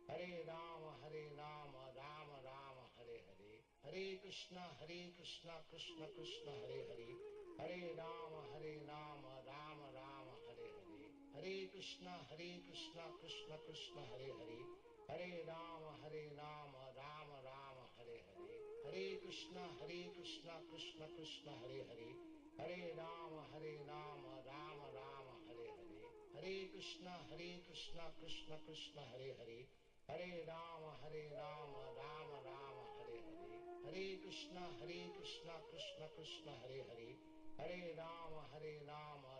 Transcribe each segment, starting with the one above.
Hare Rama, Rama Rama, Hare Hare. Hare Krishna, Krishna Krishna, Hare Hare. Hare Rama, Rama Rama, Hare Hare. Hare Krishna, Krishna Krishna, Hare Hare. Hare Rama, Rama Rama, Hare Hare. Hare Krishna, Krishna Krishna, Hare Hare. Hare Rama, Rama Rama, Hare Hare. Hare Krishna, Krishna Krishna, Hare Hare. Hare Rama, Rama Rama, Hare Hare. Hare Krishna, Krishna Krishna, Hare Hare. Hare Rama,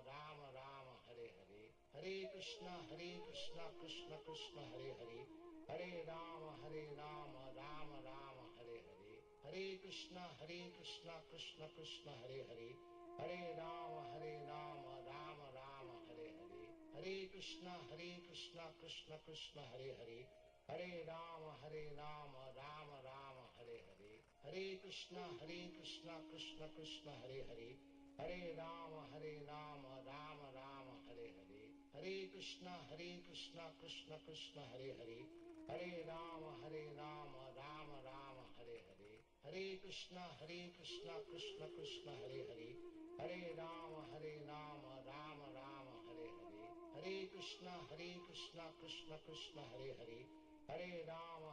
Rama Rama, Hare Hare. Hare Krishna, Krishna Krishna, Hare Hare. Hare Rama, Rama Rama, Hare Hare. Hare Krishna, Krishna Krishna, Hare Hare. Hare Rama, Rama Rama, Hare Hare. Hare Krishna, Krishna Krishna, Hare Hare. Hare Rama, Rama Rama, Hare Hare. Hare Krishna, Krishna Krishna, Hare Hare. Hare Rama, Rama Rama, Hare Hare. Hare Krishna, Krishna Krishna, Hare Hare. Hare Rama, Rama Rama, Hare Hare. Hare Krishna, Krishna Krishna, Hare Hare. Hare Rama, Rama Rama, Hare Hare. Hare Krishna, Krishna Krishna, Hare Hare. Hare Rama,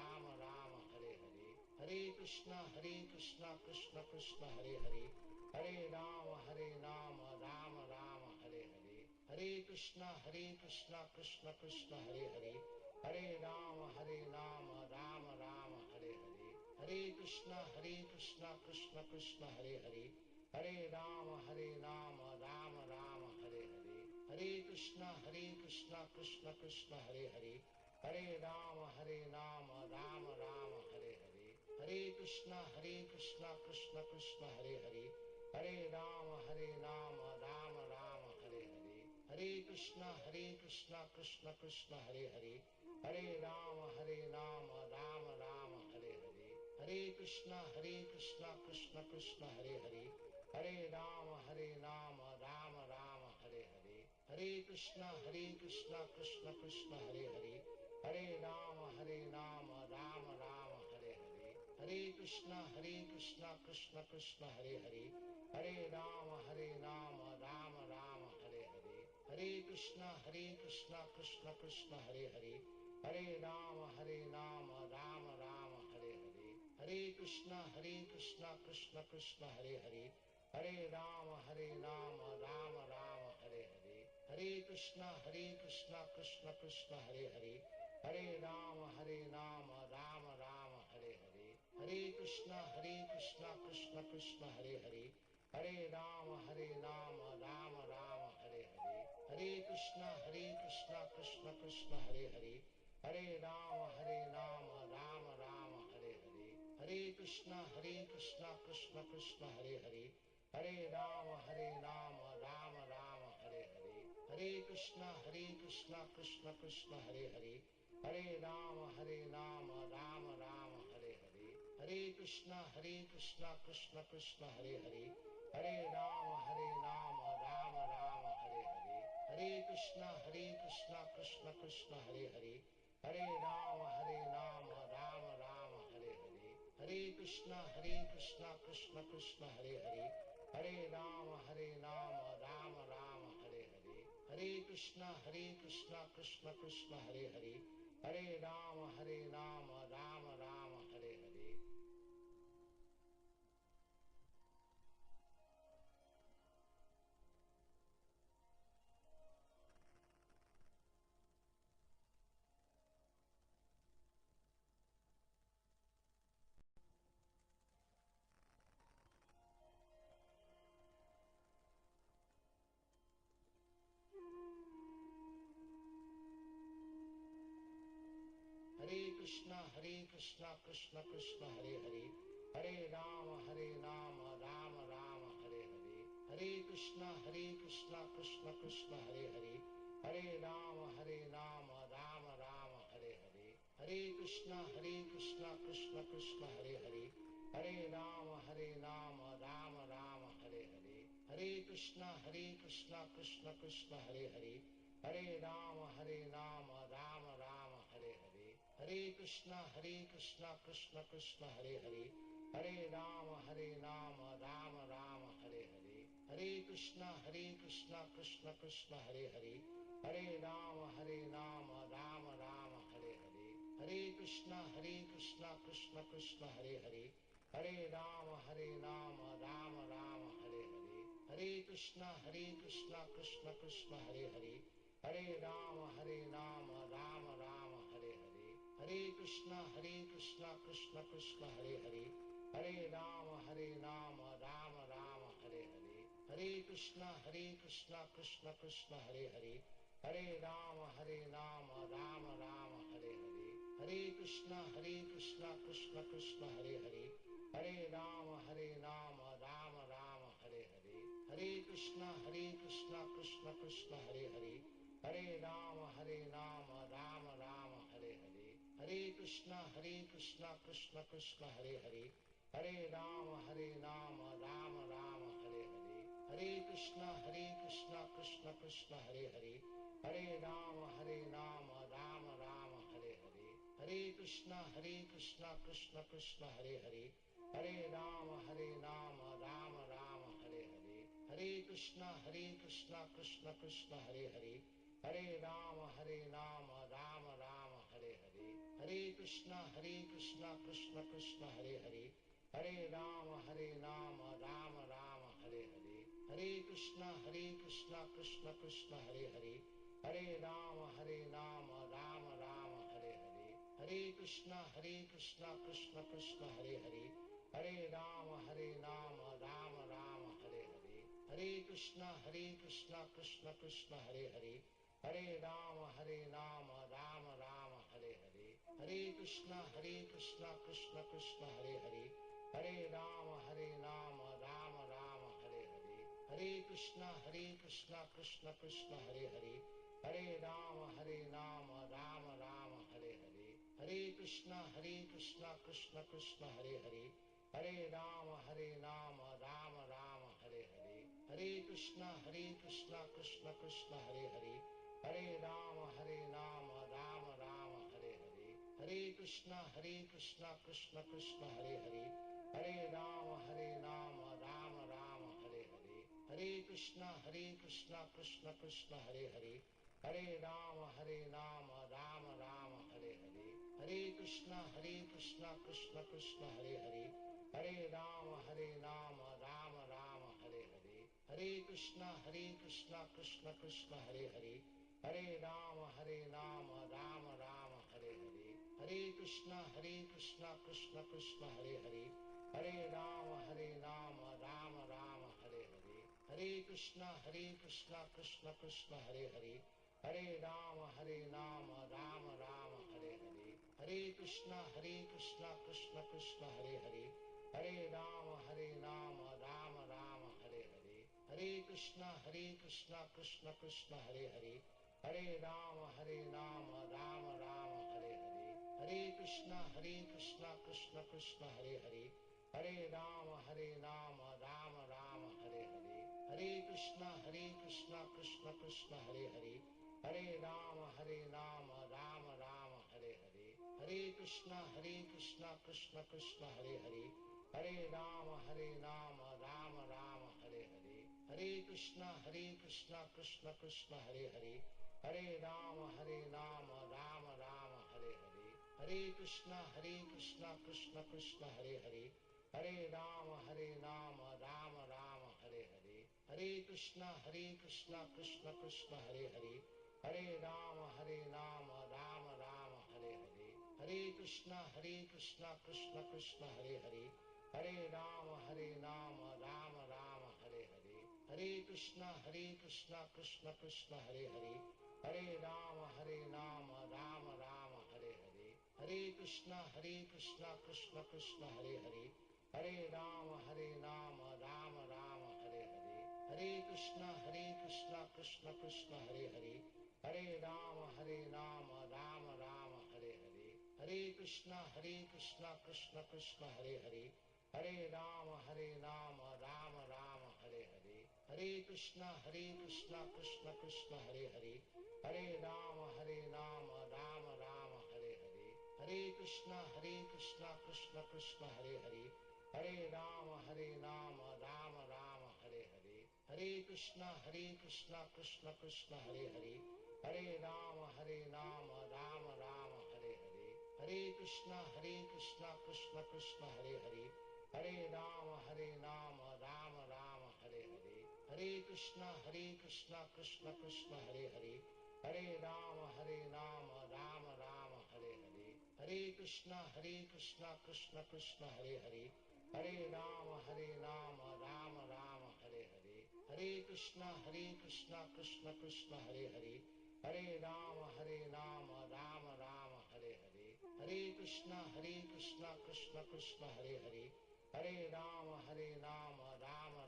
Rama Rama, Hare Hare. Hare Krishna, Krishna Krishna, Hare Hare. Hare Rama, Rama Rama, Hare Hare. Hare Krishna, Krishna Krishna, Hare Hare. Hare Rama, Rama Rama, Hare Hare. Hare Krishna, Krishna Krishna, Hare Hare. Hare Rama, Rama Rama, Hare Hare. Hare Krishna, Krishna Krishna, Hare Hare. Hare Rama, Rama Rama, Hare Hare. Hare Krishna, Krishna Krishna, Hare Hare. Hare Rama, Rama Rama, Hare Hare. Hare Krishna, Krishna Krishna, Hare Hare. Hare Rama, Rama Rama, Hare Hare. Hare Krishna, Krishna Krishna, Hare Hare. Hare Rama, Rama Rama, Hare Hare. Hare Krishna, Krishna Krishna, Hare Hare. Hare Rama, Rama Rama, Hare Hare. Hare Krishna, Krishna Krishna, Hare Hare. Hare Rama, Rama Rama, Hare Hare. Hare Krishna, Krishna Krishna, Hare Hare. Hare Rama, Rama Rama, Hare Hare. Hare Krishna, Krishna Krishna, Hare Hare. Hare Rama, Rama Rama, Hare Hare. Hare Krishna, Krishna Krishna, Hare Hare. Hare Rama, Rama Rama, Hare Hare. Hare Krishna, Krishna Krishna, Hare Hare. Hare Rama, Rama Rama, Hare Hare. Hare Krishna, Krishna Krishna, Hare Hare. Hare Rama, Rama Rama, Hare Hare. Hare Krishna, Krishna Krishna, Hare Hare. Hare Rama, Rama Rama, Hare Hare. Hare Krishna, Krishna Krishna, Hare Hare. Hare Rama, Rama Rama, Hare Hare. Hare Krishna, Krishna Krishna, Hare Hare. Hare Rama, Rama Rama, Hare Hare. Hare Krishna, Krishna Krishna, Hare Hare. Hare Rama, Rama Rama, Hare Hare. Hare Krishna, Krishna Krishna, Hare Hare. Hare Rama, Rama Rama, Hare Hare. Hare Krishna, Krishna Krishna, Hare Hare. Hare Rama, Rama Rama, Hare Hare. Hare Krishna, Krishna Krishna, Hare Hare. Hare Rama, Rama Rama, Hare Hare. Hare Krishna, Krishna Krishna, Hare Hare. Hare Rama, Rama Rama, Hare Hare. Hare Krishna, Krishna Krishna, Hare Hare. Hare Rama, Rama Rama, Hare Hare. Hare Krishna, Krishna Krishna, Hare Hare. Hare Rama, Rama Rama, Hare Krishna Krishna Krishna Hare Hare, Hare Rama Rama Rama Hare Hare, Hare Krishna Krishna Krishna Hare Hare, Hare Rama Rama Rama Hare Hare, Hare Krishna Krishna Krishna Hare Hare, Hare Rama Rama Rama Hare Hare, Hare Krishna Krishna Krishna Hare Hare, Hare Rama Rama Rama Hare Hare, Hare Krishna Krishna Krishna Hare Hare, Hare Rama Rama Rama Hare Hare, Hare Krishna Krishna Krishna Hare Hare, Hare Rama Rama Rama Hare Hare, Hare Krishna Krishna Krishna Hare Hare, Hare Rama Rama Rama Hare Hare, Hare Krishna Krishna Krishna Hare Hare, Hare Rama Rama Rama Hare Hare, Hare Krishna Krishna Krishna Hare Hare, Hare Rama Rama Rama Hare Hare, Hare Krishna Krishna Krishna Hare Hare, Hare Rama Rama Rama Hare Hare, Hare Krishna Krishna Krishna Hare Hare, Hare Rama Rama Rama Hare Hare, Hare Krishna Krishna Krishna Hare Hare, Hare Rama Rama Rama Hare Hare, Hare Krishna Krishna Krishna Hare Hare, Hare Rama Rama Rama Hare Hare, Hare Krishna Krishna Krishna Hare Hare, Hare Rama Rama Rama Hare Hare, Hare Krishna Krishna Krishna Hare Hare, Hare Rama Rama Rama Hare Hare, Hare Krishna Krishna Krishna Hare Hare, Hare Rama Rama Rama Hare Hare, Hare Krishna Krishna Krishna Hare Hare, Hare Rama Rama Rama Hare Hare, Hare Krishna Krishna Krishna Hare Hare, Hare Rama Rama Rama Hare Hare, Hare Krishna Krishna Krishna Hare Hare, Hare Rama Rama Rama Hare Hare, Hare Krishna Krishna Krishna Hare Hare, Hare Rama Rama Rama Hare Hare, Hare Krishna Krishna Krishna Hare Hare, Hare Rama Rama Rama Hare Hare, Hare Krishna Krishna Krishna Hare Hare, Hare Rama Rama Rama Hare Hare, Hare Krishna Krishna Krishna Hare Hare, Hare Rama Rama Rama Hare Hare, Hare Krishna Krishna Krishna Hare Hare, Hare Rama Rama Rama Hare Hare, Hare Krishna Krishna Krishna Hare Hare, Hare Rama Rama Rama Hare Hare, Hare Krishna Krishna Krishna Hare Hare, Hare Rama Rama Rama Hare Hare, Hare Krishna Krishna Krishna Hare Hare, Hare Rama Rama Rama Hare Hare, Hare Krishna Krishna Krishna Hare Hare, Hare Rama Rama Rama Hare Hare, Hare Krishna Krishna Krishna Hare Hare, Hare Rama Rama Rama Hare Hare, Hare Krishna Krishna Krishna Hare Hare, Hare Rama Rama Rama Hare Hare, Hare Krishna Krishna Krishna Hare Hare, Hare Rama Rama Rama Hare Hare, Hare Krishna Krishna Krishna Hare Hare, Hare Rama Rama Rama Hare Hare, Hare Krishna Krishna Krishna Hare Hare, Hare Rama Rama Rama Hare Hare, Hare Krishna Krishna Krishna Hare Hare, Hare Rama Rama Rama Hare Hare, Hare Krishna Krishna Krishna Hare Hare, Hare Rama Rama Rama Hare Hare, Hare Krishna Krishna Krishna Hare Hare, Hare Rama Rama Rama Hare Hare, Hare Krishna Krishna Krishna Hare Hare, Hare Rama Rama Rama Hare Hare, Hare Krishna Krishna Krishna Hare Hare, Hare Rama Rama Rama Hare Hare, Hare Krishna Krishna Krishna Hare Hare, Hare Rama Rama Rama Hare Hare, Hare Krishna Krishna Krishna Hare Hare, Hare Rama Rama Rama Hare Hare, Hare Krishna Krishna Krishna Hare Hare, Hare Rama Rama Rama Hare Hare, Hare Krishna Krishna Krishna Hare Hare, Hare Rama Rama Rama Hare Hare, Hare Krishna Krishna Krishna Hare Hare, Hare Rama Rama Rama Hare Hare, Hare Krishna Krishna Krishna Hare Hare, Hare Rama Rama Rama Hare Hare, Hare Krishna Krishna Krishna Hare Hare, Hare Rama Rama Rama Hare Hare, Hare Krishna Krishna Krishna Hare Hare, Hare Rama Rama Rama Hare Hare, Hare Krishna Krishna Krishna Hare Hare, Hare Rama Rama Rama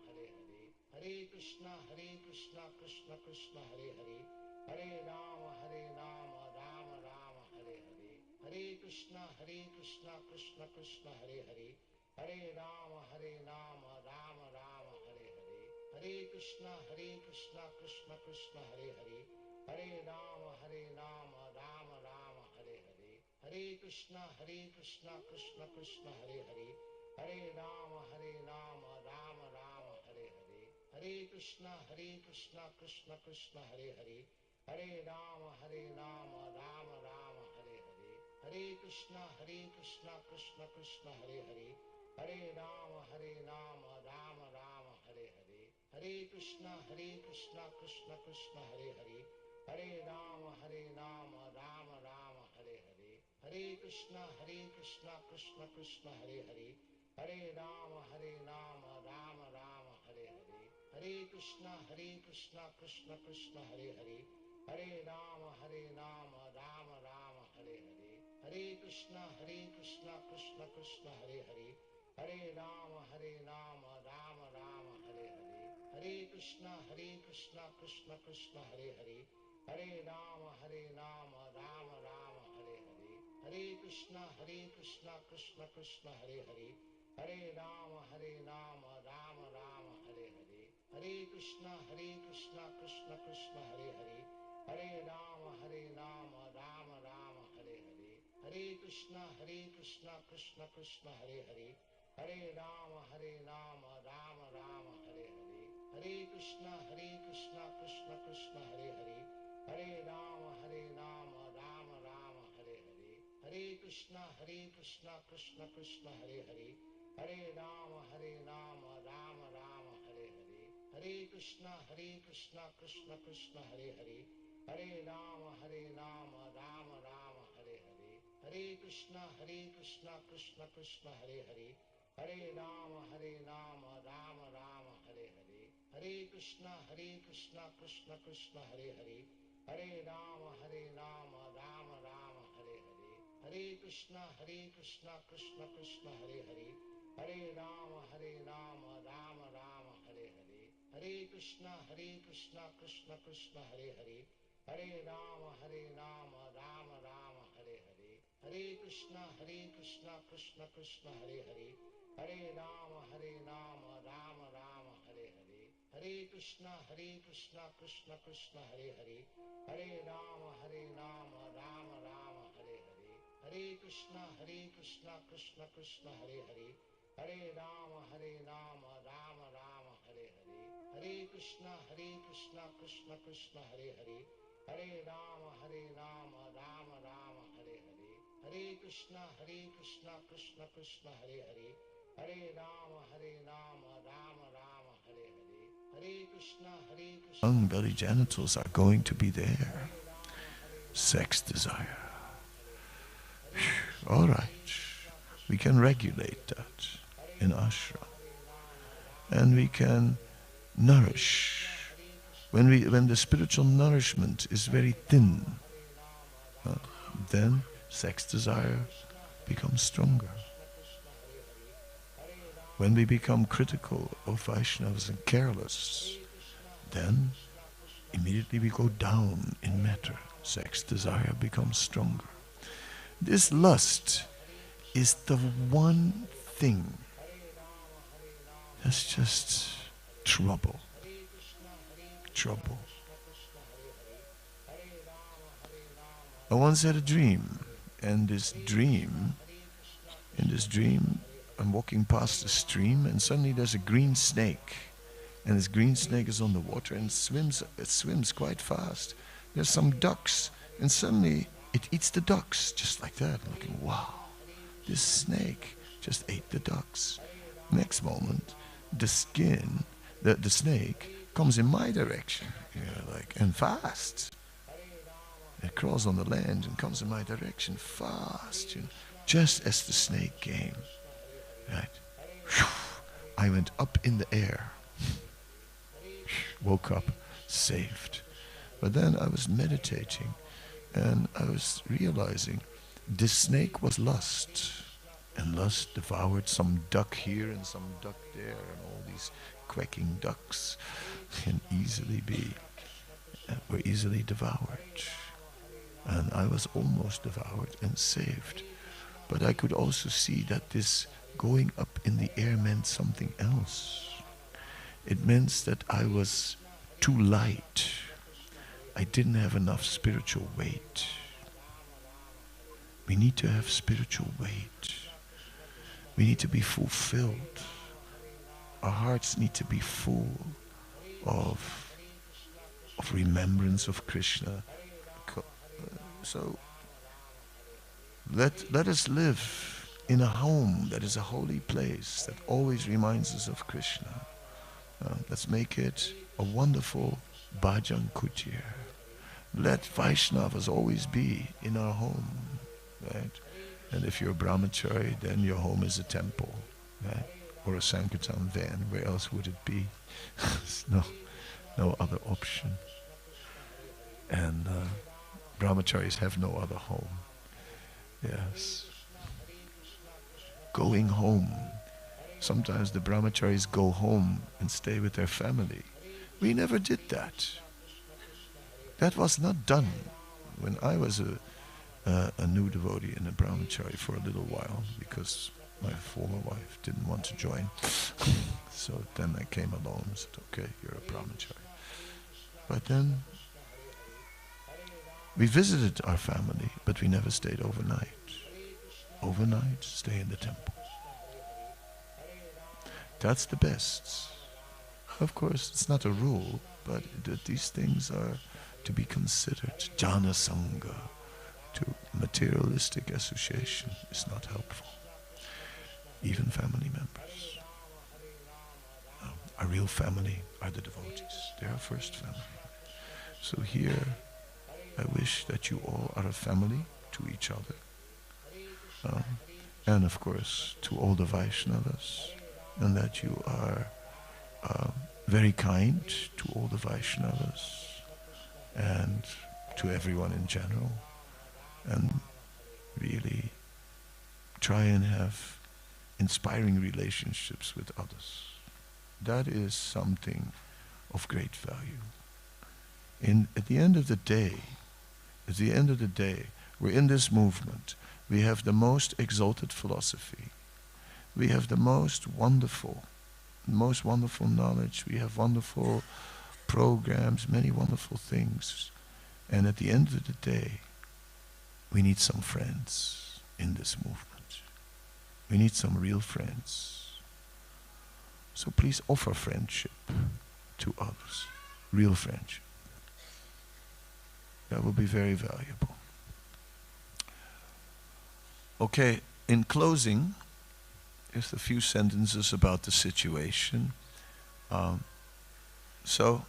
Hare Hare, Hare Krishna Krishna Krishna Hare Hare, Hare Rama Rama Rama Hare Hare, Hare Krishna Krishna Krishna Hare Hare, Hare Rama Rama Rama Hare Hare, Hare Krishna Krishna Krishna Hare Hare, Hare Rama Rama Rama Hare Hare, Hare Krishna Krishna Krishna Hare Hare, Hare Rama Rama Rama Hare Hare, Hare Krishna Krishna Krishna Hare Hare, Hare Rama Rama Rama Hare Hare, Hare Krishna Krishna Krishna Hare Hare, Hare Rama Rama Rama Hare Hare, Hare Krishna Krishna Krishna Hare Hare, Hare Rama Rama Rama Hare Hare, Hare Krishna Krishna Krishna Hare Hare, Hare Rama Rama Rama Hare Hare, Hare Krishna Krishna Krishna Hare Hare, Hare Rama Rama Rama Hare Hare, Hare Krishna Krishna Krishna Hare Hare, Hare Rama Rama Rama Hare Hare, Hare Krishna Krishna Krishna Hare Hare, Hare Rama Rama Rama Hare Hare, Hare Krishna Krishna Krishna Hare Hare, Hare Rama Rama Rama Hare Hare, Hare Krishna Krishna Krishna Hare Hare, Hare Rama Rama Rama Hare Hare, Hare Krishna Krishna Krishna Hare Hare, Hare Rama Rama Rama Hare Hare, Hare Krishna Krishna Krishna Hare Hare, Hare Rama Rama Rama Hare Hare, Hare Krishna Krishna Krishna Hare Hare, Hare Rama Rama Rama Hare Hare, Hare Krishna Krishna Krishna Hare Hare, Hare Rama Rama Rama Hare Hare, Hare Krishna Krishna Krishna Hare Hare, Hare Rama Rama Rama Hare Hare, Hare Krishna Krishna Krishna Hare Hare, Hare Rama Rama Rama Hare Hare, Hare Krishna Krishna Krishna Hare Hare, Hare Rama Rama Rama Hare Hare, Hare Krishna Krishna Krishna Hare Hare, Hare Rama Rama Rama Hare Hare, Hare Krishna Krishna Krishna Hare Hare, Hare Rama Rama Rama Hare Hare, Hare Krishna Krishna Krishna Hare Hare, Hare Rama Rama Rama Hare Hare, Hare Krishna Krishna Krishna Hare Hare, Hare Rama Rama Rama Hare Hare, Hare Krishna Krishna Krishna Hare Hare, Hare Rama Rama Rama Hare Hare, Hare Krishna Krishna Krishna Hare Hare, Hare Rama Rama Rama Hare Hare, Hare Krishna Krishna Belly genitals are going to be there. Sex desire. All right, we can regulate that in ashram, and we can nourish. When the spiritual nourishment is very thin, then sex desire becomes stronger. When we become critical of Vaishnavas and careless, then immediately we go down in matter. Sex desire becomes stronger. This lust is the one thing that's just trouble. I once had a dream and in this dream, I'm walking past a stream, and suddenly there's a green snake, and this green snake is on the water and it swims quite fast. There's some ducks, and suddenly it eats the ducks, just like that. I'm looking, wow, this snake just ate the ducks. Next moment, the snake comes in my direction, and fast. It crawls on the land and comes in my direction fast, just as the snake came. Right? I went up in the air, woke up, saved. But then I was meditating, and I was realizing this snake was lust, and lust devoured some duck here and some duck there, and all these quacking ducks were easily devoured. And I was almost devoured and saved. But I could also see that this going up in the air meant something else. It meant that I was too light. I didn't have enough spiritual weight. We need to have spiritual weight. We need to be fulfilled. Our hearts need to be full of remembrance of Krishna. So let us live in a home that is a holy place that always reminds us of Krishna. Let's make it a wonderful bhajan kutir. Let Vaishnavas always be in our home, right? And if you're a brahmachari, then your home is a temple, right? Or a Sankirtan van. Where else would it be? no other option. And brahmacharis have no other home. Yes. Going home. Sometimes the brahmacharis go home and stay with their family. We never did that. That was not done when I was a new devotee and a brahmachari for a little while, because my former wife didn't want to join. So then I came along and said, okay, you're a brahmachari. But then we visited our family, but we never stayed overnight. Overnight, stay in the temple. That's the best. Of course, it's not a rule, but these things are to be considered. Jnana Sangha, to materialistic association, is not helpful. Even family members. Our real family are the devotees. They're our first family. So here, I wish that you all are a family to each other. And of course, to all the Vaishnavas. And that you are very kind to all the Vaishnavas and to everyone in general, and really try and have inspiring relationships with others. That is something of great value. At the end of the day, we're in this movement. We have the most exalted philosophy. We have the most wonderful knowledge. We have wonderful programs, many wonderful things. And at the end of the day, we need some friends in this movement. We need some real friends. So please offer friendship to others, real friendship. That will be very valuable. Okay, in closing, just a few sentences about the situation. So,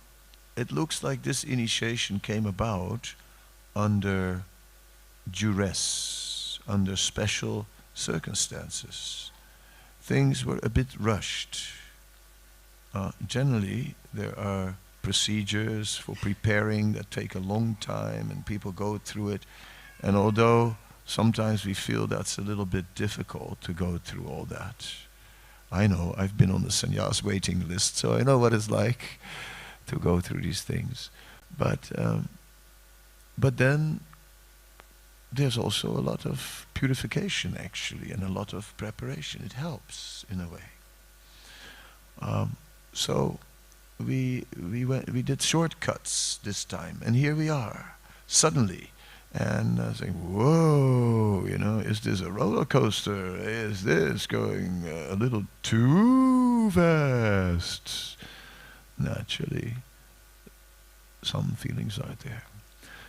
it looks like this initiation came about under duress, under special circumstances. Things were a bit rushed. Generally, there are procedures for preparing that take a long time, and people go through it. And although sometimes we feel that's a little bit difficult to go through all that. I know, I've been on the sannyas waiting list, so I know what it's like to go through these things. But then there's also a lot of purification actually, and a lot of preparation. It helps in a way. So we did shortcuts this time, and here we are. Suddenly, and saying, whoa, is this a roller coaster? Is this going a little too fast? Naturally, some feelings are there.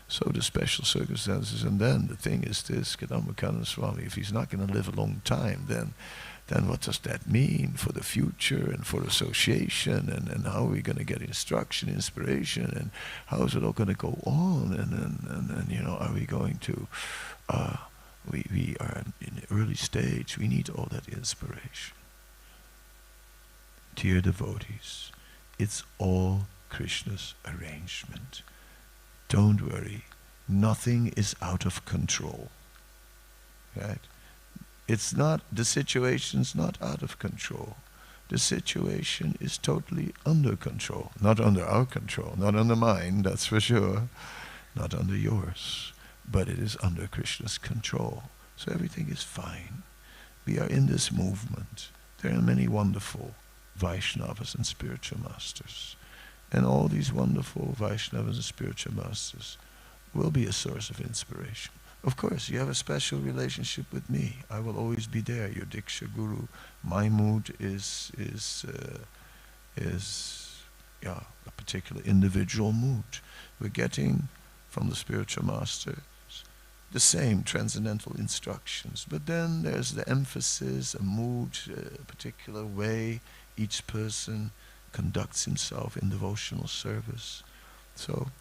So the special circumstances, and then the thing is this, Kadambakananda Swami, if he's not going to live a long time, then what does that mean for the future and for association, and how are we going to get instruction, inspiration, and how is it all going to go on, and are we going to, we are in the early stage, we need all that inspiration. Dear devotees, it's all Krishna's arrangement. Don't worry, nothing is out of control, right? It's not, the situation's not out of control. The situation is totally under control. Not under our control, not under mine, that's for sure. Not under yours, but it is under Krishna's control. So everything is fine. We are in this movement. There are many wonderful Vaishnavas and spiritual masters. And all these wonderful Vaishnavas and spiritual masters will be a source of inspiration. Of course, you have a special relationship with me. I will always be there, your Diksha Guru. My mood is a particular individual mood. We're getting from the spiritual masters the same transcendental instructions, but then there's the emphasis, a mood, a particular way each person conducts himself in devotional service. So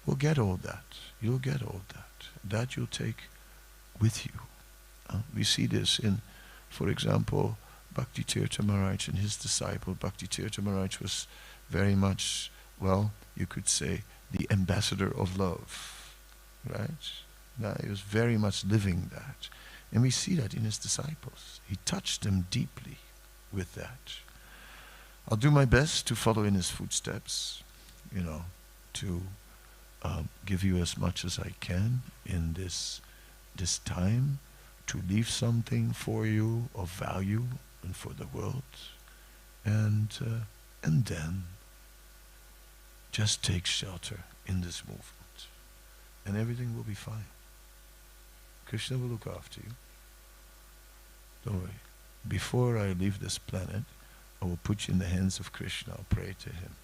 we'll get all that. You'll get all that. That you'll take with you. We see this in, for example, Bhaktivedanta Maharaj and his disciple. Bhaktivedanta Maharaj was very much, well, you could say, the ambassador of love, right? Now, he was very much living that. And we see that in his disciples. He touched them deeply with that. I'll do my best to follow in his footsteps, to give you as much as I can in this time, to leave something for you of value and for the world, and then just take shelter in this movement, and everything will be fine. Krishna will look after you. Don't worry. Before I leave this planet, I will put you in the hands of Krishna. I'll pray to him.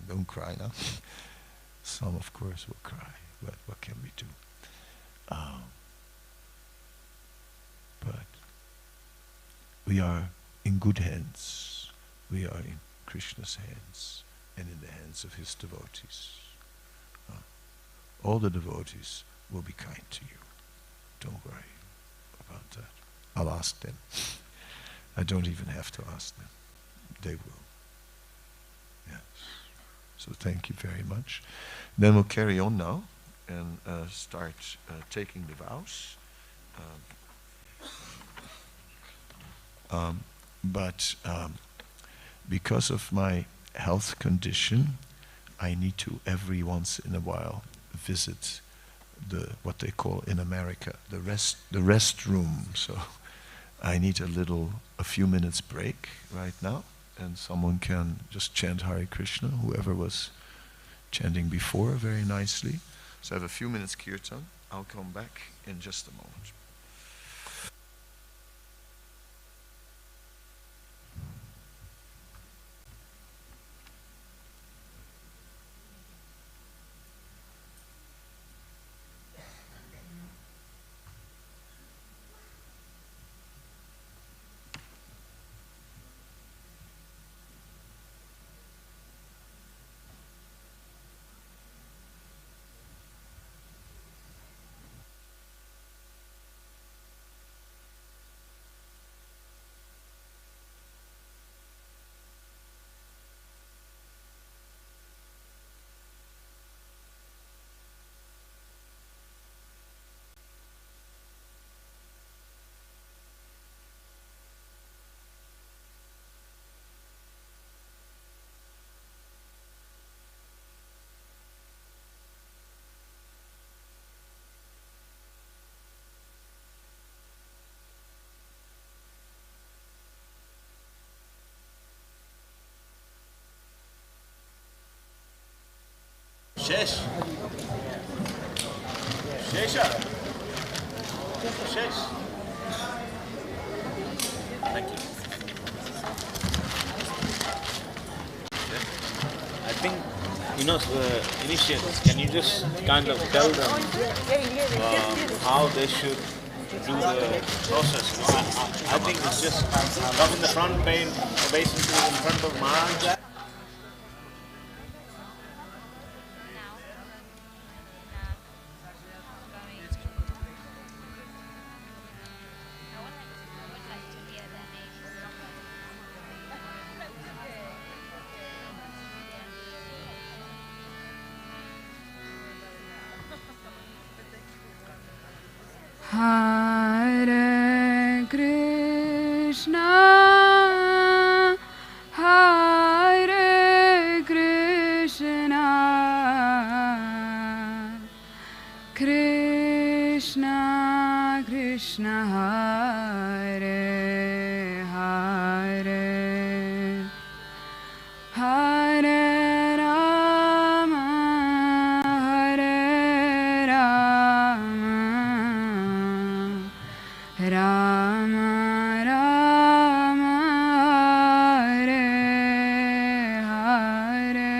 Don't cry now. Some, of course, will cry, but what can we do? But we are in good hands. We are in Krishna's hands and in the hands of his devotees. All the devotees will be kind to you. Don't worry about that. I'll ask them. I don't even have to ask them. They will. Yes. So thank you very much. Then we'll carry on now and start taking the vows. But because of my health condition, I need to every once in a while visit what they call in America the restroom. So I need a few minutes break right now, and someone can just chant Hare Krishna, whoever was chanting before very nicely. So I have a few minutes kirtan. I'll come back in just a moment. শেষ শেষ Yes. Thank you. I think, initiates, can you just kind of tell them how they should do the process? I think it's just come in the front, paint basically in front of Maharaj. Hare Krishna, Hare Krishna, Krishna Krishna Hare Hare, Hare Rama, Hare Rama, Rama Rama, Hare Hare.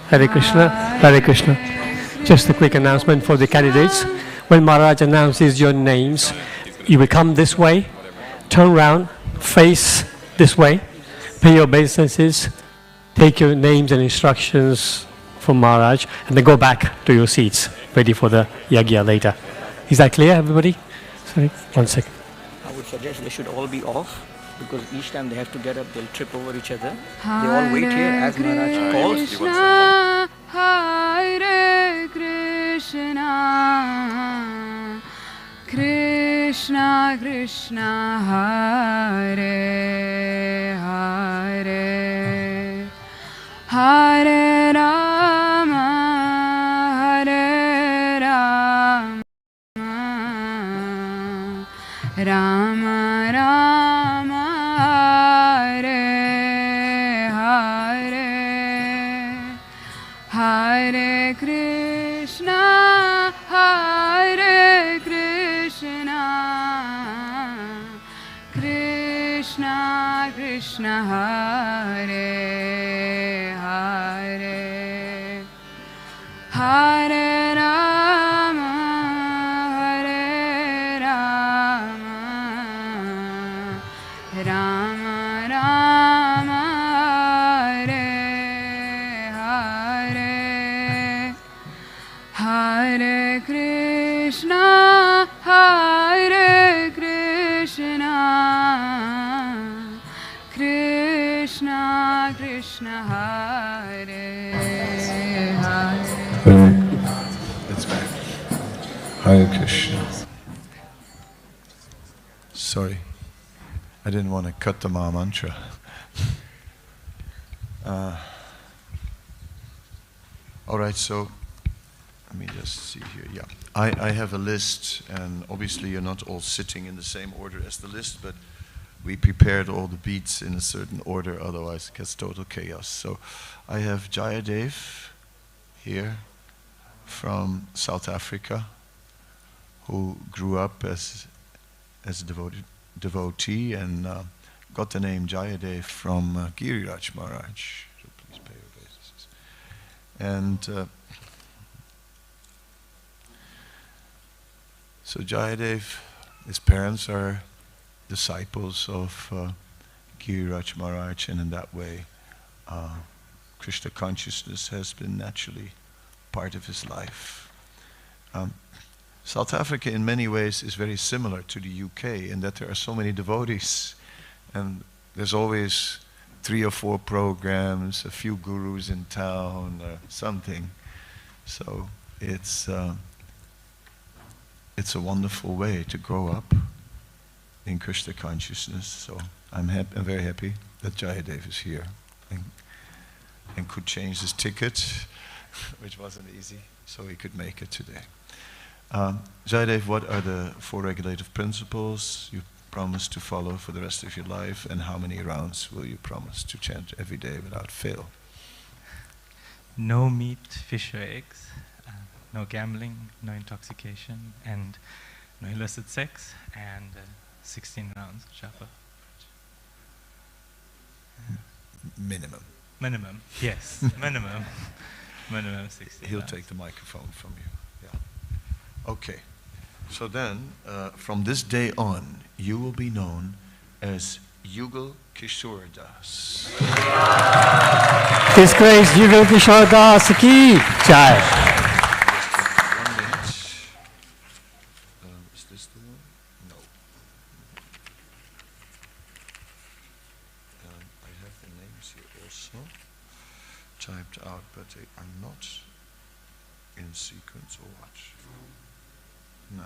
Hare Krishna, Hare Krishna. Just a quick announcement for the candidates. When Maharaj announces your names, you will come this way, turn around, face this way, pay your obeisances, take your names and instructions from Maharaj, and then go back to your seats, ready for the yagya later. Is that clear, everybody? Sorry, 1 second. I would suggest they should all be off, because each time they have to get up, they'll trip over each other. They all wait here as Maharaj calls. Krishna, Hare Krishna, Krishna Krishna Hare Hare, Hare Rama, Hare Rama, Rama Rama, Hare Hare, Hare Krishna, Hare Krishna, Krishna Krishna Hare Hare, Hare Rama, Hare Rama, Rama Rama, Hare Hare, Hare Krishna, Hare Krishna, Krishna Krishna Hare Hare. It's back. Hare Krishna. Sorry, I didn't want to cut the Maha Mantra. All right, so let me just see here. Yeah, I have a list, and obviously you're not all sitting in the same order as the list, but we prepared all the beats in a certain order, otherwise it gets total chaos. So I have Jayadev here from South Africa, who grew up as a devotee and got the name Jayadev from Giriraj Maharaj. So please pay your obeisances. And so Jayadev, his parents are disciples of Giriraj Maharaj, and in that way Krishna consciousness has been naturally part of his life. South Africa in many ways is very similar to the UK in that there are so many devotees, and there's always 3 or 4 programs, a few gurus in town, something. So it's a wonderful way to grow up in Krishna consciousness. So I'm very happy that Jayadev is here and could change his ticket, which wasn't easy, so he could make it today. Jayadev, what are the 4 regulative principles you promise to follow for the rest of your life, and how many rounds will you promise to chant every day without fail? No meat, fish or eggs. no gambling, no intoxication, and no illicit sex, and 16 rounds japa. Minimum. Minimum, yes, minimum. Minimum 16 He'll rounds. take the microphone from you. Yeah. Okay. So then, from this day on, you will be known as Yugal Kishore Das. His Grace Yugal Kishore Das ki Jai. 1 minute. Is this the one? No. I have the names here also typed out, but they are not in sequence or what? No.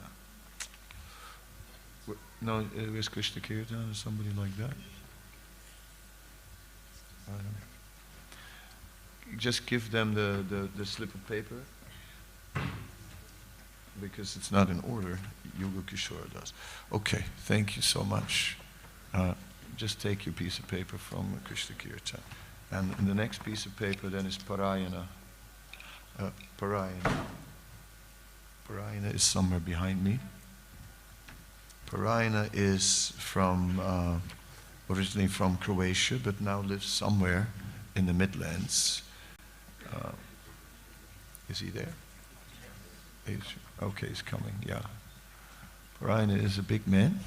No, where's Krishna Kirtan or somebody like that? I don't know. Just give them the slip of paper, because it's not in order. Yugal Kishore does. Okay, thank you so much. Just take your piece of paper from Krishna Kirtan. And the next piece of paper then is Parayana. Parayana. Parayana is somewhere behind me. Parayana is from, originally from Croatia, but now lives somewhere in the Midlands. Is he there? Okay, he's coming, yeah. Parayana is a big man.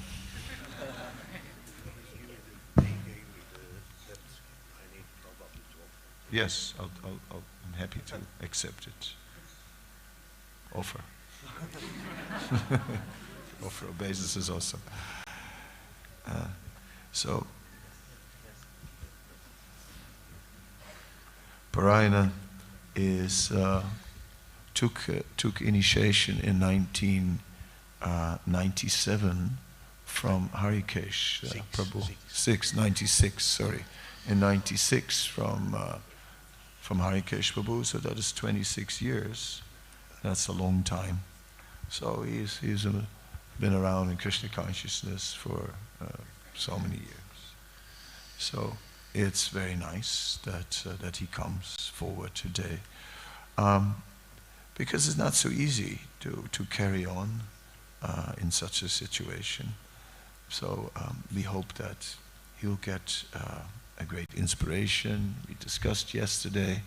Yes, I'm happy to accept it. Offer. Offer obeisances also. So, Parayana is took initiation in 1997 from Harikesh Prabhu. 96, sorry. In 96 from Harikesh Prabhu, so that is 26 years. That's a long time. So he's been around in Krishna consciousness for so many years. So it's very nice that he comes forward today, because it's not so easy to carry on in such a situation. So we hope that he'll get a great inspiration. We discussed yesterday,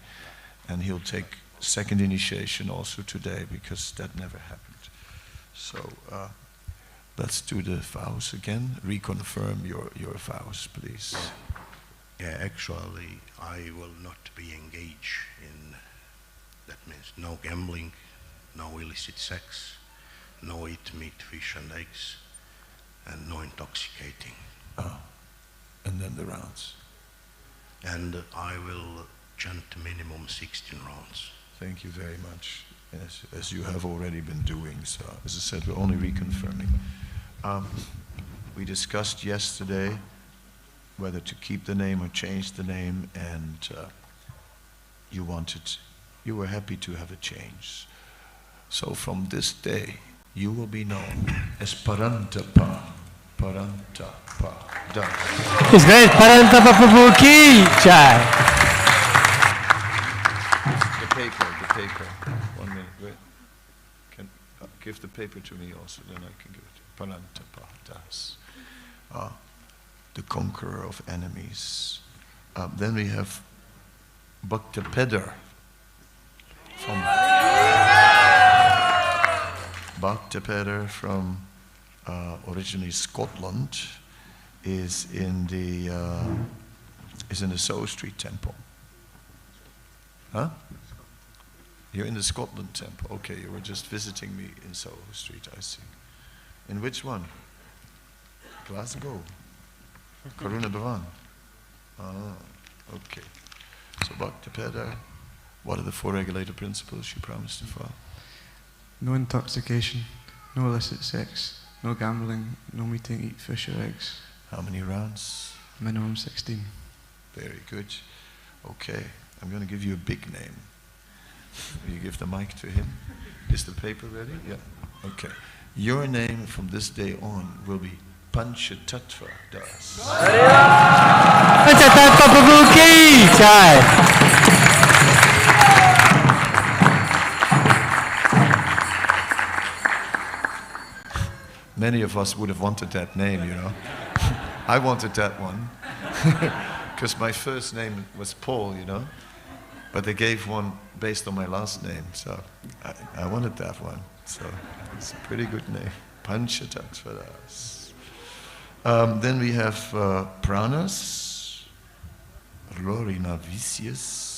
and he'll take second initiation also today, because that never happened. So let's do the vows again. Reconfirm your vows, please. Yeah, actually, I will not be engaged in, that means no gambling, no illicit sex, no eat meat, fish and eggs, and no intoxicating. And then the rounds. And I will chant minimum 16 rounds. Thank you very much, as you have already been doing. So, as I said, we're only reconfirming. We discussed yesterday whether to keep the name or change the name, and you were happy to have a change. So from this day, you will be known as Parantapa. Parantapa Das. His Grace Parantapa Prabhu ki Jai. The paper. 1 minute, wait. Can give the paper to me also, then I can give it. Parantapa Das. The conqueror of enemies. Then we have Bhaktivedanta from originally Scotland, is in the Soho Street Temple. Huh? You're in the Scotland Temple. Okay, you were just visiting me in Soho Street, I see. In which one? Glasgow. Karuna Bhavan. Okay. So Bhaktivedanta, what are the 4 regulator principles you promised to follow? No intoxication, no illicit sex, no gambling, no meat and eat fish or eggs. How many rounds? Minimum 16. Very good. Okay, I'm going to give you a big name. Will you give the mic to him? Is the paper ready? Yeah. Okay. Your name from this day on will be Panchatattva Das. Panchatattva Prabhu ki Jai. Many of us would have wanted that name, you know. I wanted that one because my first name was Paul, you know. But they gave one based on my last name, so I wanted that one. So it's a pretty good name. Panchatattvaras. Then we have Pranas, Rorina Vicious.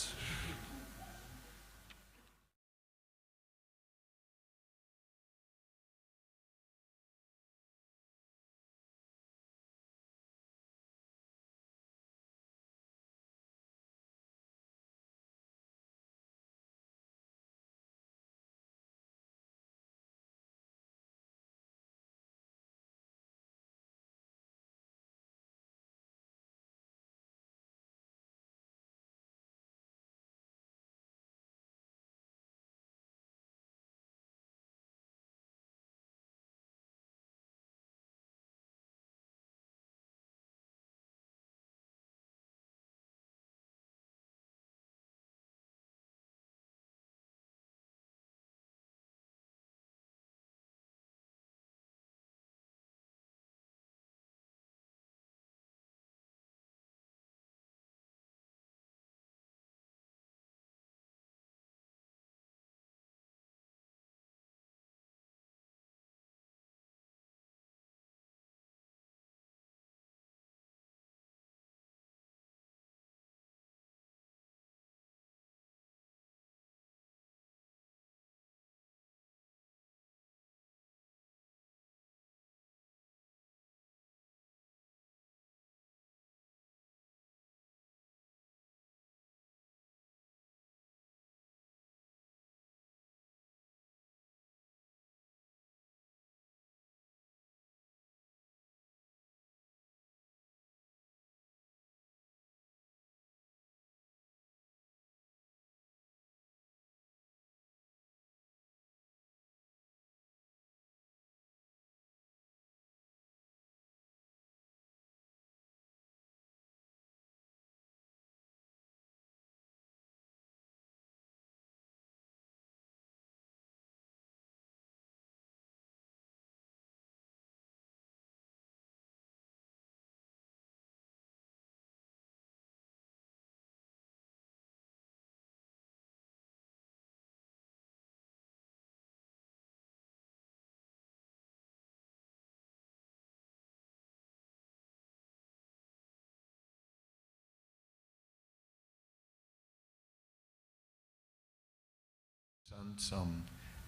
Some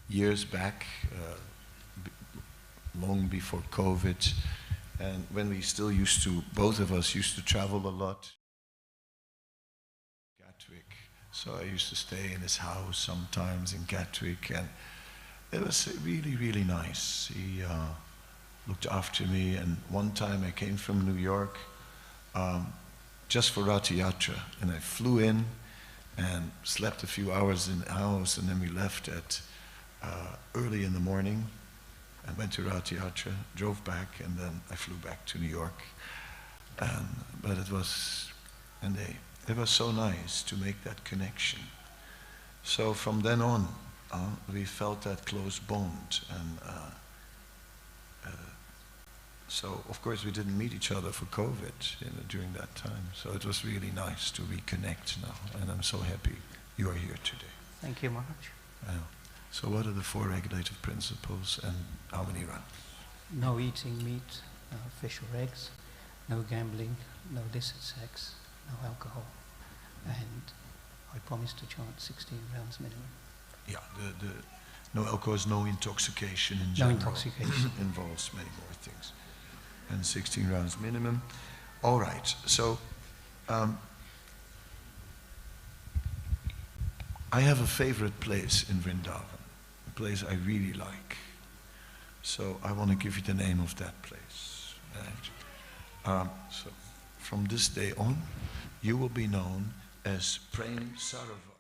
years back, long before COVID, and when we still used to, both of us used to travel a lot. Gatwick, so I used to stay in his house sometimes in Gatwick, and it was really, really nice. He looked after me, and one time I came from New York just for Ratha Yatra, and I flew in and slept a few hours in the house, and then we left at early in the morning and went to Ratha Yatra, drove back, and then I flew back to New York. But it was so nice to make that connection. So from then on, we felt that close bond, and so of course we didn't meet each other for COVID, you know, during that time. So it was really nice to reconnect now, and I'm so happy you are here today. Thank you, Maharaj. So what are the 4 regulative principles, and how many run? No eating meat, fish or eggs, no gambling, no illicit sex, no alcohol, and I promise to chant 16 rounds minimum. Yeah, the no alcohol is no intoxication in general. No intoxication. Involves many more things. And 16 rounds minimum. All right, so I have a favorite place in Vrindavan, a place I really like. So I want to give you the name of that place. So from this day on, you will be known as Prem Sarovar.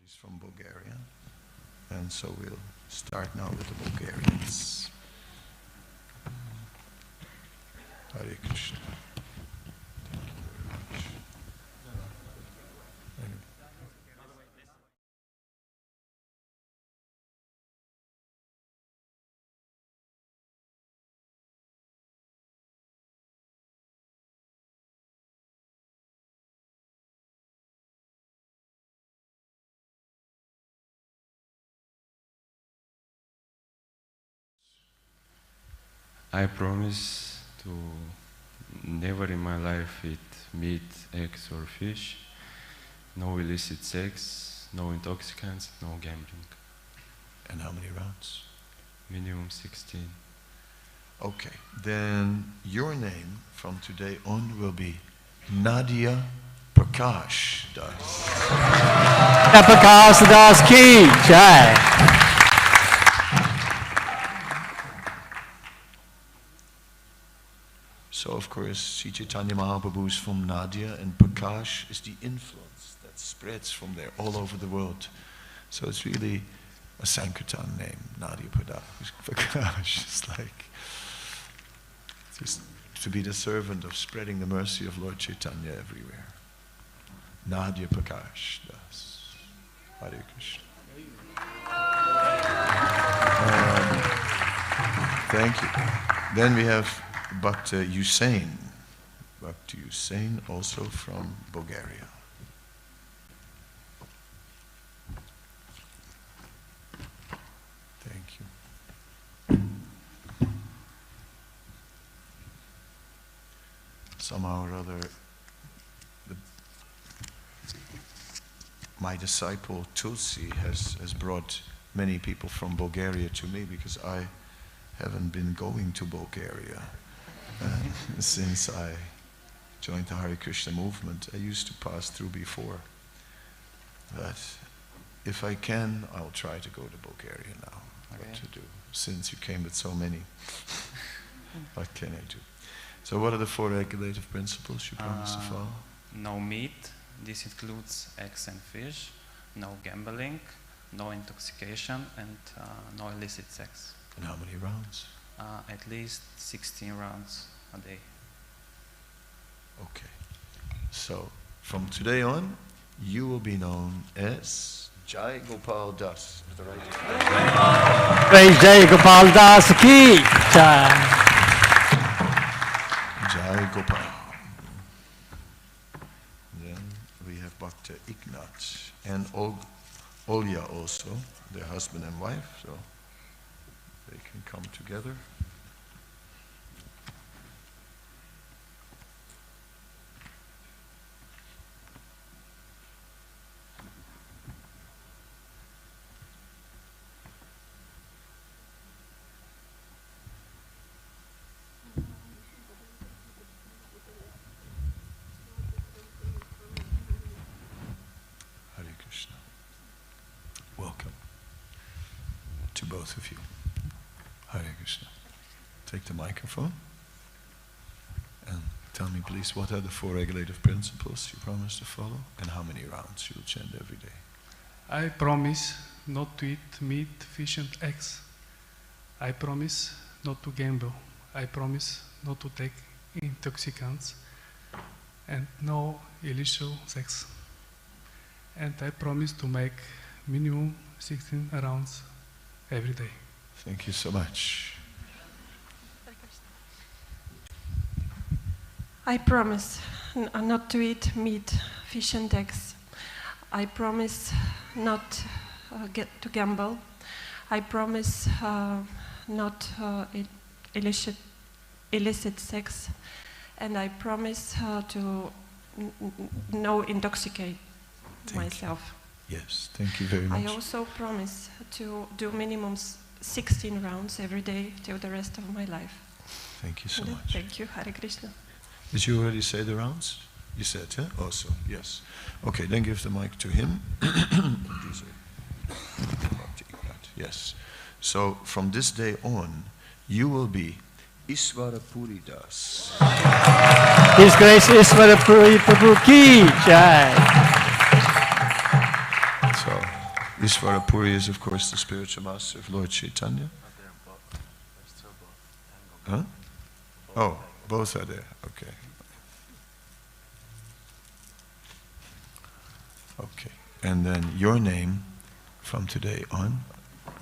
He's from Bulgaria. And so we'll start now with the Bulgarians. Hare Krishna. Thank you very much. I promise to never in my life eat meat, eggs or fish, no illicit sex, no intoxicants, no gambling. And how many rounds? Minimum 16. Okay, then your name from today on will be Nadia Prakash Das. Prakash Das ki jai. So of course, Sri Chaitanya Mahaprabhu is from Nadia, and Prakash is the influence that spreads from there all over the world. So it's really a Sankirtan name, Nadia Prakash. It's like just to be the servant of spreading the mercy of Lord Chaitanya everywhere. Nadia Prakash Das. Hare Krishna. Thank you. Then we have Bhakti Hussain. Bhakti Hussain, also from Bulgaria. Thank you. Somehow or other, my disciple Tulsi has brought many people from Bulgaria to me, because I haven't been going to Bulgaria since I joined the Hare Krishna movement. I used to pass through before, but if I can, I'll try to go to Bulgaria now. Okay. What to do? Since you came with so many, what can I do? So what are the 4 regulative principles you promise to follow? No meat, this includes eggs and fish, no gambling, no intoxication, and no illicit sex. And how many rounds? At least 16 rounds a day. Okay. So, from today on, you will be known as Jai Gopal Das. Is that right? Praise Jai Gopal Das ki jai. Jai Gopal. Then we have Bhakta Ignat and Olya also, their husband and wife, so they can come together. Hare Krishna. Welcome to both of you. Hare Krishna. Take the microphone and tell me please, what are the 4 regulative principles you promise to follow, and how many rounds you'll chant every day? I promise not to eat meat, fish and eggs. I promise not to gamble. I promise not to take intoxicants and no illegal sex. And I promise to make minimum 16 rounds every day. Thank you so much. I promise not to eat meat, fish and eggs. I promise not to gamble. I promise not illicit sex. And I promise to no intoxicate myself. Yes, thank you very much. I also promise to do minimum 16 rounds every day till the rest of my life. Thank you so much. Thank you, Hare Krishna. Did you already say the rounds? You said, huh? Also, yes. Okay, then give the mic to him. Yes. So from this day on, you will be Ishvara Puri Das. His Grace Ishvara Puri Prabhu ki jai. So Ishvarapuri is, of course, the spiritual master of Lord Chaitanya. Huh? Oh, both are there. Okay. Okay. And then your name from today on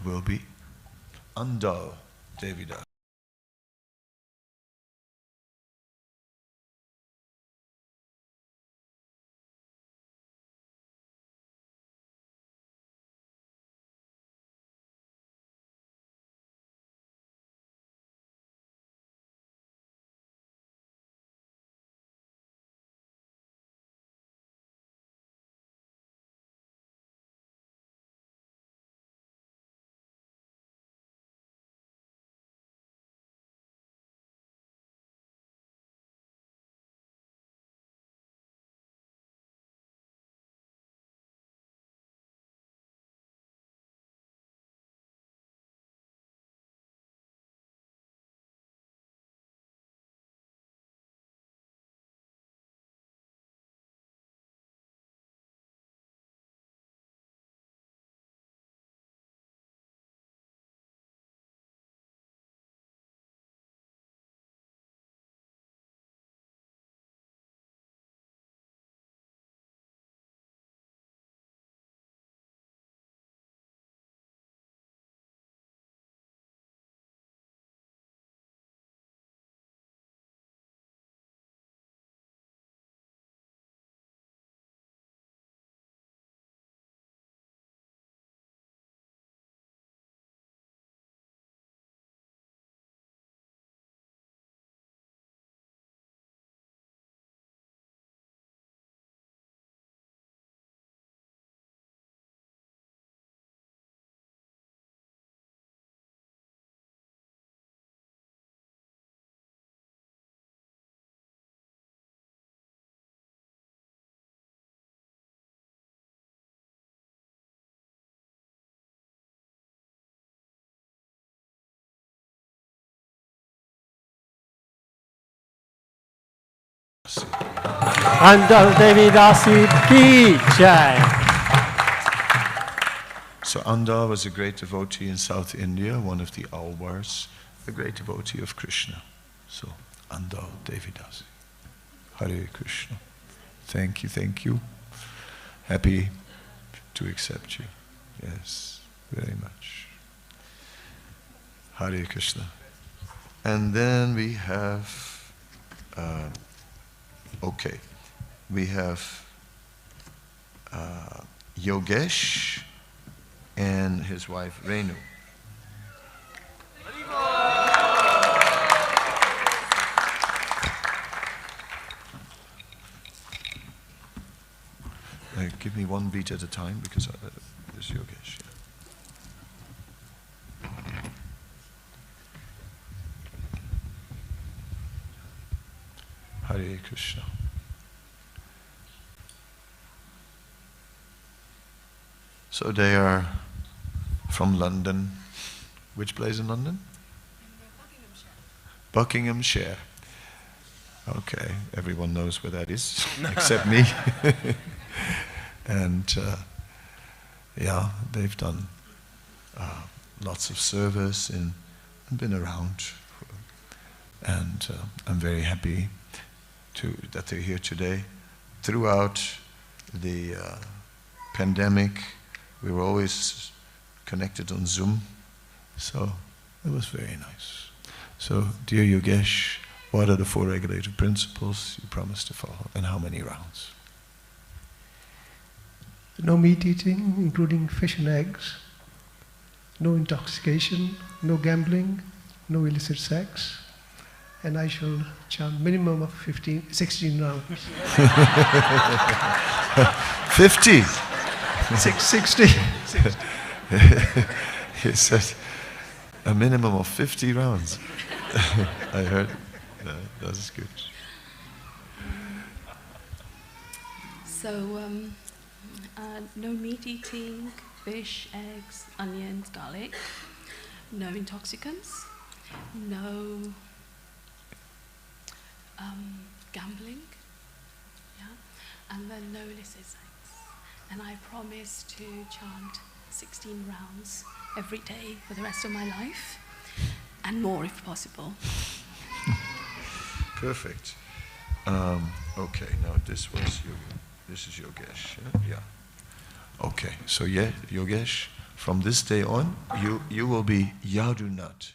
will be Andal Devidas. Andal Devidasi Ki Jai. So Andal was a great devotee in South India, one of the Alwars, a great devotee of Krishna. So Andal Devidasi. Hare Krishna. Thank you, thank you. Happy to accept you. Yes, very much. Hare Krishna. And then we have, we have Yogesh and his wife Renu. Give me one beat at a time because there's Yogesh. Yeah. Hare Krishna. So they are from London. Which place in London? Buckinghamshire. Okay, everyone knows where that is, except me. And yeah, they've done lots of service and been around. And I'm very happy that they're here today. Throughout the pandemic, we were always connected on Zoom, so it was very nice. So, dear Yogesh, what are the 4 regulative principles you promised to follow, and how many rounds? No meat eating, including fish and eggs. No intoxication, no gambling, no illicit sex. And I shall chant minimum of 16 rounds. 50? 60. He said a minimum of 50 rounds. I heard. That's good. So, no meat eating, fish, eggs, onions, garlic, no intoxicants, no gambling, yeah, and then no illicit sex. And I promise to chant 16 rounds every day for the rest of my life, and more if possible. Perfect. Okay, now this is Yogesh. Yeah. Okay, so yeah, Yogesh, from this day on, you will be Yadunat.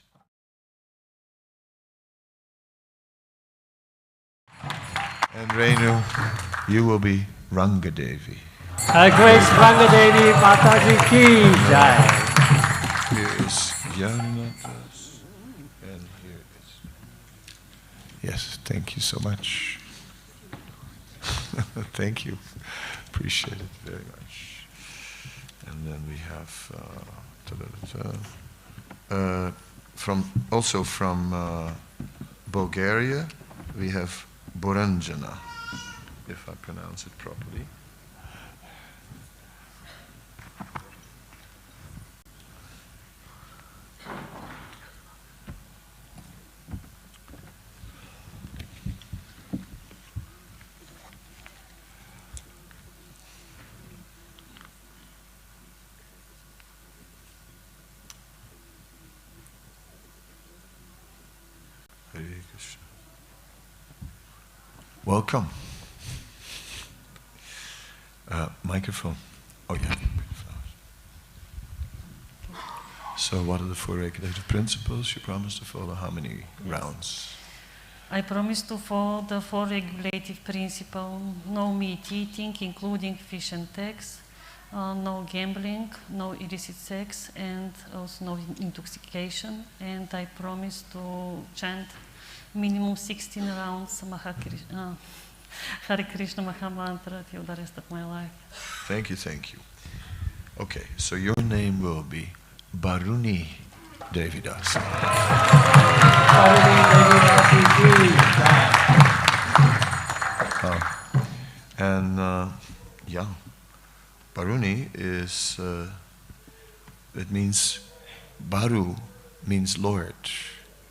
And Renu, you will be Rangadevi. Grace Rangadevi Mataji ki jai. Here is Yadunat, and here is. Yes, thank you so much. Thank you. Appreciate it very much. And then we have from Bulgaria, we have Boranjana, if I pronounce it properly. Hare Krishna. Welcome. Microphone. Oh yeah. So what are the 4 regulative principles you promise to follow? How many rounds? I promise to follow the 4 regulative principles: no meat eating, including fish and eggs, no gambling, no illicit sex, and also no intoxication. And I promise to chant minimum 16 rounds Hare Krishna Maha Mantra till the rest of my life. Thank you, thank you. Okay, so your name will be Baruni Devidas. Yeah, Baruni is, it means, Baru means Lord.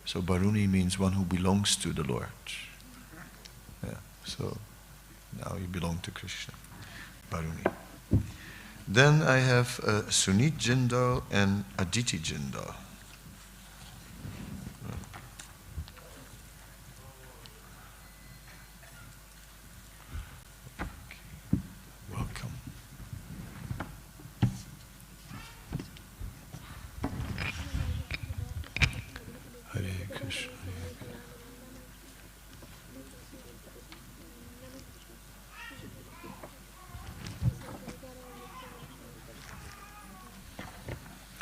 So Baruni means one who belongs to the Lord. Yeah, so now you belong to Krishna. Baruni. Then I have Sunit Jindal and Aditi Jindal. Welcome. Hare Krishna.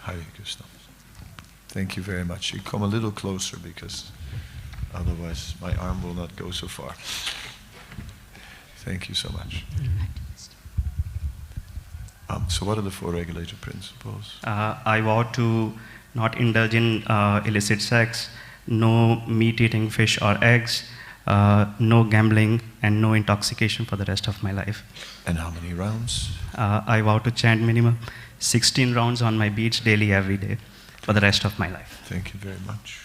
Hare Krishna. Thank you very much. You come a little closer because otherwise my arm will not go so far. Thank you so much. So what are the 4 regulative principles? I vow to not indulge in illicit sex, no meat eating fish or eggs, no gambling, and no intoxication for the rest of my life. And how many rounds? I vow to chant minimum 16 rounds on my beats daily every day for the rest of my life. Thank you very much.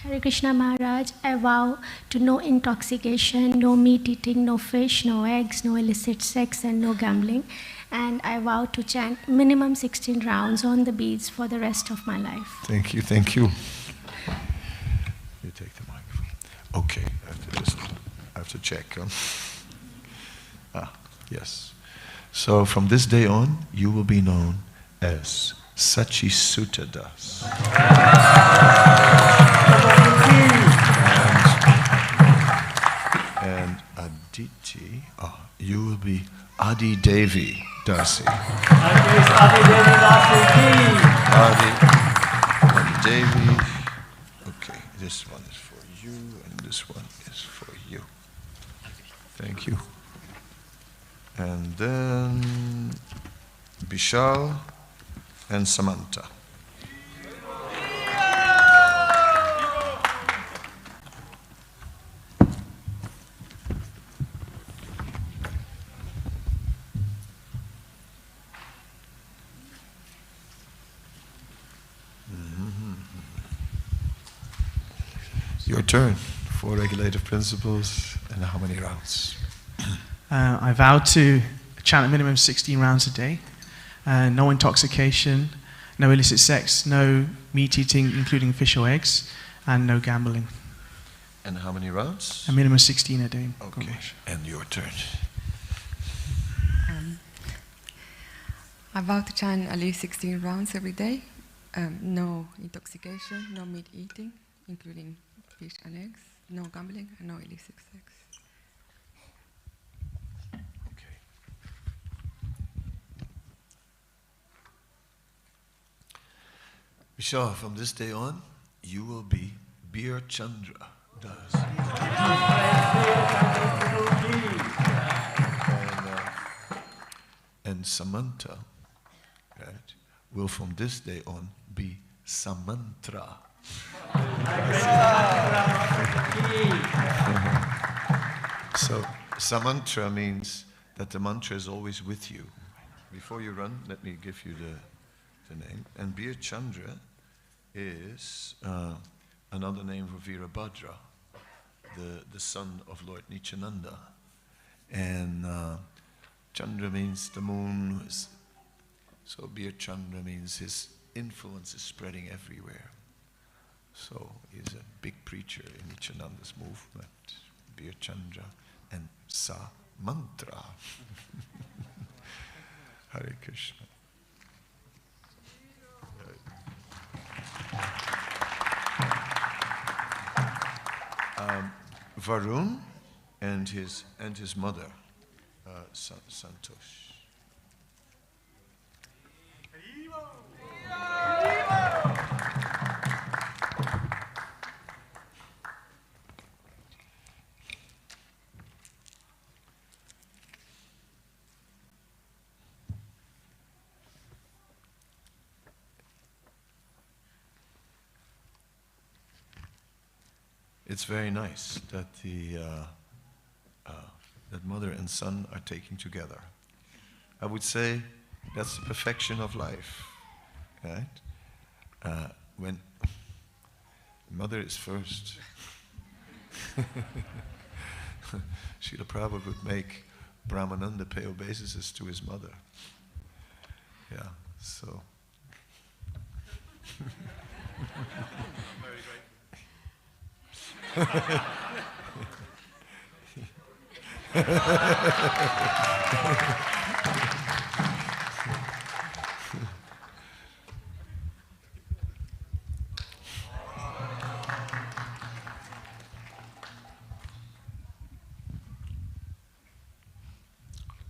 Hare Krishna Maharaj, I vow to no intoxication, no meat eating, no fish, no eggs, no illicit sex, and no gambling. And I vow to chant minimum 16 rounds on the beads for the rest of my life. Thank you, thank you. You take the microphone. Okay, I have to check. Yes. So from this day on, you will be known as Sachi Sutta Das. And Aditi, you will be Adi Devi Dasi. Adi Devi. Okay, this one is for you, and this one is for you. Thank you. And then Bishal and Samantha. Your turn. 4 regulative principles and how many rounds? I vow to chant a minimum 16 rounds a day. no intoxication, no illicit sex, no meat eating, including fish or eggs, and no gambling. And how many rounds? A minimum 16 a day. Okay, and your turn. I vow to chant at least 16 rounds every day. No intoxication, no meat eating, including fish and eggs, no gambling, and no illicit sex. Vishal, from this day on, you will be Bir Chandra Das. And Samantha, right, will from this day on be Samantra. So Samantra means that the mantra is always with you. Before you run, let me give you the name. And Bir Chandra is another name for Virabhadra, the son of Lord Nityananda. And Chandra means the moon. So Bir Chandra means his influence is spreading everywhere. So he's a big preacher in Nityananda's movement. Bir Chandra and Sa Mantra. Hare Krishna. Varun and his mother, Santosh. It's very nice that that mother and son are taken together. I would say that's the perfection of life, right? When mother is first. Srila Prabhupada would make Brahmananda pay obeisances to his mother. Yeah, so.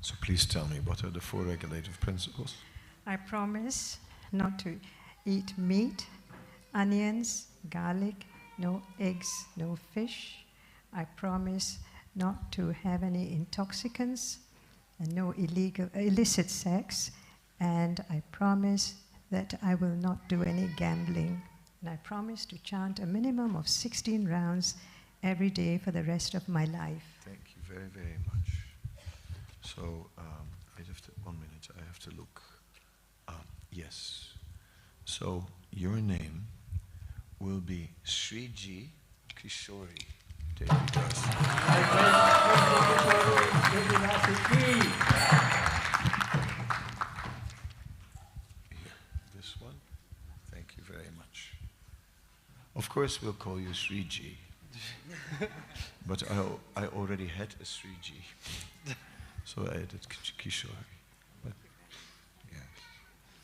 So please tell me, what are the 4 regulative principles? I promise not to eat meat, onions, garlic, no eggs, no fish. I promise not to have any intoxicants and no illicit sex. And I promise that I will not do any gambling. And I promise to chant a minimum of 16 rounds every day for the rest of my life. Thank you very, very much. So, I have to, 1 minute, I have to look. Yes. So, your name will be Sriji Kishori. This one? Thank you very much. Of course, we'll call you Sriji. But I already had a Sriji. So I added Kishori. But yes,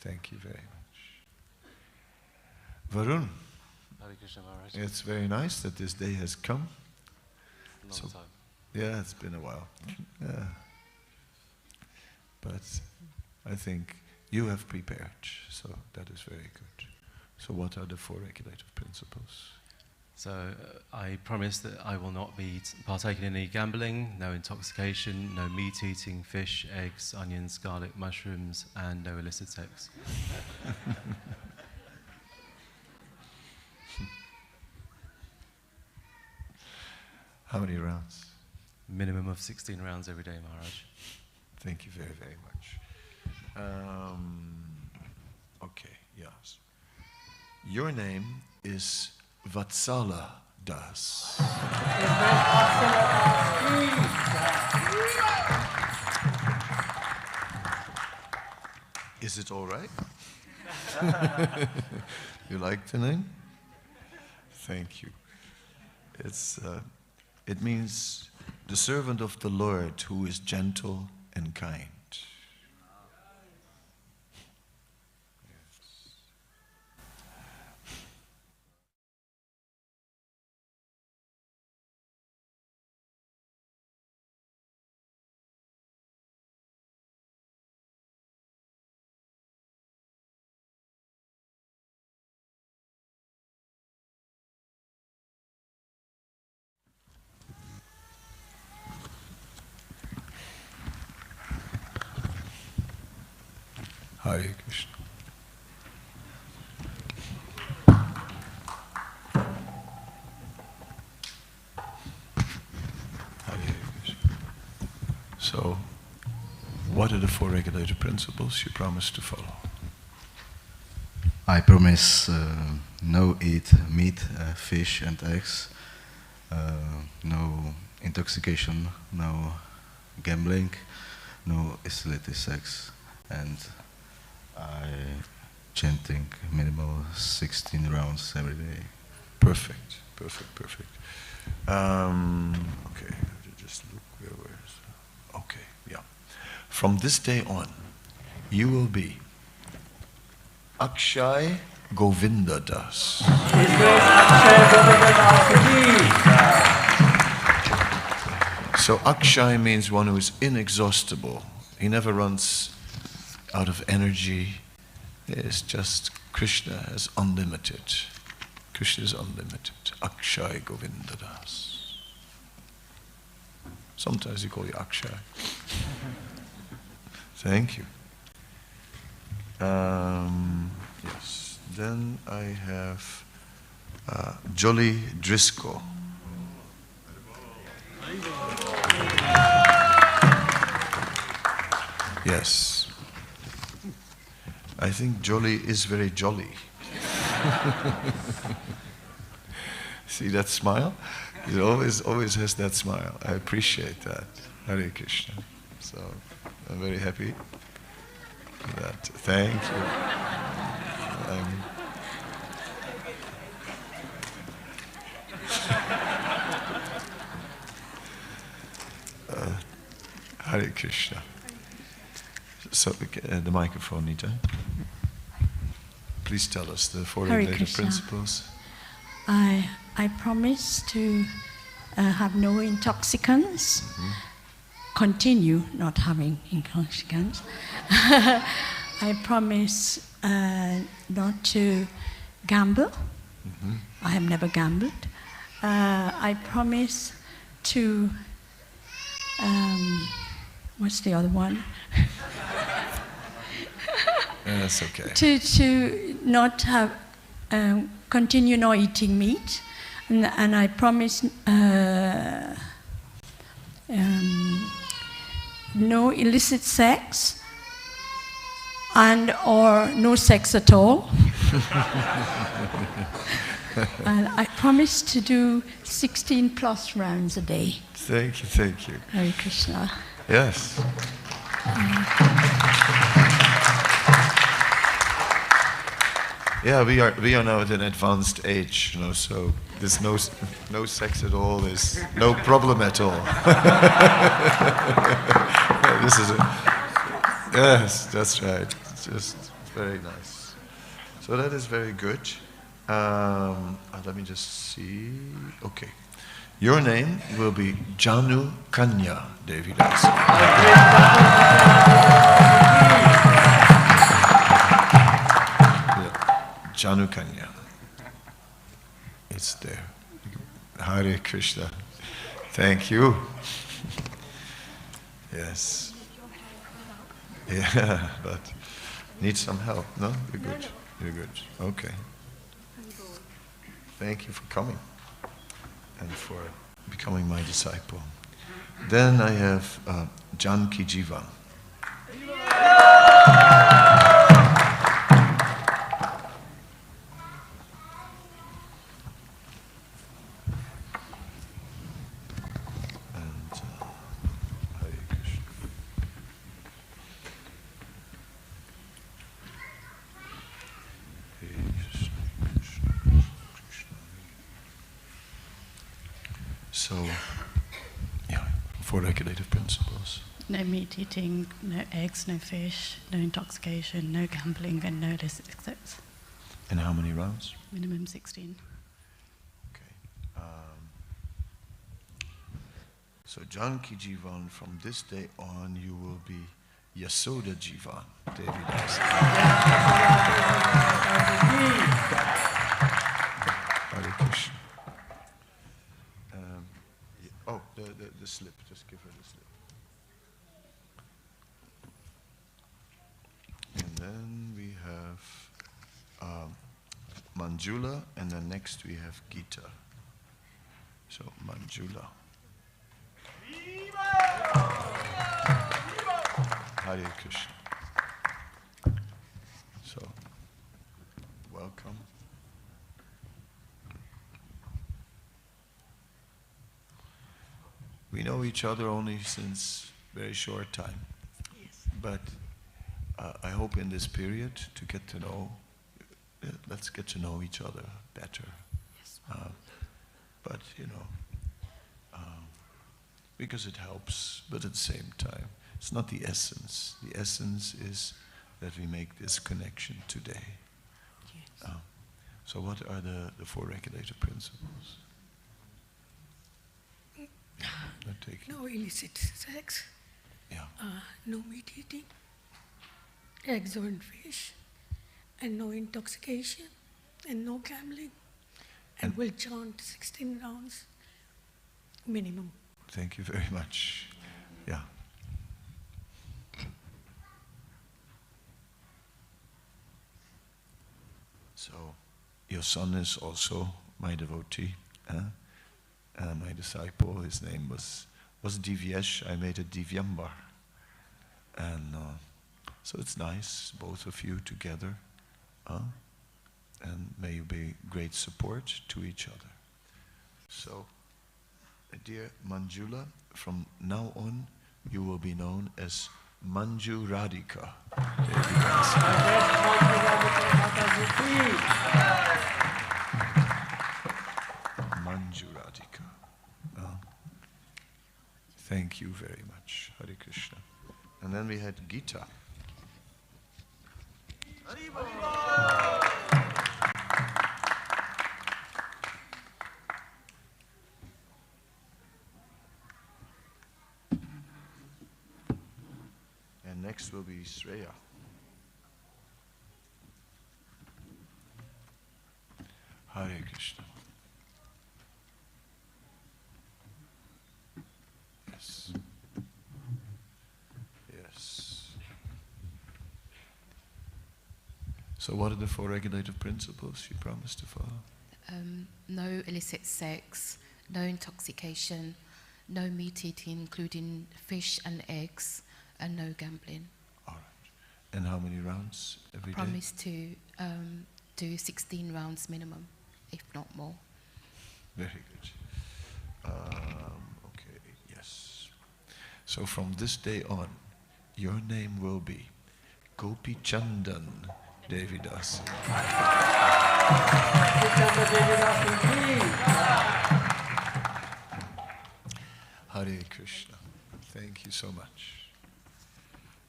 thank you very much. Varun, it's very nice that this day has come. Long time. Yeah, it's been a while. Yeah. But I think you have prepared, so that is very good. So what are the 4 regulative principles? So I promise that I will not be partaking in any gambling, no intoxication, no meat eating, fish, eggs, onions, garlic, mushrooms, and no illicit sex. How many rounds? Minimum of 16 rounds every day, Maharaj. Thank you very, very much. Okay, yes. Your name is Vatsala Das. Is Is it all right? You like the name? Thank you. It means the servant of the Lord who is gentle and kind. Hare Krishna. Hare Krishna. So, what are the four regulator principles you promise to follow? I promise no eat meat, fish and eggs, no intoxication, no gambling, no illicit sex, and I chanting minimal 16 rounds every day. Perfect, perfect, perfect. Okay, just look where is. Okay, yeah. From this day on, you will be Akshay Govinda Das. So Akshay means one who is inexhaustible. He never runs out of energy. It's just Krishna is unlimited. Krishna is unlimited. Akshay Govinda Das. Sometimes he call you Akshay. Thank you. Yes. Then I have Jolly Driscoll. Yes. I think Jolly is very jolly. See that smile? He always has that smile. I appreciate that. Hare Krishna. So I'm very happy that. Thank you. Hare Krishna. So the microphone, Nita. Please tell us the four Hare regulative Krishna. principles. I promise to have no intoxicants, continue not having intoxicants. I promise not to gamble. I have never gambled. I promise to, what's the other one? That's okay. To not have, continue not eating meat, and I promise no illicit sex and or no sex at all. And I promise to do 16 plus rounds a day. Thank you, thank you. Hare Krishna. Yes. Yeah, we are now at an advanced age, you know, so there's no sex at all, there's no problem at all. This is yes, that's right. It's just very nice. So that is very good. Let me just see. Okay. Your name will be Janu Kanya Devidas. Janu Kanya. It's there. Hare Krishna. Thank you. Yes. Yeah, but need some help, no? You're good. You're good. Okay. Thank you for coming and for becoming my disciple. Then I have Janki Jivan. So, yeah, 4 regulative principles. No meat eating, no eggs, no fish, no intoxication, no gambling, and no illicit sex. And how many rounds? Minimum 16. So Janki Jivan, from this day on, you will be Yasoda Jivan. Devidas. Hare Krishna. Oh, the slip. Just give her the slip. And then we have Manjula, and then next we have Gita. So Manjula. Hare Krishna. So, welcome. We know each other only since very short time. Yes. But I hope in this period to get to know, let's get to know each other better. Yes. But, because it helps, but at the same time, it's not the essence. The essence is that we make this connection today. Yes. So what are the 4 regulative principles? No illicit sex. Yeah. No meat eating, eggs or fish, and no intoxication, and no gambling. And we'll chant 16 rounds minimum. Thank you very much. Yeah. So, your son is also my devotee, my disciple. His name was Divyesh. I made it Divyambar. And so it's nice, both of you together. And may you be great support to each other. So, dear Manjula, from now on, you will be known as Manju Radhika. Manju Radhika. Thank you very much. Hare Krishna. And then we had Gita. And next will be Shreya. Hare Krishna. Yes. Yes. So what are the 4 regulative principles you promised to follow? No illicit sex, no intoxication, no meat eating, including fish and eggs, and no gambling. All right. And how many rounds every day? Promise to do 16 rounds minimum, if not more. Very good. Okay, yes. So from this day on, your name will be Gopi Chandan Devidas. Hare Krishna. Thank you so much.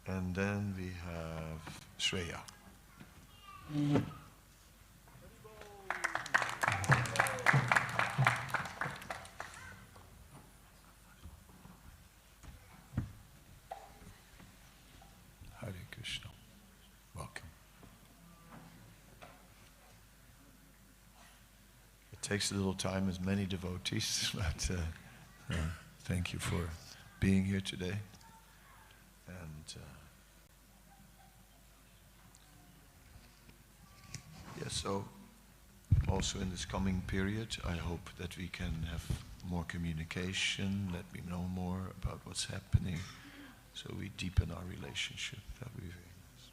And then we have Shreya. Hare Krishna. Welcome. It takes a little time as many devotees, but thank you for being here today. And so also in this coming period, I hope that we can have more communication, let me know more about what's happening, so we deepen our relationship. That would be very nice.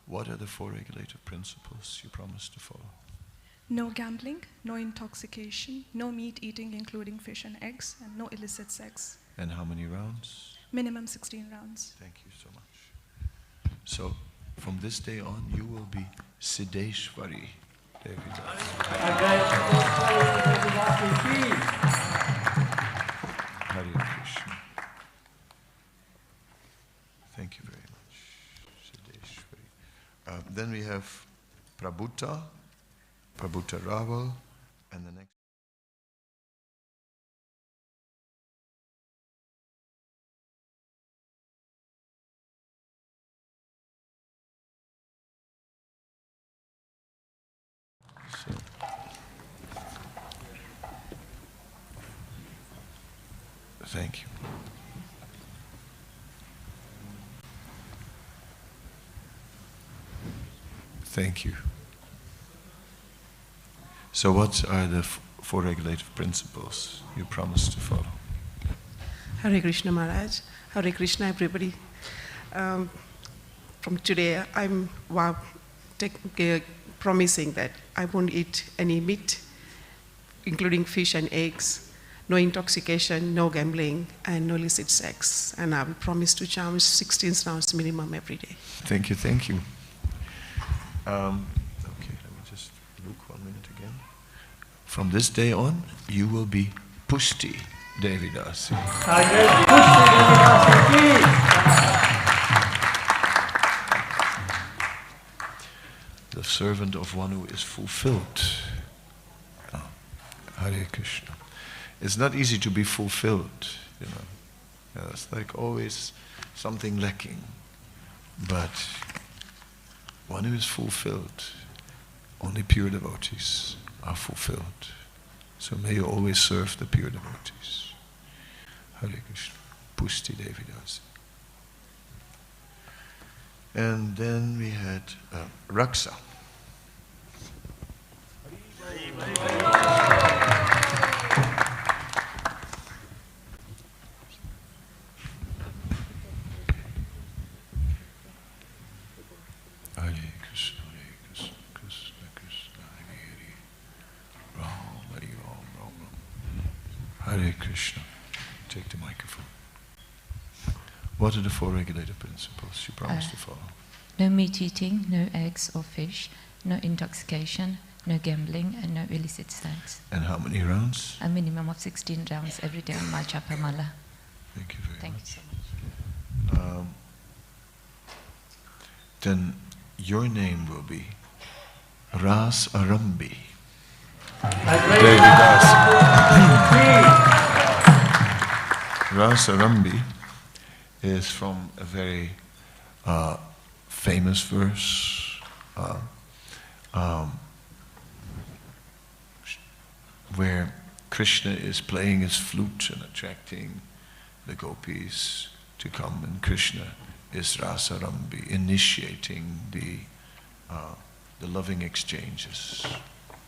What are the 4 regulative principles you promised to follow? No gambling, no intoxication, no meat eating including fish and eggs, and no illicit sex. And how many rounds? Minimum 16 rounds. Thank you so much. So, from this day on, you will be Siddheshwari. There we go. Then we have Prabhuta Raval, and the next. Thank you. Thank you. So what are the four regulative principles you promise to follow? Hare Krishna Maharaj. Hare Krishna everybody. From today I'm promising that I won't eat any meat, including fish and eggs, no intoxication, no gambling, and no illicit sex. And I will promise to chant 16 rounds minimum every day. Thank you, thank you. Okay, let me just look 1 minute again. From this day on, you will be Pushti Devidasi. The servant of one who is fulfilled. Oh, Hare Krishna. It's not easy to be fulfilled, you know. It's like always something lacking. But one who is fulfilled, only pure devotees are fulfilled. So may you always serve the pure devotees. Hare Krishna. Pushti Devidasi. And then we had Raksa. Hare Krishna. Take the microphone. What are the four regulative principles you promise to follow? No meat eating, no eggs or fish, no intoxication, no gambling, and no illicit sex. And how many rounds? A minimum of 16 rounds every day on my Japamala. Thank you very Thank much. you so much. Then your name will be Ras Arambi. Ras Arambi is from a very famous verse where Krishna is playing his flute and attracting the gopis to come, and Krishna is Rasa Rambi, initiating the loving exchanges.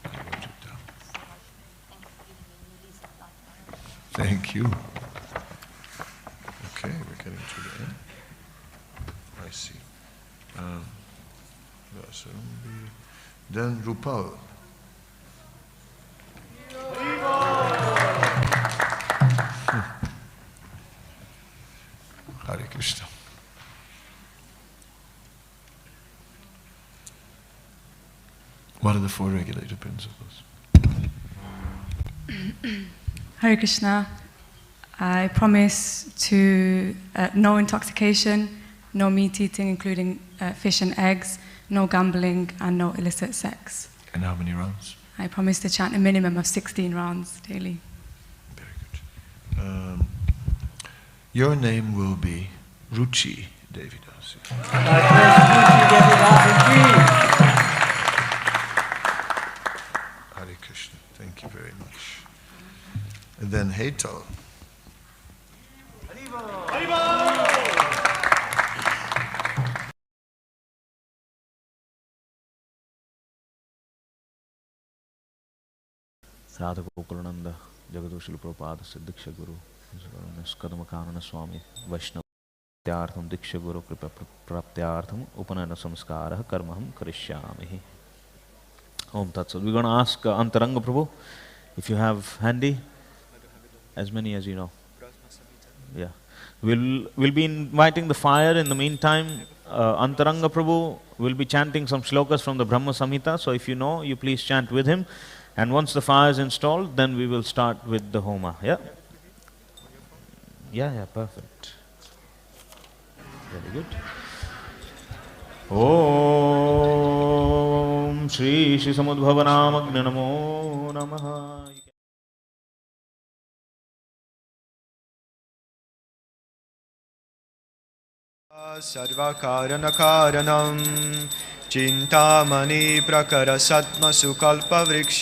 I wrote it down. Thank you. Okay, we're getting to the end. I see. Rasa Rambi. Then Rupal. Hare Krishna. What are the four regulative principles? Hare Krishna. I promise to no intoxication, no meat eating, including fish and eggs, no gambling, and no illicit sex. And how many rounds? I promise to chant a minimum of 16 rounds daily. Your name will be Ruchi Devidasi. Hare Krishna. Thank you very much. And then Hetal. Radha Gokulananda, Jagadoshila Prabhupada, Diksha Guru, Skadama Kanana Swami, Vaishnava, Praptyartham, Diksha Guru, Kripa Praptyartham, Upanana Samskara, Karmaham Karishyamihi. Om Tat Sat. We're going to ask Antaranga Prabhu, if you have handy, as many as you know. Yeah. We'll be inviting the fire in the meantime. Antaranga Prabhu will be chanting some shlokas from the Brahma Samhita, so if you know, you please chant with him. And once the fire is installed, then we will start with the Homa. Yeah? Yeah, perfect. Very good. Oh. Shri Shri समुद्भवनामग्नि नमो नमः। सर्वकारणकारणं चिन्तामणि प्रकरसत्मसुकल्पवृक्ष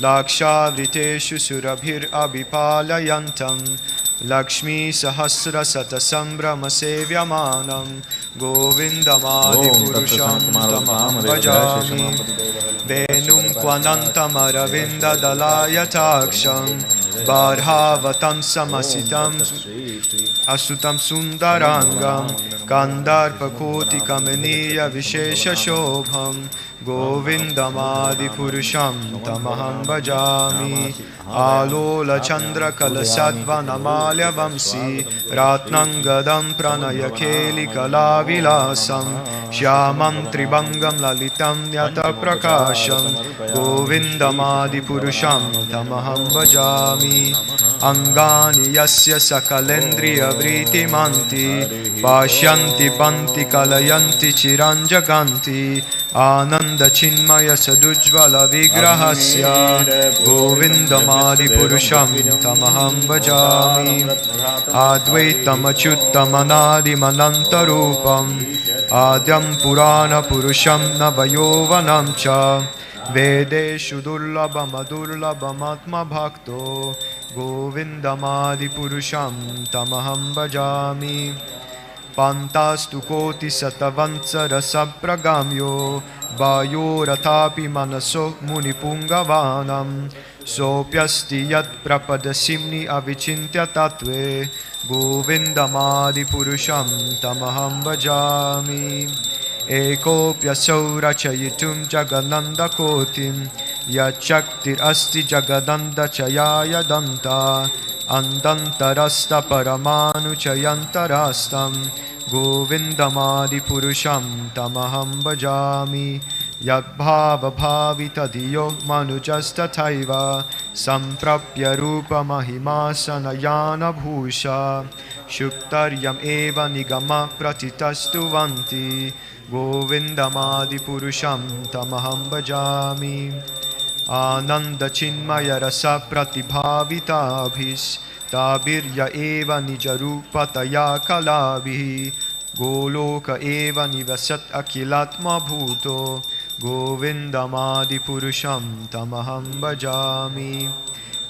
लाक्षावृतेषु सुरभिरभिपालयन्तं लक्ष्मीसहस्रशतसम्भ्रमसेव्यमानं गोविन्दमादिपुरुषं तमहं भजामि। वेणुं क्वनन्तमरविन्ददलायताक्षं बार्हावतं समसितं असुतं सुन्दराङ्गं कन्दर्पकोटिकमनीयविशेषशोभं गोविन्दमादिपुरुषं तमहं भजामि। आलोलचन्द्रकलसद्वनमाल्यवंशी रत्नङ्गदं प्रणयखेलिकलाविलासं श्यामं त्रिभङ्गं ललितं यतप्रकाशं गोविन्दमादिपुरुषं तमहं भजामि। अङ्गानि यस्य सकलेन्द्रियवृत्तिमन्ति पश्यन्ति पन्ति कलयन्ति चिरञ्जगन्ति आनन्दचिन्मयसदुज्ज्वलविग्रहस्य गोविन्दमादिपुरुषं तमहं भजामि। अद्वैतमच्युतमनादिमनन्तरूपम् आद्यं पुराणपुरुषं नवयौवनं च वेदेषु दुर्लभमदुर्लभमात्मभक्तो गोविन्दमादिपुरुषं तमहं भजामि। पन्तास्तु कोटिशतवत्सरसप्रगाम्यो वायोरथापि मनसो मुनिपुङ्गवानं सोऽप्यस्ति यत्प्रपदसिम्नि अविचिन्त्य तत्त्वे गोविन्दमादिपुरुषं तमहं भजामि। एकोऽप्यसौ रचयितुं जगन्नन्दकोटिं यच्छक्तिरस्ति जगदन्तचयाय दन्ता अन्तरस्तपरमाणुचयन्तरास्तं गोविन्दमादिपुरुषं तमहं भजामि। यद्भावभावितधियो मनुजस्तथैव सम्प्राप्य रूपमहिमा सनयानभूषा शुक्तर्यम् एव निगमप्रथितस्तुवन्ति गोविन्दमादिपुरुषं तमहं भजामि। आनन्दचिन्मयरसप्रतिभाविताभिस्ताभिर्य एव निजरूपतया कलाभिः गोलोक एव निवसत् अखिलात्मभूतो गोविन्दमादिपुरुषं तमहं भजामि।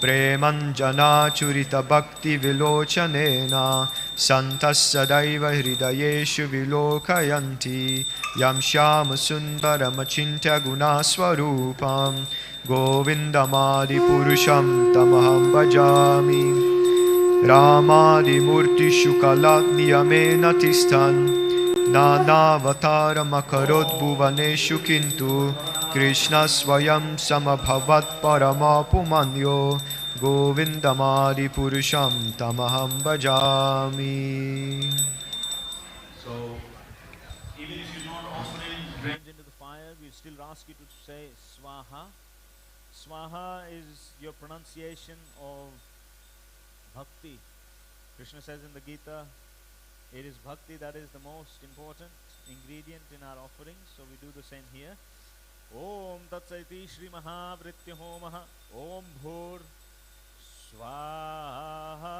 प्रेमञ्जनाचुरितभक्तिविलोचनेन सन्तः सदैव हृदयेषु विलोकयन्ति यं श्यामसुन्दरमचिन्त्य गुणास्वरूपं गोविन्दमादिपुरुषं तमहं भजामि। रामादिमूर्तिषु कलानियमेन तिष्ठन् नानावतारमकरोद्भुवनेषु किन्तु कृष्णः स्वयं समभवत् परमापुमन्यो गोविन्दमादिपुरुषं तमहं भजामि। So, even if you're not offering grains into the fire, we still ask you to say Swaha. Swaha is your pronunciation of Bhakti. Krishna says in the Gita, it is Bhakti that is the most important ingredient in our offerings, so we do the same here. Om Tatsaiti Shri Mahavritya Homa Om Bhur Swaha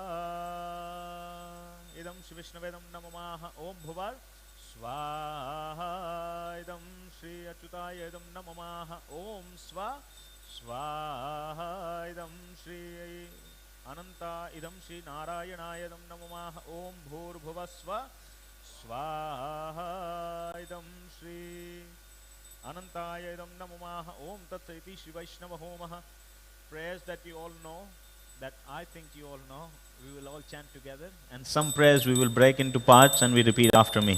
Idam Shri Vishnavedam Namamaha Om Bhuvar Swaha Idam Shri Achyutaya Idam Namamaha Om Swaha Idam Shri Ananta Idam Shri Narayanaya Idam Namamaha Om Bhur Bhuvasva Swaha Idam Shri Anantaya idam namamaha Om Tatsaiti Shri Vaishnava Homaha. Prayers that you all know, that I think you all know, we will all chant together. And some prayers we will break into parts and we repeat after me.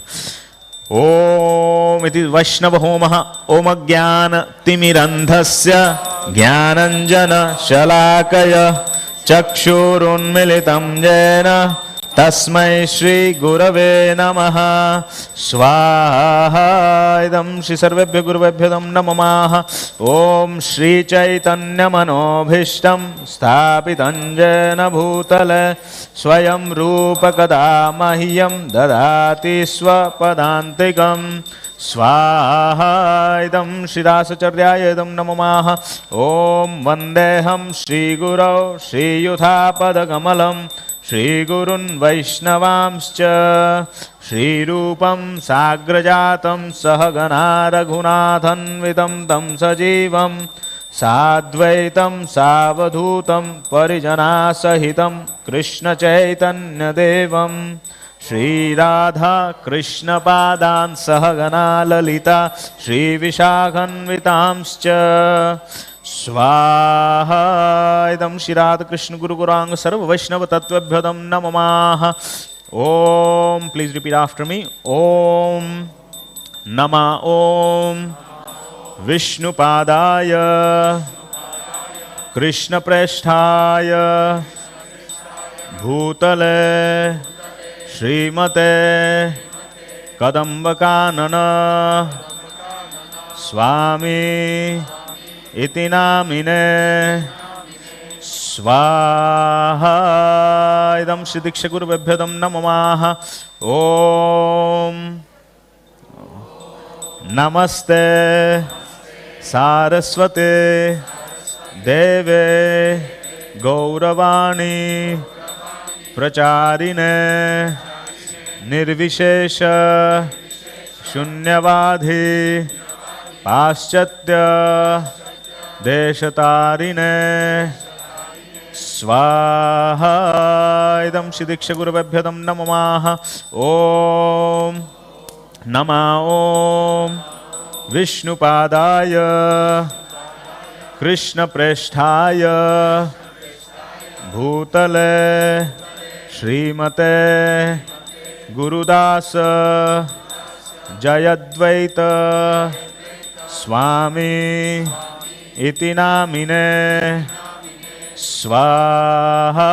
Om iti Vaishnava Homaha Om Jnana Timirandhasya Jnananjana Shalakaya Chakshurunmilitam Jena Tasmai Shri Gurave Namaha Swaha Idam Shri Sarvebhyo Guruvebhyo Dam Namamaha Om Shri Chaitanya Manobhishtam Sthapitam Jena Bhutale Swayam Rupa Kada Mahyam Dadati Swapadantikam स्वाहा इदं श्रीदासाचार्याय इदं नमः ॐ वन्देऽहं श्रीगुरौ श्रीयुतापदकमलं श्रीगुरुन् वैष्णवांश्च श्रीरूपं साग्रजातं सहगना रघुनाथन्वितं तं सजीवं साद्वैतं सावधूतं परिजनासहितं कृष्णचैतन्यदेवं श्रीराधा कृष्णपादान् सहगना ललिता श्रीविशाखान्वितांश्च स्वाहा इदं श्रीराधाकृष्णगुरुगुराङ्ग सर्ववैष्णवतत्त्वेभ्यो नमः ॐ प्लीज रिपीट आफ्टर मी ॐ नमः ॐ विष्णुपादाय कृष्णप्रेष्ठाय भूतले श्रीमते कदम्बकानन स्वामी इति नामिने स्वाहा इदं श्रीदीक्षागुरुभ्यो नमः ॐ नमस्ते सारस्वते देवे गौरवाणी प्रचारिणे निर्विशेष शून्यवादी पाश्चात्य देशतारिणे स्वाहा इदं श्रीदीक्षागुरुभ्यो नमः ॐ नमः ॐ विष्णुपादाय कृष्णप्रेष्ठाय भूतले श्रीमते गुरुदास जयद्वैत स्वामी इति नामिने स्वाहा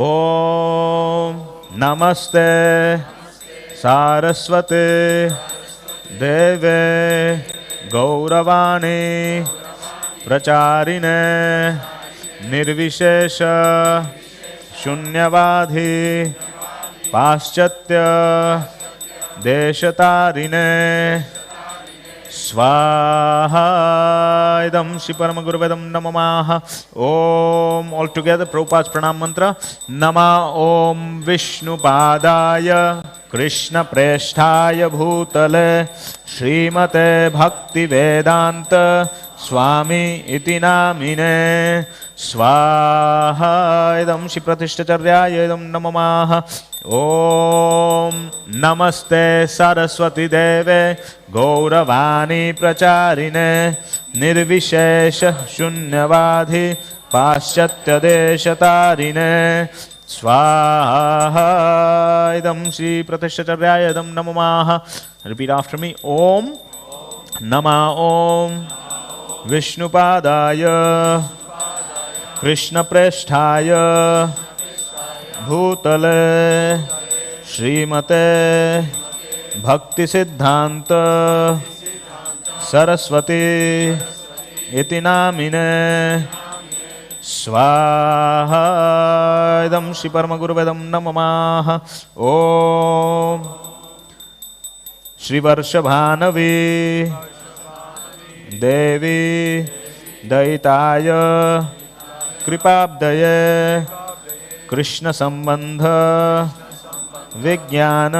ॐ नमस्ते सारस्वते देवे गौरवाणी प्रचारिणे निर्विशेष शून्यवादी पाश्चात्य देशतारिणे स्वाहा इदं श्री परम गुरुवे नमः ओम ऑल टुगेदर प्रभुपाद प्रणाम मंत्र नमः ओम विष्णुपादाय कृष्ण प्रेष्ठाय भूतले श्रीमते भक्तिवेदांत स्वामी इति नामिने स्वाहा इदं श्री प्रतिष्ठाचार्याय इदं नमः ओम नमस्ते सरस्वती देवे गौरवाणी प्रचारिणे निर्विशेष शून्यवादी पाश्चात्य देशतारिणे स्वाहा इदं श्री प्रतिष्ठाचार्याय इदं नमः रिपीट आफ्टर मी ओम नमः ओम विष्णुपादाय कृष्णप्रेष्ठाय भूतले श्रीमते भक्तिसिद्धान्त सरस्वती इति नामिने स्वाहा इदं श्री परमगुरुवे नमः ओम श्रीवर्षभानवी देवी दयिताय कृपाब्दये कृष्ण संबंध विज्ञान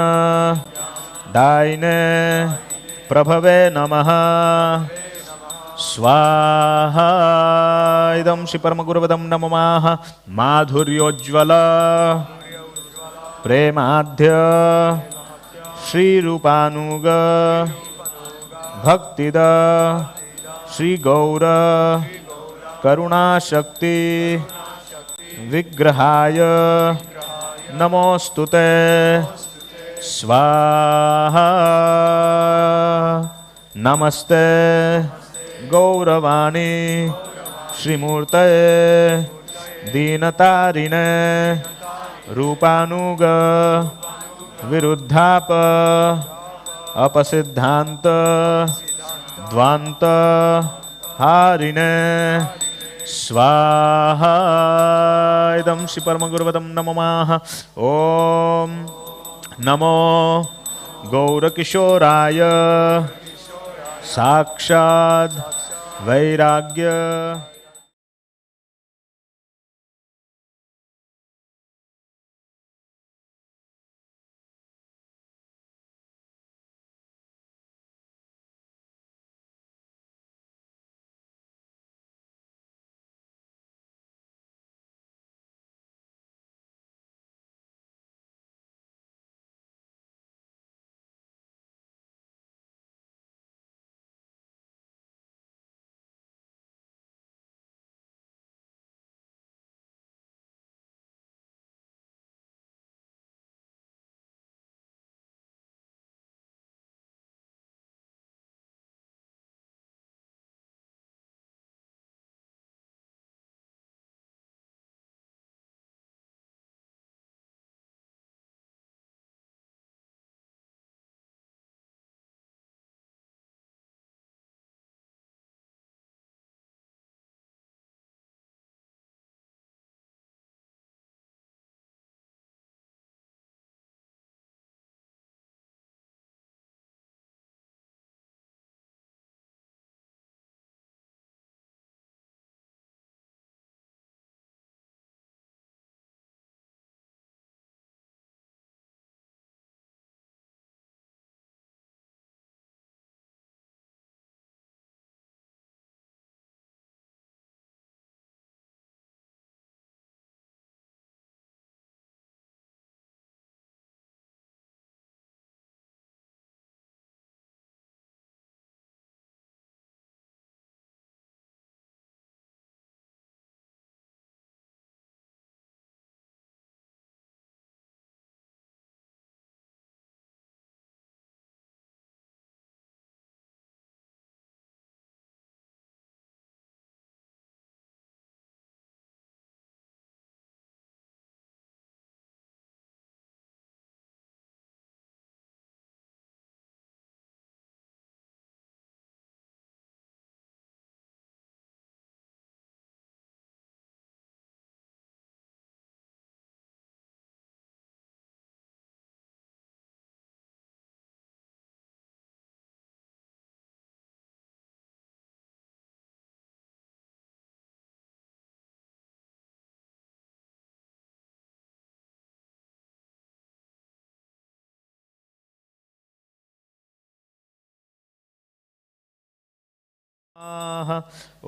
दायिने प्रभवे नमः स्वाहा इदं श्री परमगुरुवे नमः माधुर्योज्ज्वल प्रेमाद्य श्रीरूपानुग भक्तिद श्री गौर करुणाशक्ति विग्रहाय नमोस्तुते स्वाहा नमस्ते गौरवाणी श्रीमूर्तये दीनतारिणे रूपानुग विरुद्धाप अपसिद्धांत द्वांत हारिणे स्वाहा इदं श्री परमगुरुवे नमः ओम नमो गौरकिशोराय साक्षात् वैराग्य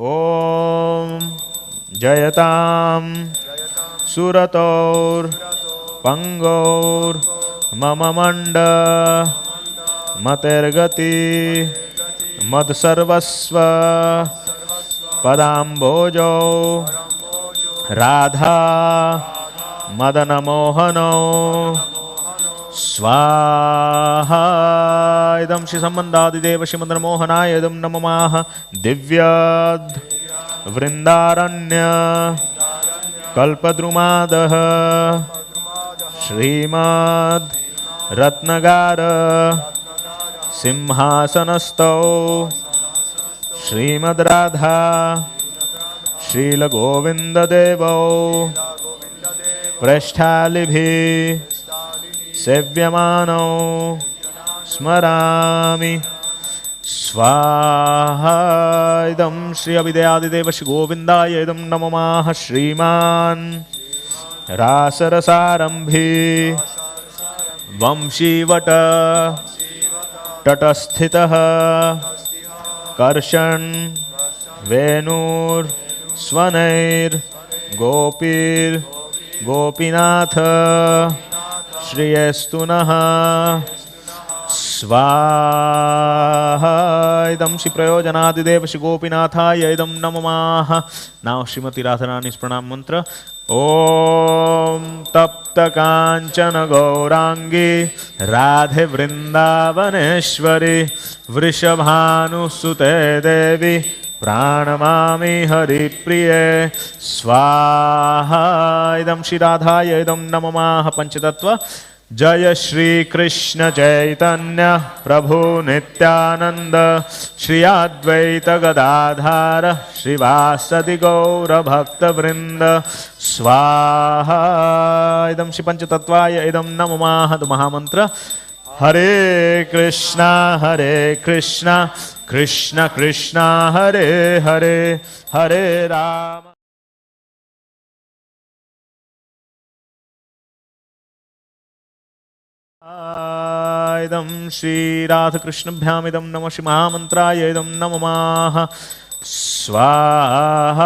ओम जयताम सुरतौर पंगौर मम मंड मतिर्गति मद सर्वस्व पदाम्भोजो राधा मदन मोहनो स्वाहा इदं श्री संबंधादिदेव श्रीमदन मोहनाय इदं नमः दिव्याद् वृंदारण्य कल्पद्रुमादः श्रीमद् रत्नगार सिंहासनस्थौ श्रीमद् राधा श्रील गोविंददेवौ पृष्ठालिभिः सेव्यमानो स्मरामि स्वाहा इदं श्री अविद्यादिदेव श्री गोविंदाय इदं नमः श्रीमान् रासरसारंभी वंशीवट तटस्थितः कर्षण वेणुर स्वनैर गोपीर गोपीनाथ श्रियस्तु नः स्वाहा इदं श्री प्रयोजनादिदेव श्री गोपीनाथाय इदं नमः। नाउ श्रीमती राधारानी प्रणाम मंत्र। ओम तप्त कांचन गौरांगी राधे वृंदावनेश्वरी वृषभानुसुते देवी प्राणमामि हरिप्रिये स्वाहा इदं श्री राधाय इदं नमः। पंचतत्व जय श्री कृष्ण चैतन्य प्रभु नित्यानंद श्री अद्वैत गदाधार श्रीवासदि गौर भक्त वृंद स्वाहा इदं श्री पंचतत्वाय इदं नमः। महामंत्र Hare Krishna, Krishna Krishna, Hare Hare, Hare Rama. Idam Shri Radha Krishna Bhyamidam Namah Shri Mahamantraya Idam Namamaha Swaha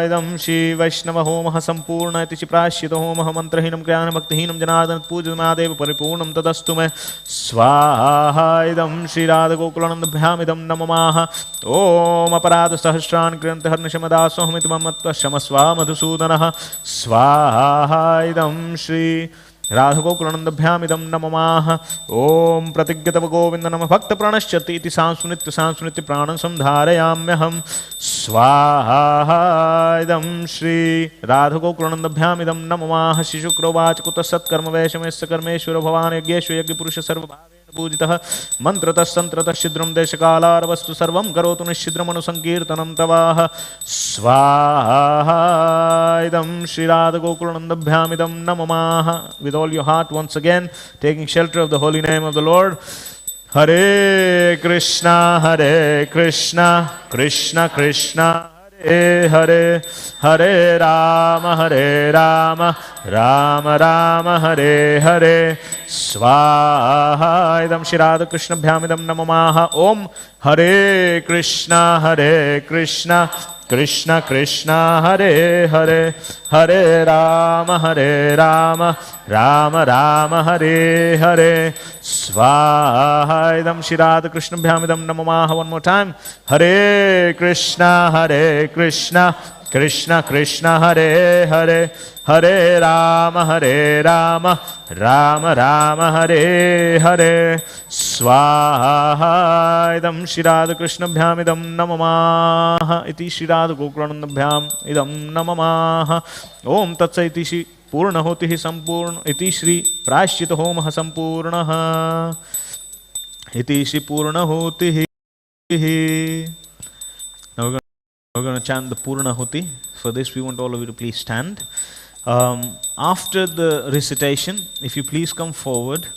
Idam Shri Vaishnava Homa Sampurna Iti Prashyata Homa Mantrahinam Kriyana Bhaktihinam Janardhan Pujanadev Paripurnam Tadastume Swaha Idam Shri Radha Gokulananda Bhyamidam Namamaha Om Aparada Sahasran Kriyante Harnishamadasoham Iti Mamatva Shamaswa Madhusudanaha Swaha Idam Shri Radha Gokulananda Bhyamidam Namamaha Om Pratigyatava Govinda Nama Bhakta Pranashyati Iti Sansunitya Pranam Samdharayamyaham Swaha Idam Shri Radha Gokulananda Bhyamidam Namamaha Shishukrovacha Kuta Satkarma Vaishamesya Karmeshwara Bhavane Yageshwa Yagya Purusha Sarva Pujitah Mantrata Santrata Shidram Deshakalar Vastu Sarvam Karotu Nishidram Anusankirtanam Tavaha Swaha Idam Shri Radha Gokulananda Bhyamidam Namamaha. With all your heart once again, taking shelter of the holy name of the Lord. Hare Krishna, Krishna Krishna, Hare Hare, Hare Rama, Rama Rama, Hare Hare. Swaha Idam Shri Radha Krishna Bhyamidam Namamaha. Om Hare Krishna, Krishna Krishna, Hare Hare, Hare Rama, Rama Rama, Hare Hare. Swaha Idam Shri Radha Krishna Bhyamidam Namamaha. One more time. Hare Krishna, Krishna Krishna, Hare Hare, Hare Rama, Rama Rama, Hare Hare. Swaha Idam Shri Radha Krishna Bhyamidam Namamaha. Iti Shri Radha Gokulananda Bhyam Idam Namamaha. Om Tatsa Iti Shri Purna Hotihi Sampurna. Iti Shri Prashyita Homa Sampurnaha. Iti Shri Purna Hotihi. Now we're going to chant the Purnahuti. For this, we want all of you to please stand. After the recitation, if you please come forward,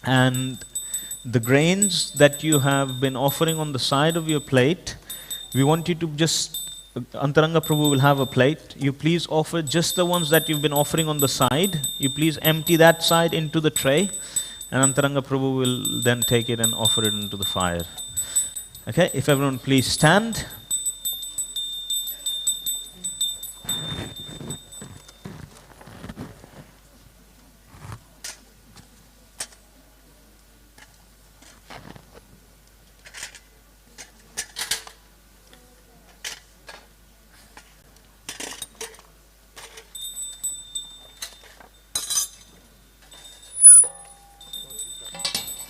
and the grains that you have been offering on the side of your plate, we want you to just, Antaranga Prabhu will have a plate. You please offer just the ones that you've been offering on the side. You please empty that side into the tray, and Antaranga Prabhu will then take it and offer it into the fire. Okay, if everyone please stand.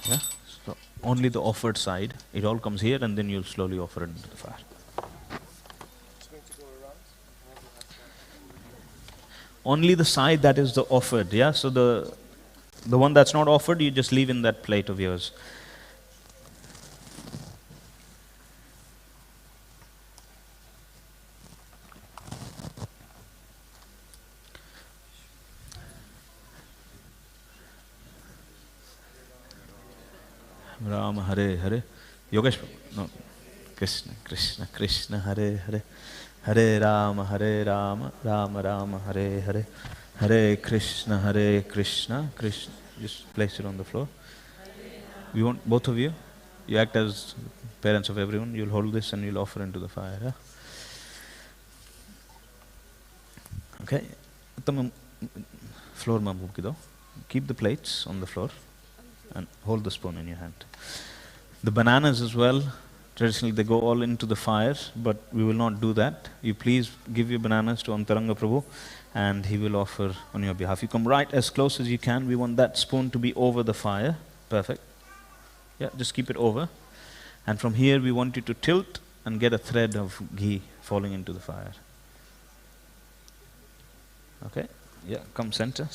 Yeah, so only the offered side. It all comes here, and then you'll slowly offer it into the fire. Only the side that is the offered, yeah? So the one that's not offered, you just leave in that plate of yours. Rama Hare Hare. Yogesh, no. Krishna Krishna Krishna Hare Hare. Hare Rama, Rama Rama, Hare Hare. Hare Krishna, Krishna. Just place it on the floor. We want both of you. You act as parents of everyone. You'll hold this and you'll offer into the fire. Yeah? Okay. Floor ma move kido. Keep the plates on the floor and hold the spoon in your hand. The bananas as well. Traditionally, they go all into the fire, but we will not do that. You please give your bananas to Antaranga Prabhu, and he will offer on your behalf. You come right as close as you can. We want that spoon to be over the fire. Perfect. Yeah, just keep it over. And from here, we want you to tilt and get a thread of ghee falling into the fire. Okay? Yeah, come center.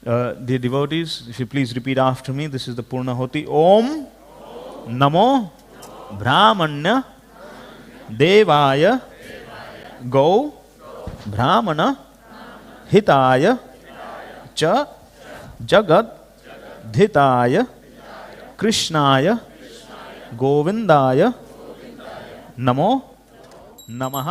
Dear devotees, if you please repeat after me, this is the Purnahoti. Om Namo Brahmanya Devaya Go Brahmana Hitaya Cha Jagat धिताय कृष्णाय गोविंदाय नमो नमः।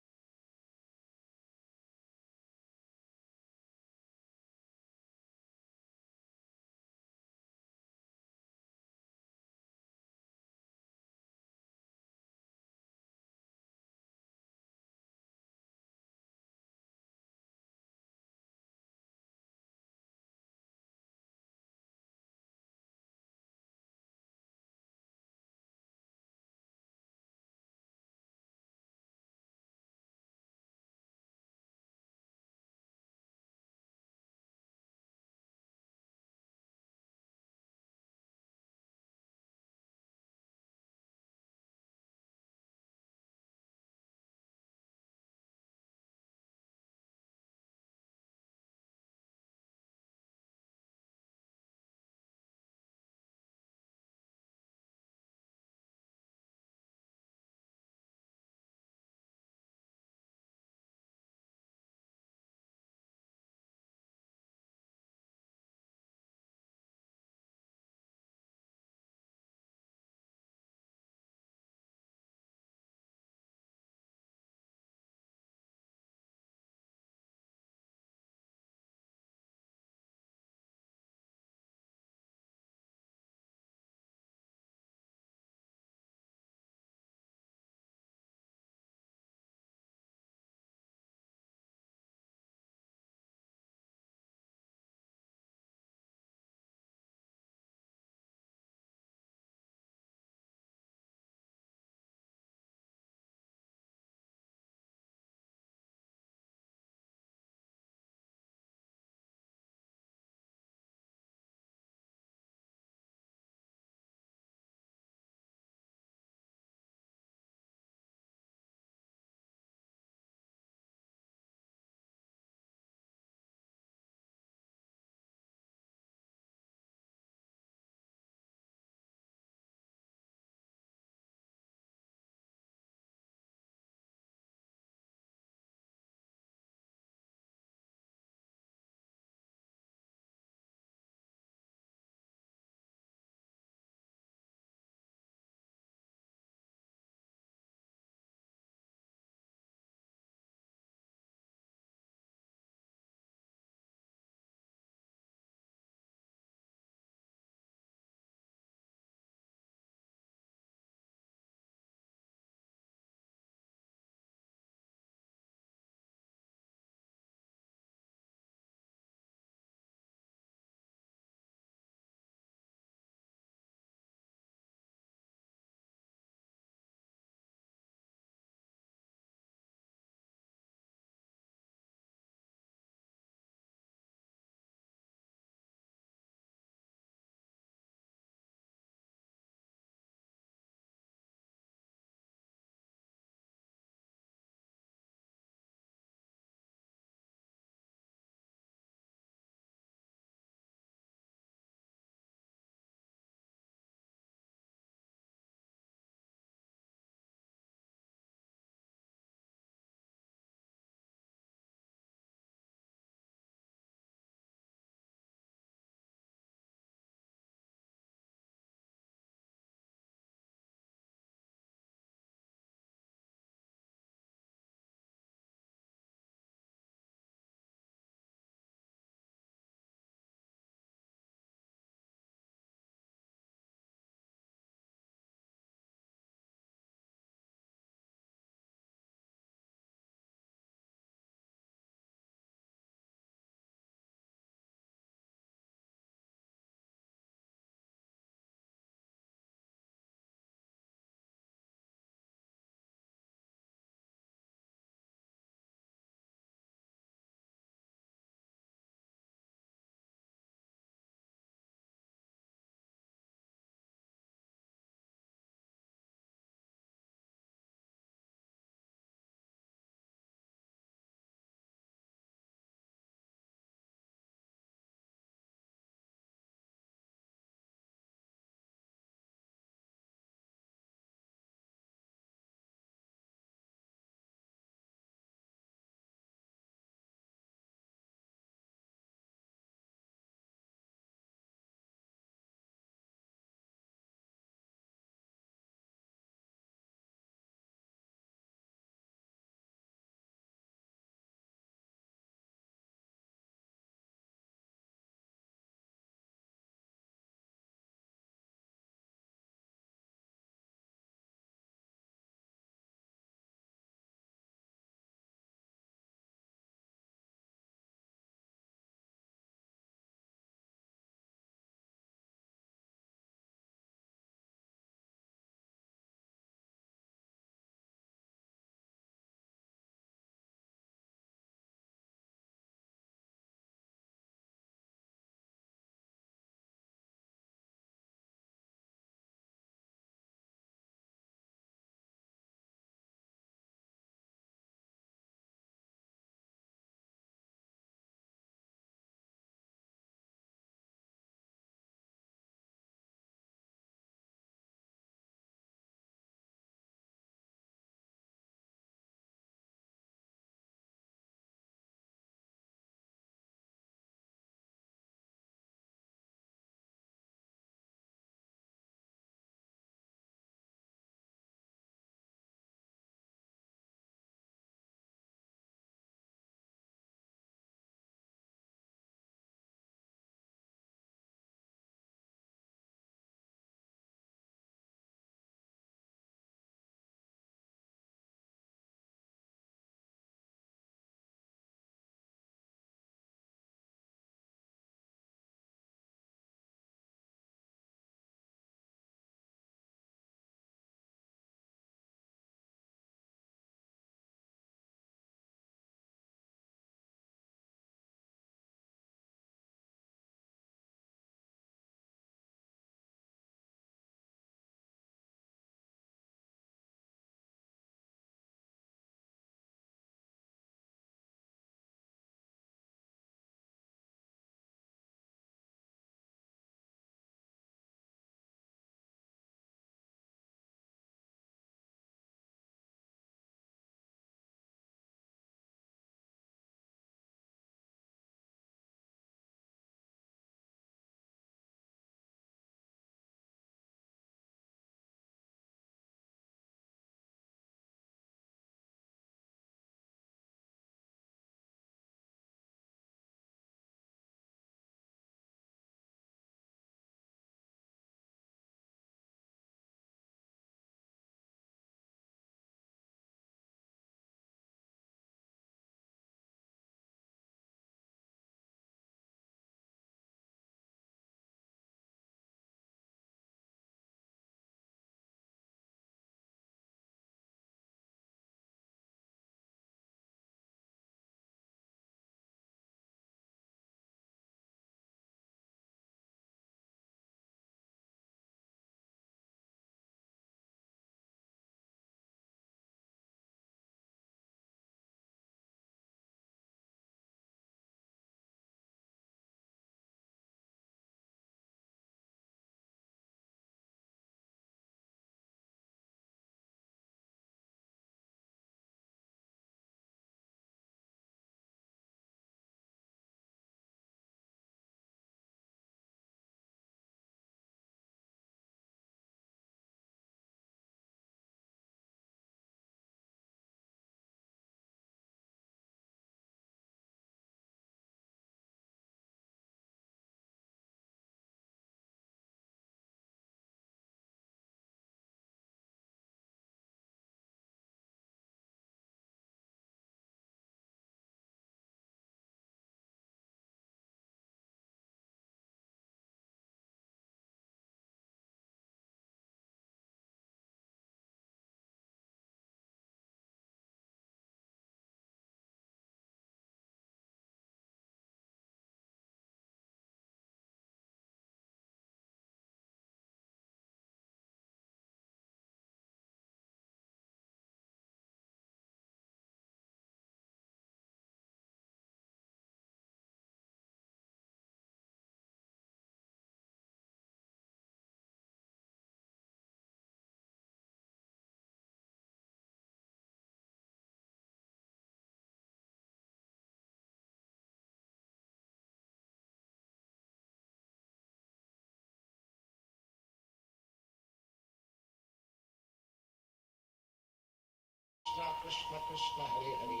Krishna Krishna Krishna Hare Hare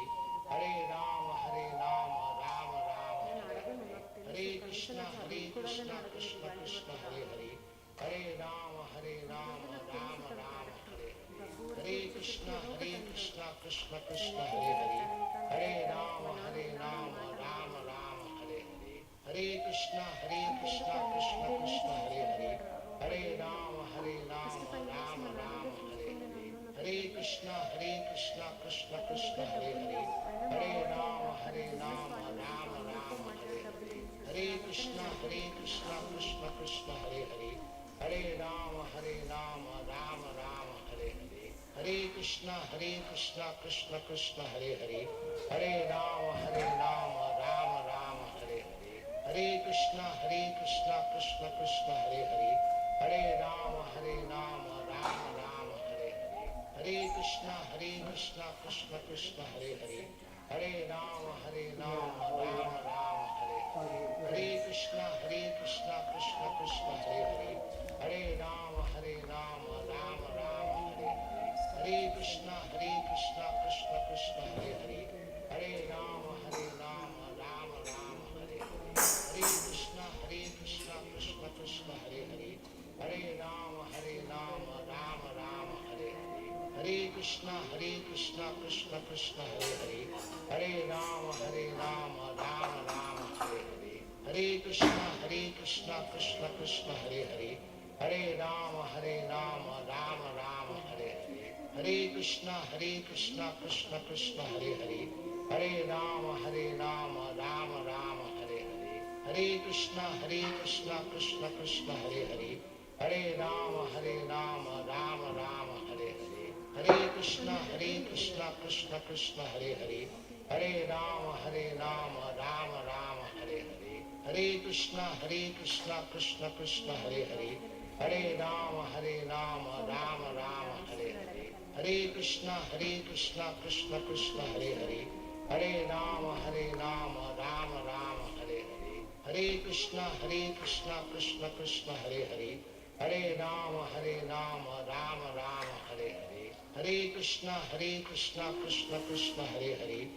Hare Rama Rama Rama Hare Hare Hare Krishna Krishna Krishna Hare Hare Hare Rama Rama Rama Hare Hare Hare Krishna Krishna Krishna Hare Hare Hare Rama Rama Rama Hare Hare Hare Krishna Krishna Krishna Hare Hare Hare Rama Rama Rama Hare Hare Hare Krishna Krishna Krishna Hare Hare Hare Rama Rama Rama Hare Hare Hare Krishna Krishna Krishna Hare Hare Hare Rama Rama Rama Hare Hare Hare Krishna Krishna Krishna Hare Hare Hare Rama Rama Rama Hare Hare Hare Krishna Krishna Krishna Hare Hare Hare Rama Rama Rama Hare Hare Hare Krishna Krishna Krishna Hare Hare Hare Rama Rama Rama Hare Hare Hare Krishna Krishna Krishna Hare Hare Hare Rama Rama Rama Hare Hare Hare Krishna Krishna Krishna Hare Hare Hare Rama Rama Rama Hare Hare Hare Krishna Krishna Krishna Hare Hare Hare Rama Rama Rama Hare Hare Hare Krishna Krishna Krishna Hare Hare Hare Rama Rama Rama Hare Hare Hare Krishna Krishna Krishna Hare Hare Hare Rama Rama Rama Hare Hare Hare Krishna Krishna Krishna Hare Hare Hare Rama Rama Rama Hare Hare Hare Krishna Krishna Krishna Hare Hare Hare Rama Rama Rama Hare Hare Hare Krishna Krishna Krishna Hare Hare Hare Rama Rama Rama Hare Hare Hare Krishna Krishna Krishna Hare Hare Hare Rama Rama Rama Hare Hare Hare Krishna Krishna Krishna Hare Hare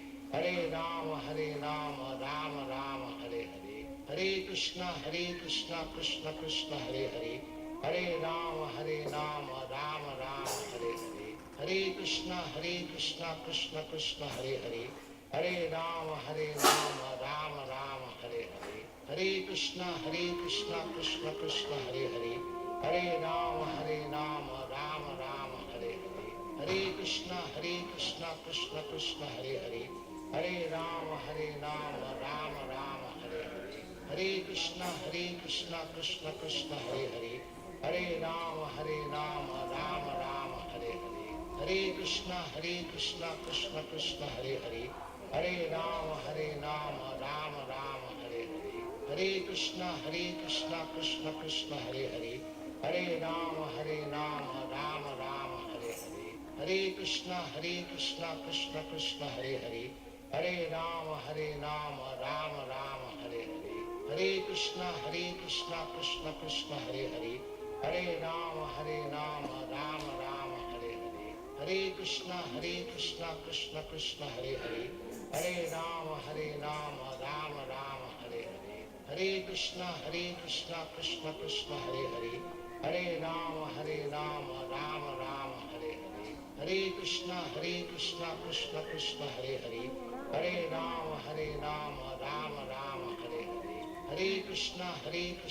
Hare Rama Rama Rama Hare Hare Hare Krishna Krishna Krishna Hare Hare Hare Rama Rama Rama Hare Hare Hare Krishna Krishna Krishna Hare Hare Hare Rama Rama Rama Hare Hare Hare Krishna Krishna Krishna Hare Hare Hare Rama Rama Rama Hare Hare Hare Krishna Krishna Krishna Hare Hare Hare Rama Rama Rama Hare Hare Hare Krishna Krishna Krishna Hare Hare Hare Rama Rama Rama Hare Hare Hare Krishna Krishna Krishna Hare Hare Hare Rama Rama Rama Hare Hare Hare Krishna Krishna Krishna Hare Hare Hare Rama Rama Rama Hare Hare Hare Krishna Krishna Krishna Hare Hare Hare Rama Rama Rama Hare Hare Hare Krishna Krishna Krishna Hare Hare Hare Rama Rama Rama Hare Hare Hare Krishna Krishna Krishna Hare Hare Hare Rama Rama Rama Hare Hare Hare Krishna Krishna Krishna Hare Hare Hare Rama Rama Rama Hare Hare Hare Krishna Krishna Krishna Hare Hare Hare Rama Rama Rama Hare Hare Hare Krishna Krishna Krishna Hare Hare Hare Rama Rama Rama Hare Hare Hare Krishna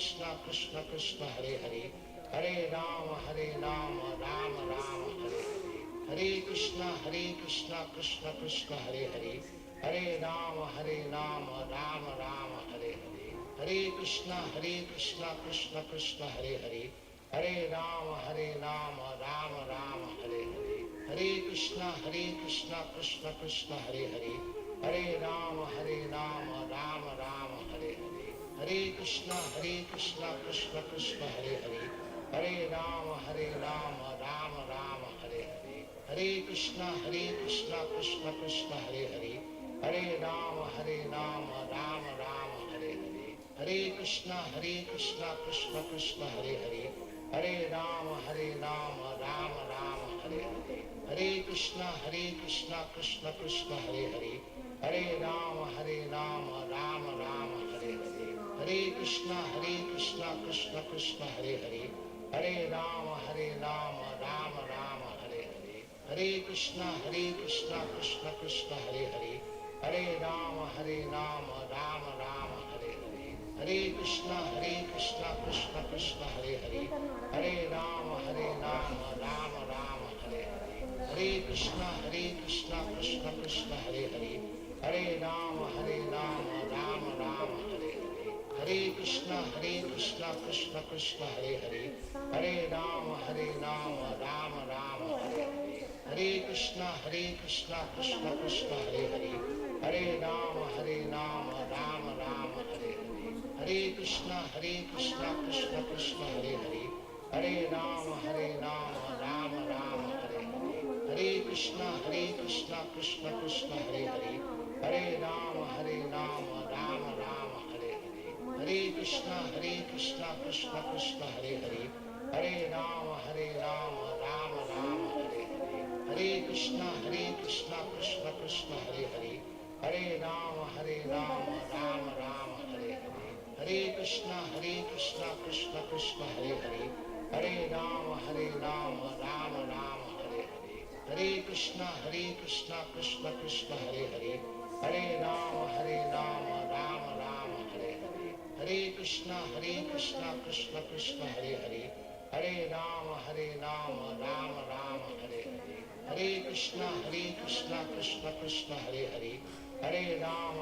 Krishna Krishna Hare Hare Hare Rama Rama Rama Hare Hare Hare Krishna Krishna Krishna Hare Hare Hare Rama Rama Rama Hare Hare Hare Krishna Krishna Krishna Hare Hare Hare Rama Rama Rama Hare Hare Hare Krishna Krishna Krishna Hare Hare Hare Rama Rama Rama Hare Hare Hare Krishna Krishna Krishna Hare Hare Hare Rama Rama Rama Hare Hare Hare Krishna Krishna Krishna Hare Hare Hare Rama Rama Rama Hare Hare Hare Krishna Krishna Krishna Hare Hare Hare Rama Rama Rama Hare Hare Hare Krishna Krishna Krishna Hare Hare Hare Rama Rama Rama Hare Hare Hare Krishna Krishna Krishna Hare Hare, Hare Rama Rama Rama Hare Hare, Hare Krishna Krishna Krishna Hare Hare, Hare Rama Rama Rama Hare Hare, Hare Krishna Krishna Krishna Hare Hare, Hare Rama Rama Rama Hare Hare, Hare Krishna Krishna Krishna Hare Hare, Hare Rama Rama Rama Hare Hare, Hare Krishna Krishna Krishna Hare Hare, Hare Rama Rama Rama Hare Hare, Hare Krishna Krishna Krishna Hare Hare, Hare Rama Rama Rama Hare Hare, Hare Krishna Krishna Krishna Hare Hare, Hare Rama Rama Rama Hare Hare, Hare Krishna Krishna Krishna Hare Hare, Hare Rama Rama Rama Hare Hare, Hare Krishna Krishna Krishna Hare Hare, Hare Rama Rama Rama Hare Hare, Hare Krishna Krishna Krishna Hare Hare, Hare Rama Rama Rama Hare Hare, Hare Krishna Krishna Krishna Hare Hare, Hare Rama Rama Rama Hare Hare, Hare Krishna Krishna Krishna Hare Hare, Hare Rama Rama Rama Hare Hare, Hare Krishna Krishna Krishna Hare Hare, Hare Rama Rama Rama Hare Hare, Hare Krishna Krishna Krishna Hare Hare, Hare Rama Rama Rama Hare Hare, Hare Krishna Krishna Krishna Hare Hare, Hare Rama Rama Rama Hare Hare, Hare Krishna Krishna Krishna Hare Hare, Hare Rama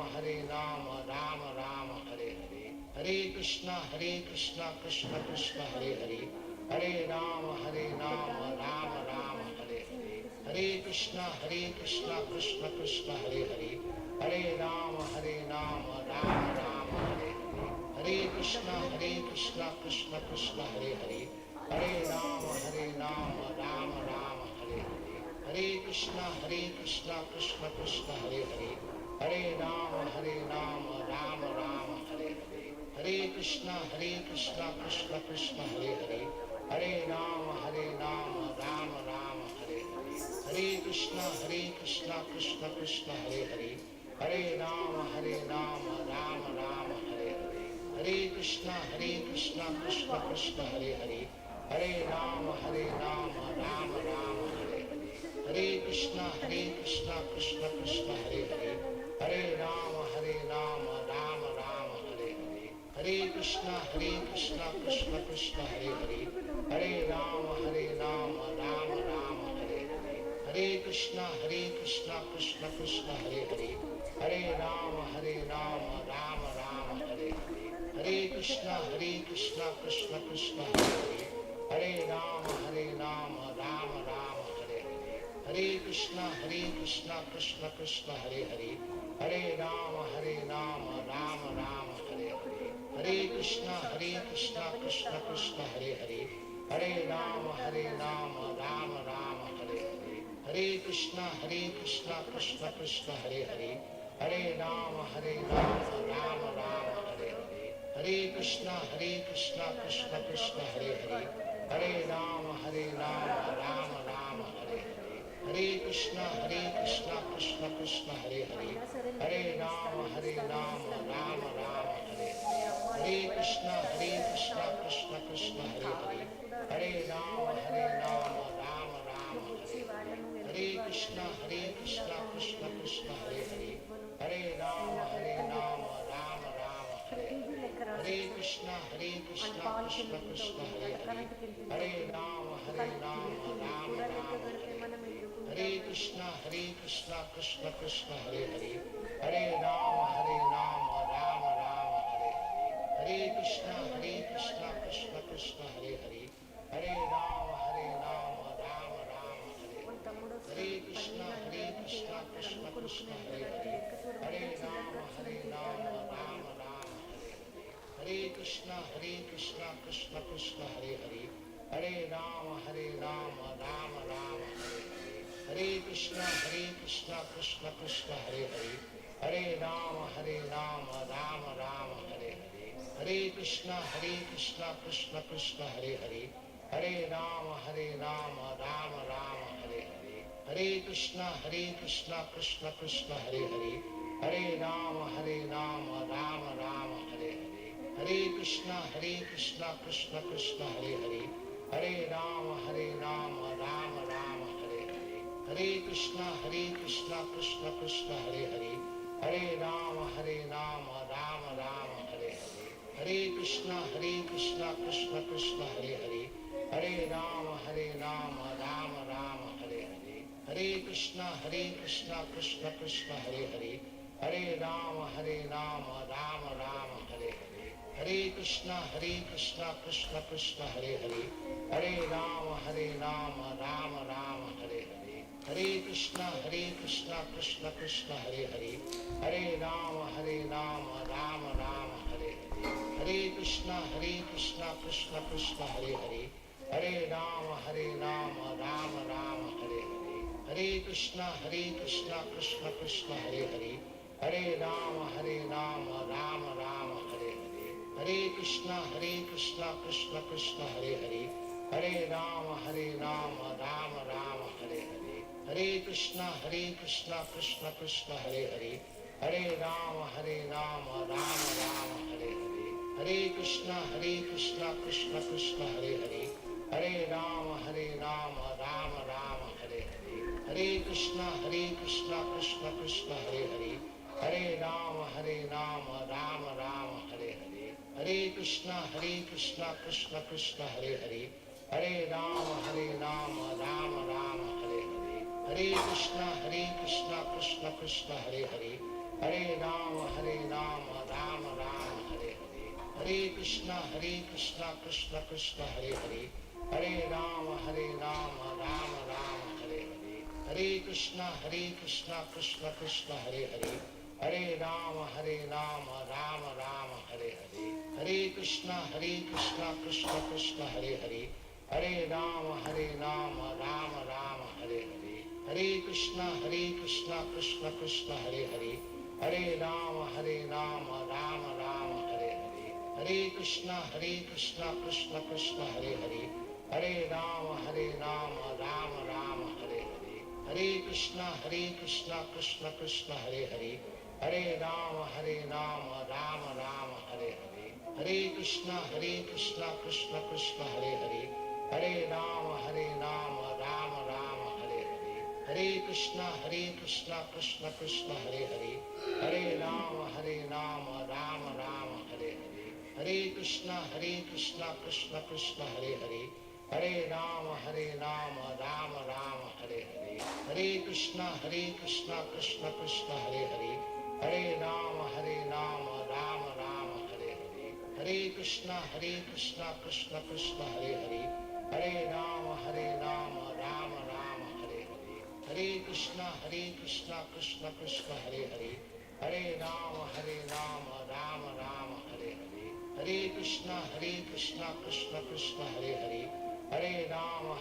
Rama Rama Hare Hare, Hare Krishna Krishna Krishna Hare Hare, Hare Rama Rama Rama Hare Hare, Hare Krishna Krishna Krishna Hare Hare, Hare Rama Rama Rama Hare Hare, Hare Krishna Krishna Krishna Hare Hare, Hare Rama Rama Rama Hare Hare, Hare Krishna Krishna Krishna Hare Hare, Hare Rama Rama Rama Hare Hare, Hare Krishna Krishna Krishna Hare Hare, Hare Rama Rama Rama Hare Hare, Hare Krishna Krishna Krishna Hare Hare, Hare Rama Rama Rama Hare Hare, Hare Krishna Krishna Krishna Hare Hare, Hare Rama Rama Rama Hare Hare, Hare Krishna Krishna Krishna Hare Hare, Hare Rama Rama Rama Hare Hare, Hare Krishna Krishna Krishna Hare Hare, Hare Rama Rama Rama Hare Hare, Hare Krishna Krishna Krishna Hare Hare, Hare Rama Rama Rama Hare Hare, Hare Krishna Krishna Krishna Hare Hare, Hare Rama Rama Rama Hare Hare, Hare Krishna Krishna Krishna Hare Hare, Hare Rama Rama Rama Hare Hare, Hare Krishna Krishna Krishna Hare Hare, Hare Rama Rama Rama Hare Hare, Hare Krishna Krishna Krishna Hare Hare, Hare Rama Rama Rama Hare Hare, Hare Krishna Krishna Krishna Hare Hare, Hare Rama Rama Rama Hare Hare, Hare Krishna Krishna Krishna Hare Hare, Hare Rama Rama Rama Hare Hare, Hare Krishna Krishna Krishna Hare Hare, Hare Rama Rama Rama Hare Hare, Hare Krishna Krishna Krishna Hare Hare, Hare Rama Rama Rama Hare Hare, Hare Krishna Krishna Krishna Hare Hare, Hare Rama Rama Rama Hare Hare, Hare Krishna Krishna Krishna Hare Hare, Hare Rama Rama Rama Hare Hare, Hare Krishna Krishna Krishna Hare Hare, Hare Rama Rama Rama Hare Hare, Hare Krishna Krishna Krishna Hare Hare, Hare Rama Rama Rama Hare Hare, Hare Krishna Krishna Krishna Hare Hare, Hare Rama Rama Rama Hare Hare, Hare Krishna Krishna Krishna Hare Hare, Hare Rama Rama Rama Hare Hare, Hare Krishna Krishna Krishna Hare Hare, Hare Rama Rama Rama Hare Hare, Hare Krishna Krishna Krishna Hare Hare, Hare Rama Rama Rama Hare Hare, Hare Krishna Krishna Krishna Hare Hare, Hare Rama Rama Rama Hare Hare, Hare Krishna Krishna Krishna Hare Hare, Hare Rama Rama Rama Hare Hare, Hare Krishna Krishna Krishna Hare Hare, Hare Rama Rama Rama Hare Hare, Hare Krishna Krishna Krishna Hare Hare, Hare Rama Rama Rama Hare Hare, Hare Krishna Krishna Krishna Hare Hare, Hare Rama Rama Rama Hare Hare, Hare Krishna Krishna Krishna Hare Hare, Hare Rama Rama Rama Hare Hare, Hare Krishna Krishna Krishna Hare Hare, Hare Rama Rama Rama Hare Hare, Hare Krishna Krishna Krishna Hare Hare, Hare Rama Rama Rama Hare Hare, Hare Krishna Krishna Krishna Hare Hare, Hare Rama Rama Rama Hare Hare, Hare Krishna Krishna Krishna Hare Hare, Hare Rama Rama Rama Hare Hare, Hare Krishna Krishna Krishna Hare Hare, Hare Rama Rama Rama Hare Hare, Hare Krishna Krishna Krishna Hare Hare, Hare Rama Rama Rama Hare Hare, Hare Krishna Krishna Krishna Hare Hare, Hare Rama Rama Rama Hare Hare, Hare Krishna Krishna Krishna Hare Hare, Hare Rama Rama Rama Hare Hare, Hare Krishna Krishna Krishna Hare Hare, Hare Rama Rama Rama Hare Hare, Hare Krishna Krishna Krishna Hare Hare, Hare Rama Rama Rama Hare Hare, Hare Krishna Krishna Krishna Hare Hare, Hare Rama Rama Rama Hare Hare, Hare Krishna Krishna Krishna Hare Hare, Hare Rama Rama Rama Hare Hare, Hare Krishna Krishna Krishna Hare Hare, Hare Rama Rama Rama Hare Hare, Hare Krishna Krishna Krishna Hare Hare, Hare Rama Rama Rama Hare Hare, Hare Krishna Krishna Krishna Hare Hare, Hare Rama Rama Rama Hare Hare, Hare Krishna Krishna Krishna Hare Hare, Hare Rama Rama Rama Hare Hare, Hare Krishna Krishna Krishna Hare Hare, Hare Rama Rama Rama Hare Hare, Hare Krishna Krishna Krishna Hare Hare, Hare Rama Rama Rama Hare Hare, Hare Krishna Krishna Krishna Hare Hare, Hare Rama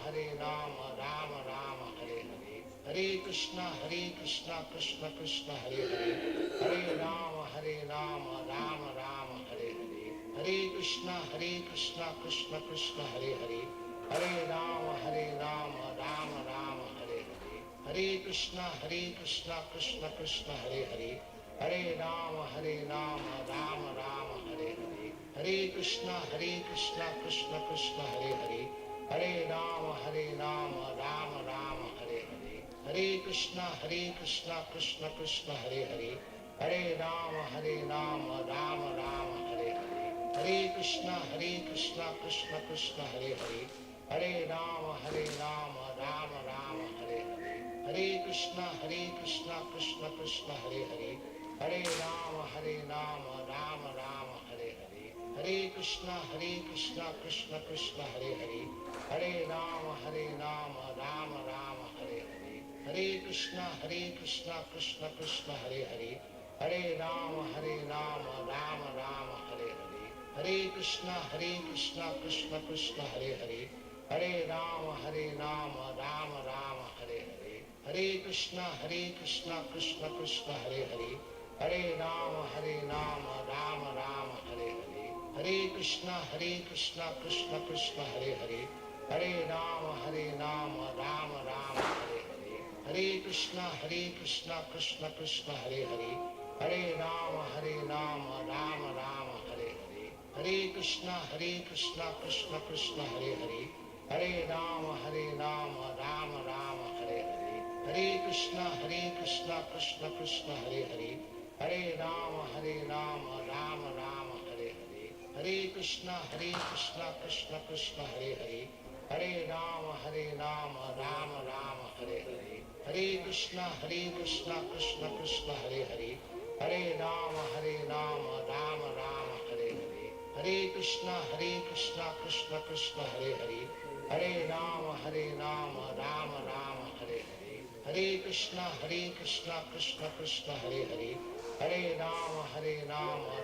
Rama Rama Hare Hare, Hare Krishna Krishna Krishna Hare Hare, Hare Rama Rama Hare Hare, Hare Krishna Krishna Krishna Hare Hare, Hare Rama Rama Hare Hare, Hare Krishna Krishna Krishna Hare Hare, Hare Rama Rama Hare Hare, Hare Krishna Krishna Krishna Hare Hare, Hare Rama Rama Hare Hare, Hare Krishna Krishna Krishna Hare Hare, Hare Rama Rama Hare Hare, Hare Krishna Krishna Krishna Hare Hare, Hare Rama Rama Hare Hare, Hare Krishna Krishna Krishna Hare Hare, Hare Rama Rama Hare Hare, Hare Krishna Krishna Krishna Hare Hare, Hare Rama Rama Hare Hare, Hare Krishna Krishna Krishna Hare Hare, Hare Rama Rama Hare Hare, Hare Krishna Krishna Krishna Hare Hare, Hare Rama Rama Hare Hare, Hare Krishna Krishna Krishna Hare Hare, Hare Rama Rama Hare Hare, Hare Krishna Krishna Krishna Hare Hare, Hare Rama Rama Hare Hare, Hare Krishna Krishna Krishna Hare Hare, Hare Rama Rama Hare Hare, Hare Krishna Krishna Krishna Hare Hare, Hare Rama Rama Rama Hare Hare, Hare Krishna Krishna Krishna Hare Hare, Hare Rama Rama Rama Hare Hare, Hare Krishna Krishna Krishna Hare Hare, Hare Rama Rama Rama Hare Hare, Hare Krishna Krishna Krishna Hare Hare, Hare Rama Rama Rama Hare Hare, Hare Krishna Krishna Krishna Hare Hare, Hare Rama Rama Rama Hare Hare, Hare Krishna Krishna Krishna Hare Hare, Hare Rama Rama Rama Hare Hare, Hare Krishna Krishna Krishna Hare Hare, Hare Rama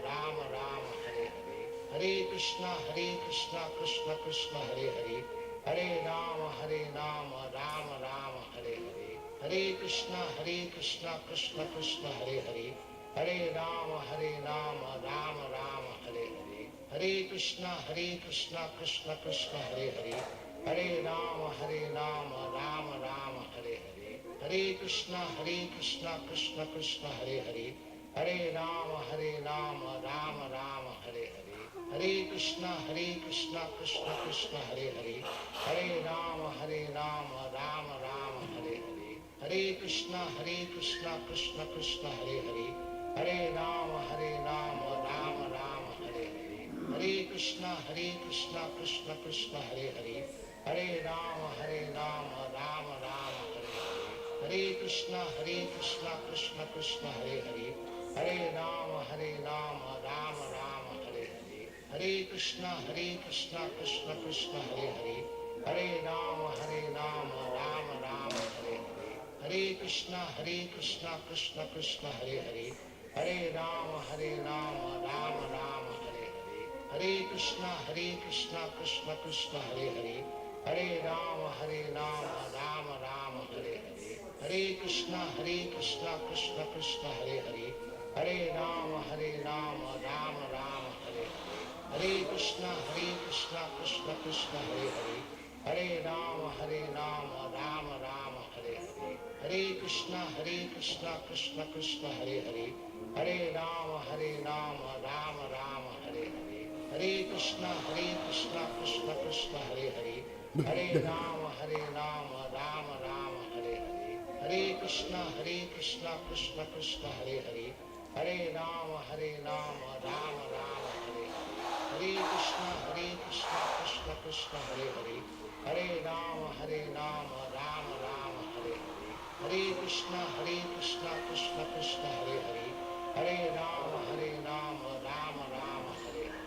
Rama Rama Hare Hare, Hare Krishna Krishna Krishna Hare Hare, Hare Rama Rama Rama Hare Hare, Hare Krishna Krishna Krishna Hare Hare, Hare Rama Rama Rama Hare Hare, Hare Krishna Krishna Krishna Hare Hare, Hare Rama Rama Rama Hare Hare, Hare Krishna Krishna Krishna Hare Hare, Hare Rama Rama Rama Hare Hare, Hare Krishna Krishna Krishna Hare Hare, Hare Rama Rama Rama Hare Hare, Hare Krishna Krishna Krishna Hare Hare, Hare Rama Rama Rama Hare Hare, Hare Krishna Krishna Krishna Hare Hare, Hare Rama Rama Rama Hare Hare, Hare Krishna Krishna Krishna Hare Hare, Hare Rama Rama Rama Hare Hare, Hare Krishna Krishna Krishna Hare Hare, Hare Rama Rama Rama Hare Hare, Hare Krishna Krishna Krishna Hare Hare, Hare Rama Rama Rama Hare Hare, Hare Krishna Krishna Krishna Hare Hare, Hare Rama Rama Rama Hare Hare, Hare Krishna Krishna Krishna Hare Hare, Hare Rama Rama Rama Hare Hare, Hare Krishna Krishna Krishna Hare Hare, Hare Rama Rama Rama Hare Hare, Hare Krishna Krishna Krishna Hare Hare, Hare Rama Rama Rama Hare Hare, Hare Krishna Krishna Krishna Hare Hare, Hare Rama Rama Rama Hare Hare, Hare Krishna Krishna Krishna Hare Hare, Hare Rama Rama Rama Hare Hare, Hare Krishna Krishna Krishna Hare Hare, Hare Rama Rama Rama Hare Hare, Hare Krishna Krishna Krishna Hare Hare, Hare Rama Rama Rama Hare Hare,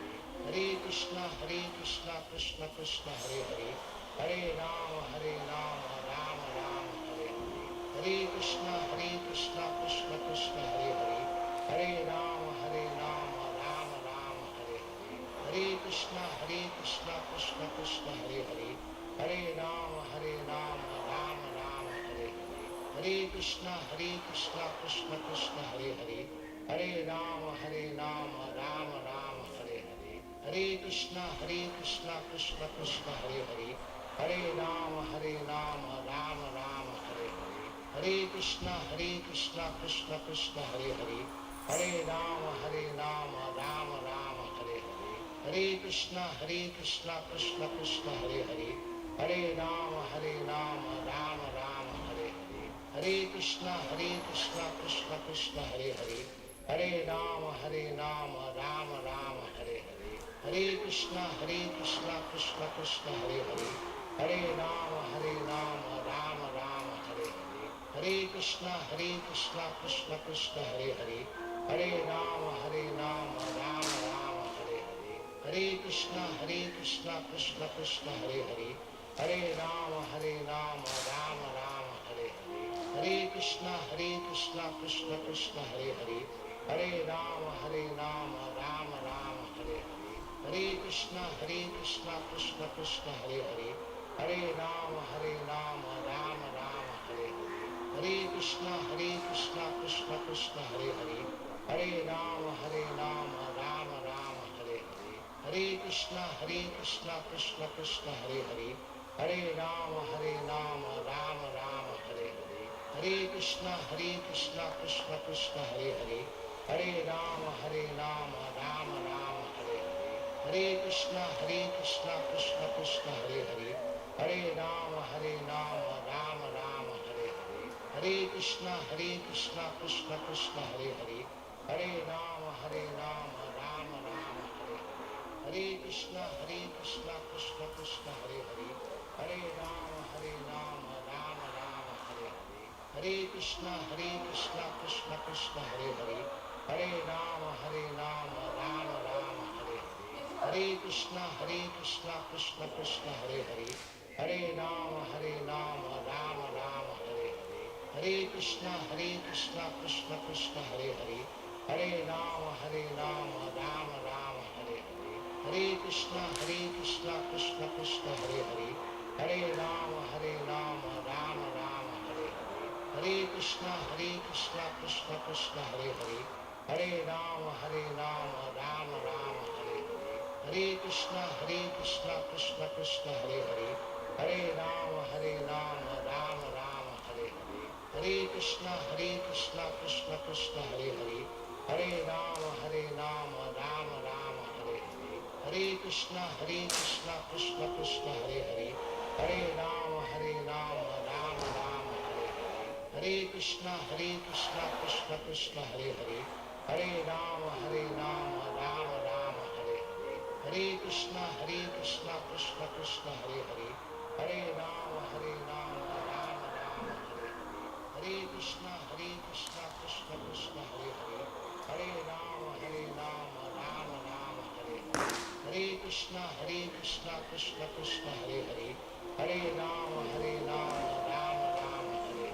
Hare Krishna Krishna Krishna Hare Hare, Hare Rama Rama Rama Hare Hare, Hare Krishna Krishna Krishna Hare Hare, Hare Rama Rama Rama Hare Hare, Hare Krishna Krishna Krishna Hare Hare, Hare Rama Rama Rama Hare Hare, Hare Krishna Krishna Krishna Hare Hare, Hare Rama Rama Rama Hare Hare, Hare Krishna Krishna Krishna Hare Hare, Hare Rama Rama Rama Hare Hare, Hare Krishna Krishna Krishna Hare Hare, Hare Rama Rama Rama Hare Hare, Hare Krishna Krishna Krishna Hare Hare, Hare Rama Rama Rama Hare Hare, Hare Krishna Krishna Krishna Hare Hare, Hare Rama Rama Rama Hare Hare, Hare Krishna Krishna Krishna Hare Hare, Hare Rama Rama Rama Hare Hare, Hare Krishna Krishna Krishna Hare Hare, Hare Rama Rama Rama Hare Hare, Hare Krishna Krishna Krishna Hare Hare, Hare Rama Rama Rama Hare Hare, Hare Krishna Krishna Krishna Hare Hare, Hare Rama Rama Rama Hare Hare, Hare Krishna Krishna Krishna Hare Hare, Hare Rama Rama Rama Hare Hare, Hare Krishna Krishna Krishna Hare Hare, Hare Rama Rama Rama Hare Hare, Hare Krishna Krishna Krishna Hare Hare, Hare Rama Rama Rama Hare Hare, Hare Hare Krishna Krishna Krishna Hare Hare, Hare Rama Rama Rama Hare Hare, Hare Krishna Krishna Krishna Hare Hare, Hare Rama Rama Rama Hare Hare, Hare Krishna Krishna Krishna Hare Hare, Hare Rama Rama Rama Hare Hare, Hare Krishna Krishna Krishna Hare Hare, Hare Rama Rama Rama Hare Hare, Hare Krishna Krishna Krishna Hare Hare, Hare Rama Rama Rama Hare Hare, Hare Krishna Krishna Krishna Hare Hare, Hare Rama Rama Rama Hare Hare, Hare Krishna Krishna Krishna Hare Hare, Hare Rama Rama Rama Hare Hare, Hare Krishna Krishna Krishna Hare Hare, Hare Rama Rama Rama Hare Hare, Hare Krishna Krishna Krishna Hare Hare, Hare Rama Rama Rama Hare Hare, Hare Krishna Krishna Krishna Hare Hare, Hare Rama Rama Rama Hare Hare, Hare Krishna Krishna Krishna Hare Hare, Hare Rama Rama Rama Hare Hare, Hare Krishna Krishna Krishna Hare Hare, Hare Rama Rama Rama Hare Hare, Hare Krishna Krishna Krishna Hare Hare, Hare Rama Rama Rama Hare Hare, Hare Krishna Krishna Krishna Hare Hare, Hare Rama Rama Rama Hare Hare, Hare Krishna Krishna Krishna Hare Hare, Hare Rama Rama Rama Hare Hare, Hare Krishna Krishna Krishna Hare Hare, Hare Rama Rama Rama Hare Hare, Hare Krishna Krishna Krishna Hare Hare, Hare Rama Rama Rama Hare Hare,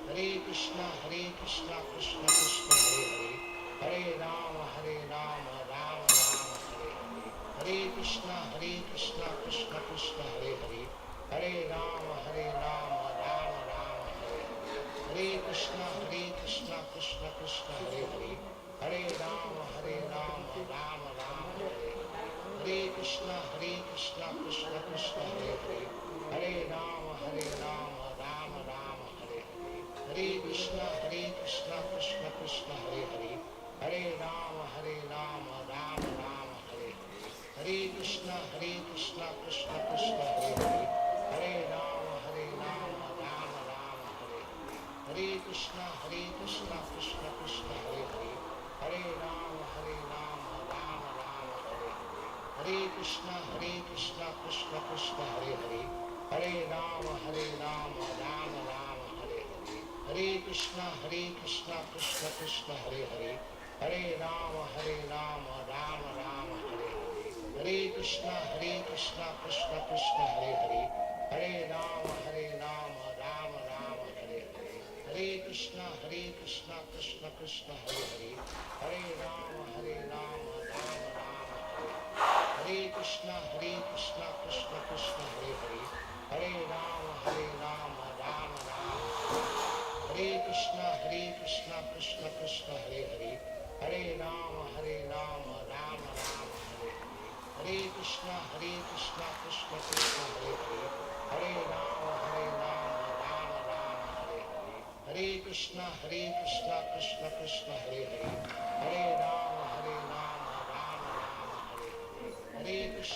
Hare Krishna Krishna Krishna Hare Hare, Hare Rama Rama Rama Hare Hare, Hare Krishna Krishna Krishna Hare Hare, Hare Rama Rama Rama Hare Hare, Hare Krishna Krishna Krishna Hare Hare, Hare Rama Rama Rama Hare Hare, Hare Krishna Krishna Krishna Hare Hare, Hare Rama Rama Rama Hare Hare, Hare Krishna Krishna Krishna Hare Hare, Hare Rama Rama Rama Hare Hare, Hare Krishna Krishna Krishna Hare Hare, Hare Rama Rama Rama Hare Hare, Hare Krishna Krishna Krishna Hare Hare, Hare Rama Rama Rama Hare Hare, Hare Krishna Krishna Krishna Hare Hare, Hare Rama Rama Rama Hare Hare, Hare Krishna Krishna Krishna Hare Hare, Hare Rama Rama Rama Hare Hare, Hare Krishna Krishna Krishna Hare Hare, Hare Rama Rama Rama Hare Hare, Hare Krishna Krishna Krishna Hare Hare, Hare Rama Rama Rama Hare Hare, Hare Krishna Krishna Krishna Hare Hare, Hare Rama Rama Rama Hare Hare, Hare Krishna Krishna Krishna Hare Hare, Hare Rama Rama Rama Hare Hare, Hare Krishna Krishna Krishna Hare Hare, Hare Rama Rama Rama Hare Hare, Hare Krishna Krishna Krishna Hare Hare, Hare Rama Rama Rama Hare Hare, Hare Krishna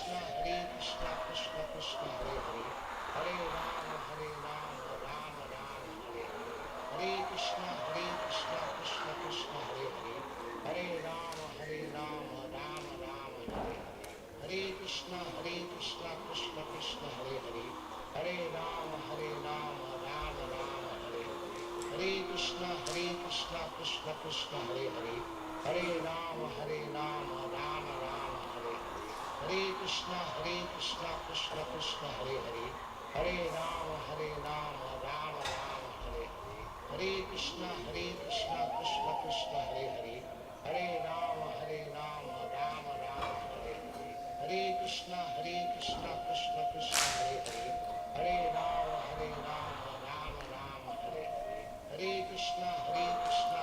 Krishna Krishna Hare Hare, Hare Rama Rama Rama Hare Hare, Hare Krishna Krishna Krishna Hare Hare, Hare Rama Rama Rama Hare Hare, Hare Krishna Krishna Krishna Hare Hare, Hare Rama Rama Rama Hare Hare, Hare Krishna Krishna Krishna Hare Hare, Hare Rama Rama Rama Hare Hare, Hare Krishna Krishna Krishna Hare Hare, Hare Rama Rama Rama Hare Hare, Hare Krishna Krishna Krishna Hare Hare, Hare Rama Rama Rama Hare Hare, Hare Krishna Krishna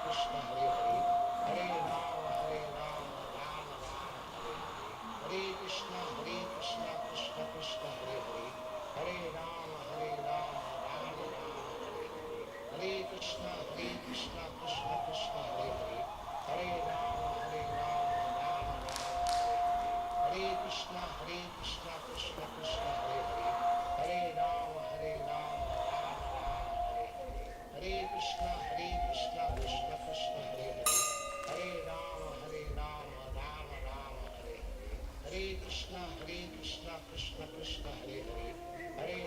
Krishna Hare Hare, Hare Rama Rama Rama Hare Hare, Hare Krishna Krishna Krishna Hare Hare, Hare Rama Rama Rama Hare Hare, Hare Krishna Krishna Krishna Hare Hare Hare Rama Rama Rama Hare Hare Krishna Krishna Krishna Hare Hare Hare Rama Rama Rama Hare Hare Krishna Krishna Krishna Hare Hare Hare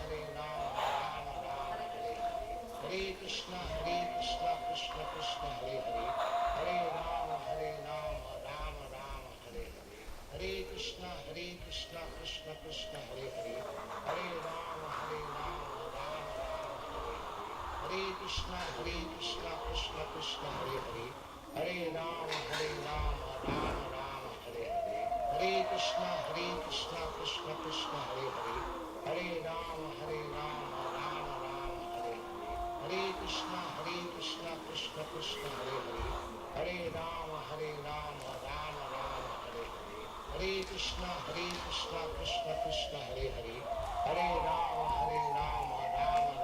Rama Rama Rama Hare Hare Krishna Krishna Krishna Hare Hare Hare Rama Rama Rama Hare Hare Krishna Krishna Krishna Hare Hare Hare Rama Rama Rama Hare Hare Krishna Krishna Krishna Hare Hare Hare Rama Rama Rama Hare Krishna Krishna Krishna Hare Hare Hare Rama Rama Rama Hare Hare Krishna Krishna Krishna Hare Hare Hare Rama Rama Rama Hare Hare Krishna Krishna Krishna Hare Hare Hare Rama Rama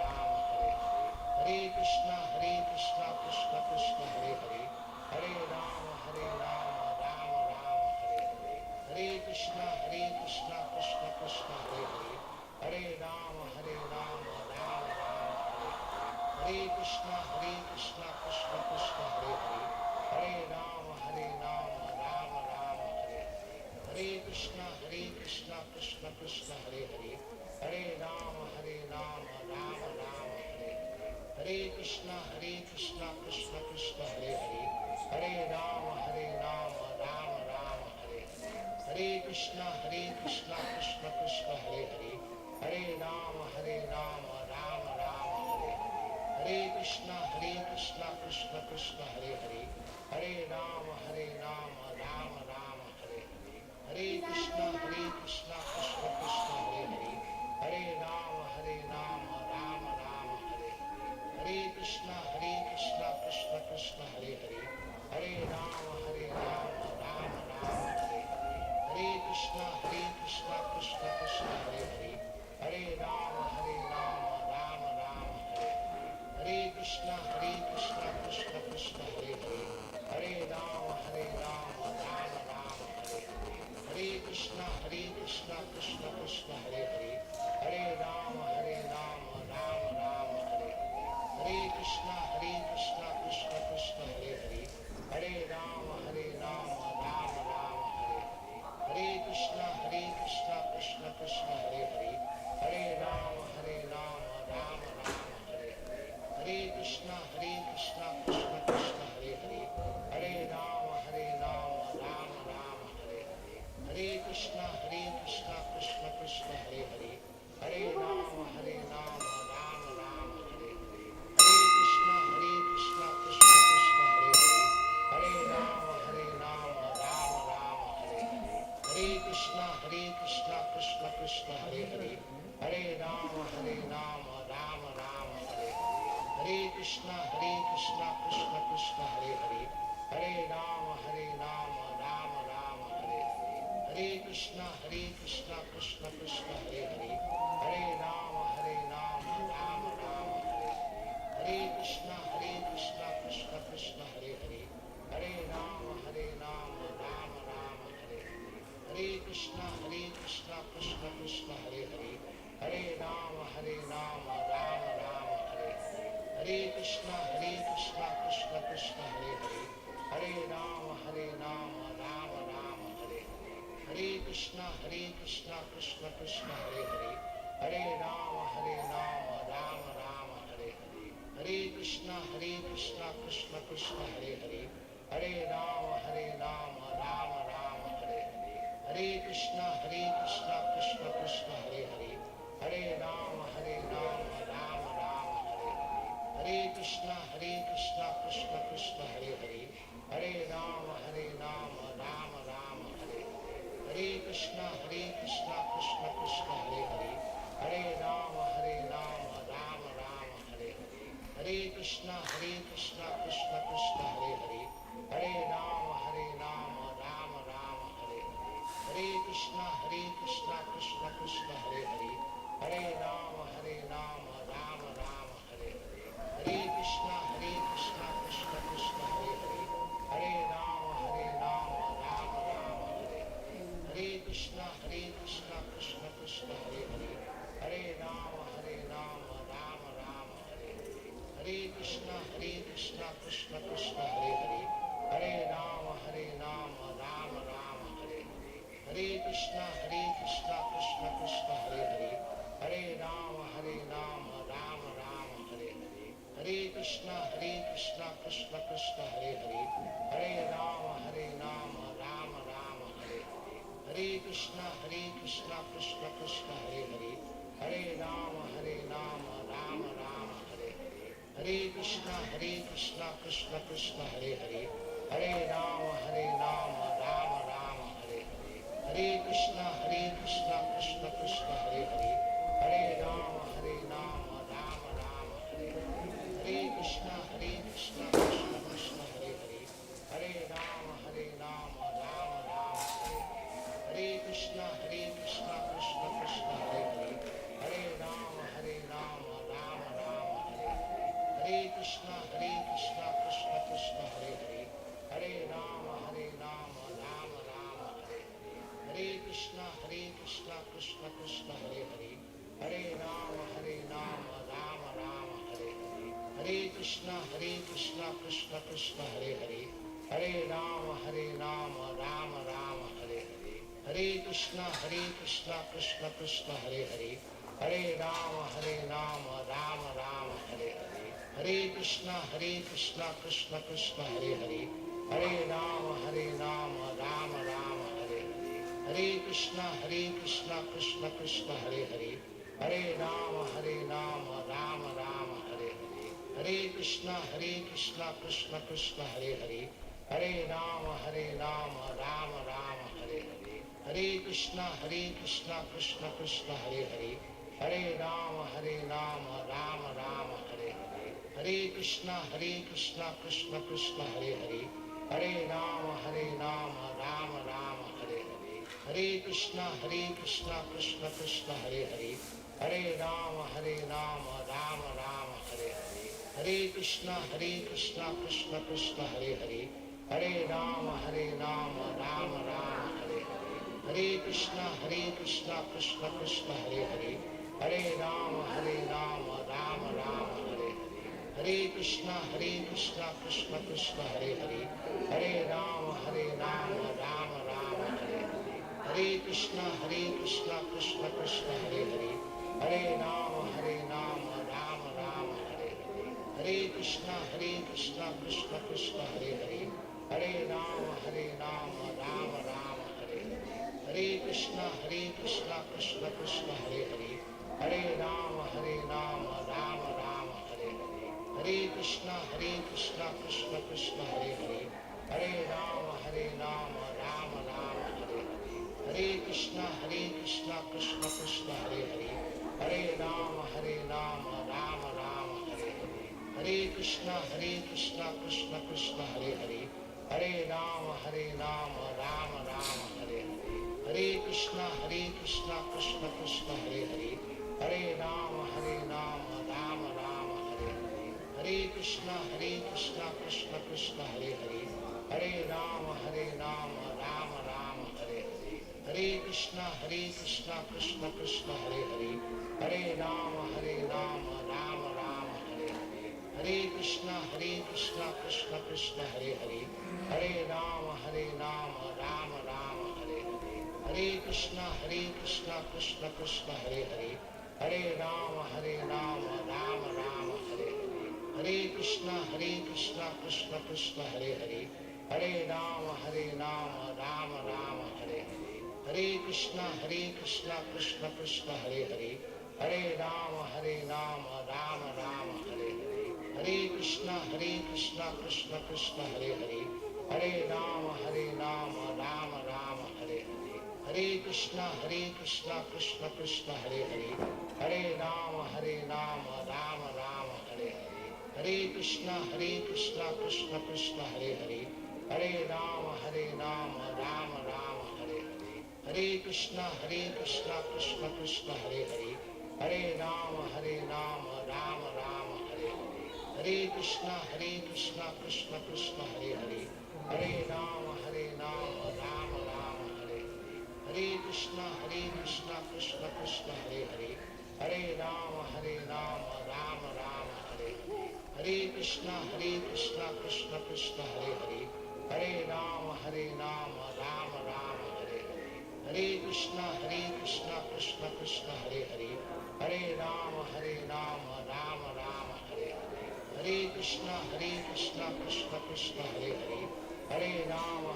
Rama Hare Hare Krishna Krishna Krishna Hare Hare Hare Rama Rama Rama Hare Hare Krishna Krishna Krishna Hare Hare Hare Rama Rama Rama Hare Hare Krishna Krishna Krishna Hare Hare Hare Rama Rama Rama Hare Hare Krishna Krishna Krishna Hare Hare Hare Rama Rama Rama Hare Hare Krishna Krishna Krishna Hare Hare Hare Rama Rama Rama Hare Hare Krishna Krishna Krishna Hare Hare Hare Rama Rama Rama Hare Hare Krishna Krishna Krishna Hare Hare Hare Rama Rama Rama Hare Hare Krishna Krishna Krishna Hare Hare Hare Rama Rama Rama Hare Hare Krishna Krishna Krishna Hare Hare Hare Rama Rama Rama Hare Hare Krishna Krishna Krishna Hare Hare Hare Rama Rama Rama Hare Hare Krishna Krishna Krishna Hare Hare Hare Rama Rama Rama Hare Hare Krishna Krishna Krishna Hare Hare Hare Rama Rama Rama Hare Hare Krishna Krishna Krishna Hare Hare Hare Rama Rama Rama Hare Hare Krishna Krishna Krishna Hare Hare Hare Rama Rama Rama Hare Hare Krishna Krishna Krishna Hare Hare Hare Rama Rama Rama Hare Hare Krishna Krishna Krishna Hare Hare Hare Rama Rama Rama Hare Hare Krishna Krishna Krishna Hare Hare Hare Rama Rama Rama Hare Hare Krishna Krishna Krishna Hare Hare Hare Rama Rama Rama Hare Hare Krishna Krishna Krishna Hare Hare Hare Rama Rama Rama Hare Hare Krishna Krishna Krishna Hare Hare Hare Rama Rama Rama Hare Hare Krishna Krishna Krishna Hare Hare Hare Rama Rama Rama Hare Hare Krishna Krishna Krishna Hare Hare Hare Rama Rama Rama Hare Hare Krishna Krishna Krishna Hare Hare Hare Rama Rama Rama Hare Hare Krishna Krishna Krishna Hare Hare Hare Rama Rama Rama Hare Hare Krishna Krishna Krishna Hare Hare Hare Rama Rama Rama Hare Hare Krishna Krishna Krishna Hare Hare Hare Rama Rama Rama Hare Hare Krishna Krishna Krishna Hare Hare Hare Rama Rama Rama Hare Hare Krishna Krishna Krishna Hare Hare Hare Rama Rama Rama Hare Hare Krishna Krishna Krishna Hare Hare Hare Rama Rama Rama Hare Hare Krishna Krishna Krishna Hare Hare Hare Rama Rama Rama Hare Hare Krishna Krishna Krishna Hare Hare Hare Rama Rama Rama Hare Hare Krishna Hare Krishna Krishna Krishna Hare Hare, Hare Rama Rama Rama Hare Hare, Hare Krishna Krishna Krishna Hare Hare, Hare Rama Rama Rama Hare Hare, Hare Krishna Krishna Krishna Hare Hare, Hare Rama Rama Rama Hare Hare, Hare Krishna Krishna Krishna Hare Hare, Hare Rama Rama Rama Hare Hare, Hare Krishna Krishna Krishna Hare Hare, Hare Rama Rama Rama Hare Hare, Hare Krishna Krishna Krishna Hare Hare, Hare Rama Rama Rama Hare Hare, Hare Krishna Krishna Krishna Hare Hare, Hare Rama Rama Rama Hare Hare, Hare Krishna Krishna Krishna Hare Hare, Hare Rama Rama Rama Hare Hare, Hare Krishna Krishna Krishna Hare Hare, Hare Rama Rama Rama Hare Hare, Hare Krishna Krishna Krishna Hare Hare, Hare Rama Rama Rama Hare Hare, Hare Krishna Krishna Krishna Hare Hare, Hare Rama Rama Rama Hare Hare, Hare Krishna Krishna Krishna Hare Hare, Hare Rama Rama Rama Hare Hare, Hare Krishna Krishna Krishna Hare Hare, Hare Rama Rama Rama Hare Hare, Hare Krishna Krishna Krishna Hare Hare, Hare Rama Rama Rama Hare Hare, Hare Krishna Krishna Krishna Hare Hare, Hare Rama Rama Rama Hare Hare, Hare Krishna Krishna Krishna Hare Hare, Hare Rama Rama Rama Hare Hare, Hare Krishna Krishna Krishna Hare Hare, Hare Rama Rama Rama Hare Hare, Hare Krishna Krishna Krishna Hare Hare, Hare Rama Rama Rama Hare Hare, Hare Krishna Krishna Krishna Hare Hare, Hare Rama Rama Rama Hare Hare, Hare Krishna Krishna Krishna Hare Hare, Hare Rama Rama Rama Hare Hare, Hare Krishna Krishna Krishna Hare Hare, Hare Rama Rama Rama Hare Hare, Hare Krishna Krishna Krishna Hare Hare, Hare Rama Rama Rama Hare Hare, Hare Krishna Krishna Krishna Hare Hare, Hare Rama Rama Rama Hare Hare, Hare Krishna Krishna Krishna Hare Hare, Hare Rama Rama Rama Hare Hare, Hare Krishna Krishna Krishna Hare Hare, Hare Rama Rama Rama Hare Hare, Hare Krishna Krishna Krishna Hare Hare, Hare Rama Rama Rama Hare Hare, Hare Krishna Krishna Krishna Hare Hare, Hare Rama Rama Rama Hare Hare, Hare Krishna Krishna Krishna Hare Hare, Hare Rama Rama Rama Hare Hare, Hare Krishna Krishna Krishna Hare Hare, Hare Rama Rama Rama Hare Hare, Hare Krishna Krishna Krishna Hare Hare, Hare Rama Rama Rama Hare Hare, Hare Krishna Krishna Krishna Hare Hare, Hare Rama Rama Rama Hare Hare, Hare Krishna Krishna Krishna Hare Hare, Hare Rama Rama Rama Hare Hare, Hare Krishna Krishna Krishna Hare Hare, Hare Rama Rama Rama Hare Hare, Hare Krishna Krishna Krishna Hare Hare, Hare Rama Rama Rama Hare Hare, Hare Krishna Krishna Krishna Hare Hare, Hare Rama Rama Rama Hare Hare, Hare Krishna Krishna Krishna Hare Hare, Hare Rama Rama Rama Hare Hare, Hare Krishna Krishna Krishna Hare Hare, Hare Rama Rama Rama Hare Hare, Hare Krishna Krishna Krishna Hare Hare, Hare Rama Rama Rama Hare Hare, Hare Krishna Krishna Krishna Hare Hare, Hare Rama Rama Rama Hare Hare, Hare Krishna Krishna Krishna Hare Hare, Hare Rama Rama Rama Hare Hare, Hare Krishna Krishna Krishna Hare Hare, Hare Rama Rama Rama Hare Hare, Hare Krishna Krishna Krishna Hare Hare, Hare Rama Rama Rama Hare Hare, Hare Krishna Krishna Krishna Hare Hare, Hare Rama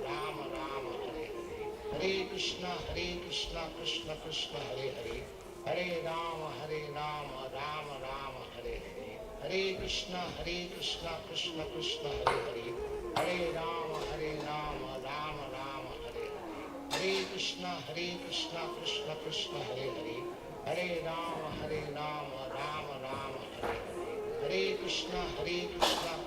Rama Rama Hare Hare, Hare Krishna Krishna Krishna Hare Hare, Hare Rama Rama Rama Hare Hare, Hare Krishna Krishna Krishna Hare Hare, Hare Rama Rama Rama Hare Hare, Hare Krishna Krishna Krishna Hare Hare, Hare Rama Rama Rama Hare Hare, Hare Krishna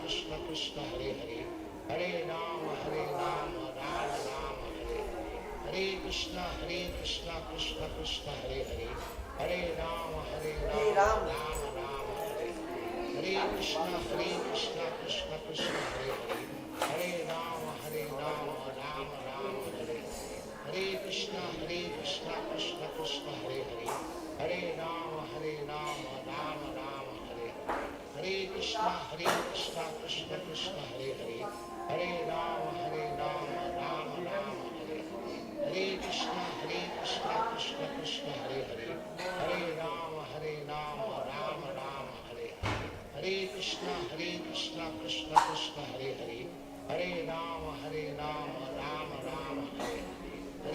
Krishna Krishna Hare Hare, Hare Rama Rama Rama Hare Hare, Hare Krishna Krishna Krishna Hare Hare, Hare Rama Rama Rama Hare Hare, Hare Krishna Krishna Krishna Hare Hare, Hare Rama Rama Rama Hare Hare, Hare Krishna Krishna Krishna Hare Hare, Hare Rama Rama Rama Hare Hare, Hare Krishna Krishna Krishna Hare Hare, Hare Rama Rama Rama Hare Hare, Hare Krishna Krishna Krishna Hare Hare, Hare Rama Rama Rama Hare Hare, Hare Krishna Krishna Krishna Hare Hare, Hare Rama Rama Rama Hare Hare, Hare Krishna Krishna Krishna Hare Hare, Hare Rama Rama Rama Hare Hare, Hare Krishna Krishna Krishna Hare Hare, Hare Rama Rama Rama Hare Hare,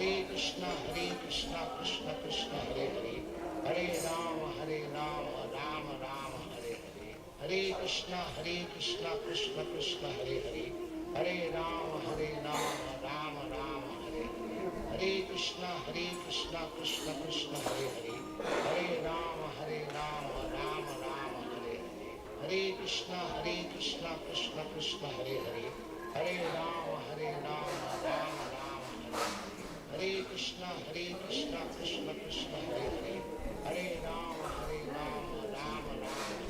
Hare Krishna Krishna Krishna Hare Hare, Hare Rama Rama Rama Hare Hare, Hare Krishna Krishna Krishna Hare Hare, Hare Rama Rama Rama Hare Hare, Hare Krishna Krishna Krishna Hare Hare, Hare Rama Rama Rama Hare Hare, Hare Krishna Krishna Krishna Hare Hare, Hare Rama Rama Rama Hare Hare, Hare Krishna Krishna Krishna Hare Hare, Hare Rama Rama Rama Hare Hare,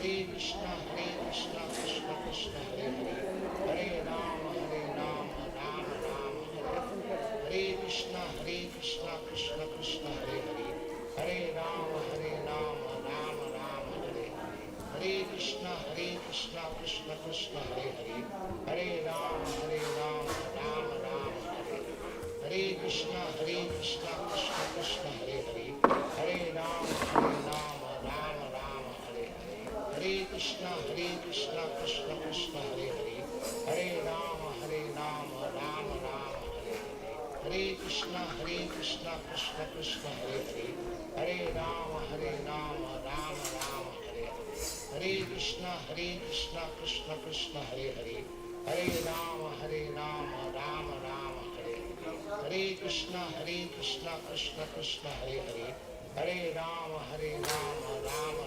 Hare Krishna Krishna Krishna Hare Hare, Hare Rama Rama Rama Hare Hare, Hare Krishna Krishna Krishna Hare Hare, Hare Rama Rama Rama Hare Hare, Hare Krishna Krishna Krishna Hare Hare, Hare Rama Rama Rama Hare Hare, Hare Krishna Krishna Krishna Hare Hare, Hare Rama Rama Rama Hare Hare, Hare Krishna Krishna Krishna Hare Hare, Hare Rama Rama Rama Hare Hare, Hare Krishna Krishna Krishna Hare Hare, Hare Rama Rama Rama Hare Hare, Hare Krishna Krishna Krishna Hare Hare, Hare Rama Rama Rama Hare Hare, Hare Krishna Krishna Krishna Hare Hare, Hare Rama Rama Rama Hare Hare, Hare Krishna Krishna Krishna Hare Hare, Hare Rama Rama Rama Hare Hare, Hare Krishna Krishna Krishna Hare Hare, Hare Rama Rama Rama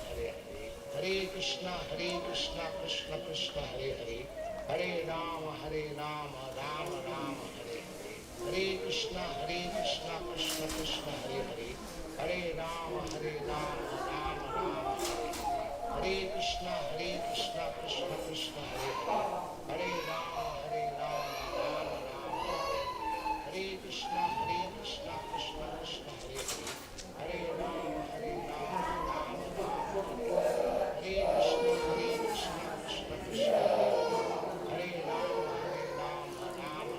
Hare Hare, Hare Krishna Krishna Krishna Hare Hare, Hare Rama Rama Rama Hare Hare, Hare Krishna Krishna Krishna Hare Hare, Hare Rama Rama Rama Hare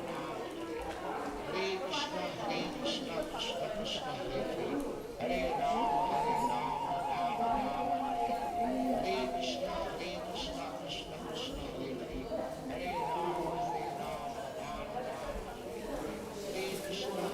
Hare, Hare Krishna Krishna Krishna Hare Hare, Hare Rama Rama Rama Hare Hare, Hare Krishna Krishna Krishna Hare Hare, Hare Rama Rama Rama Hare Hare, Hare Krishna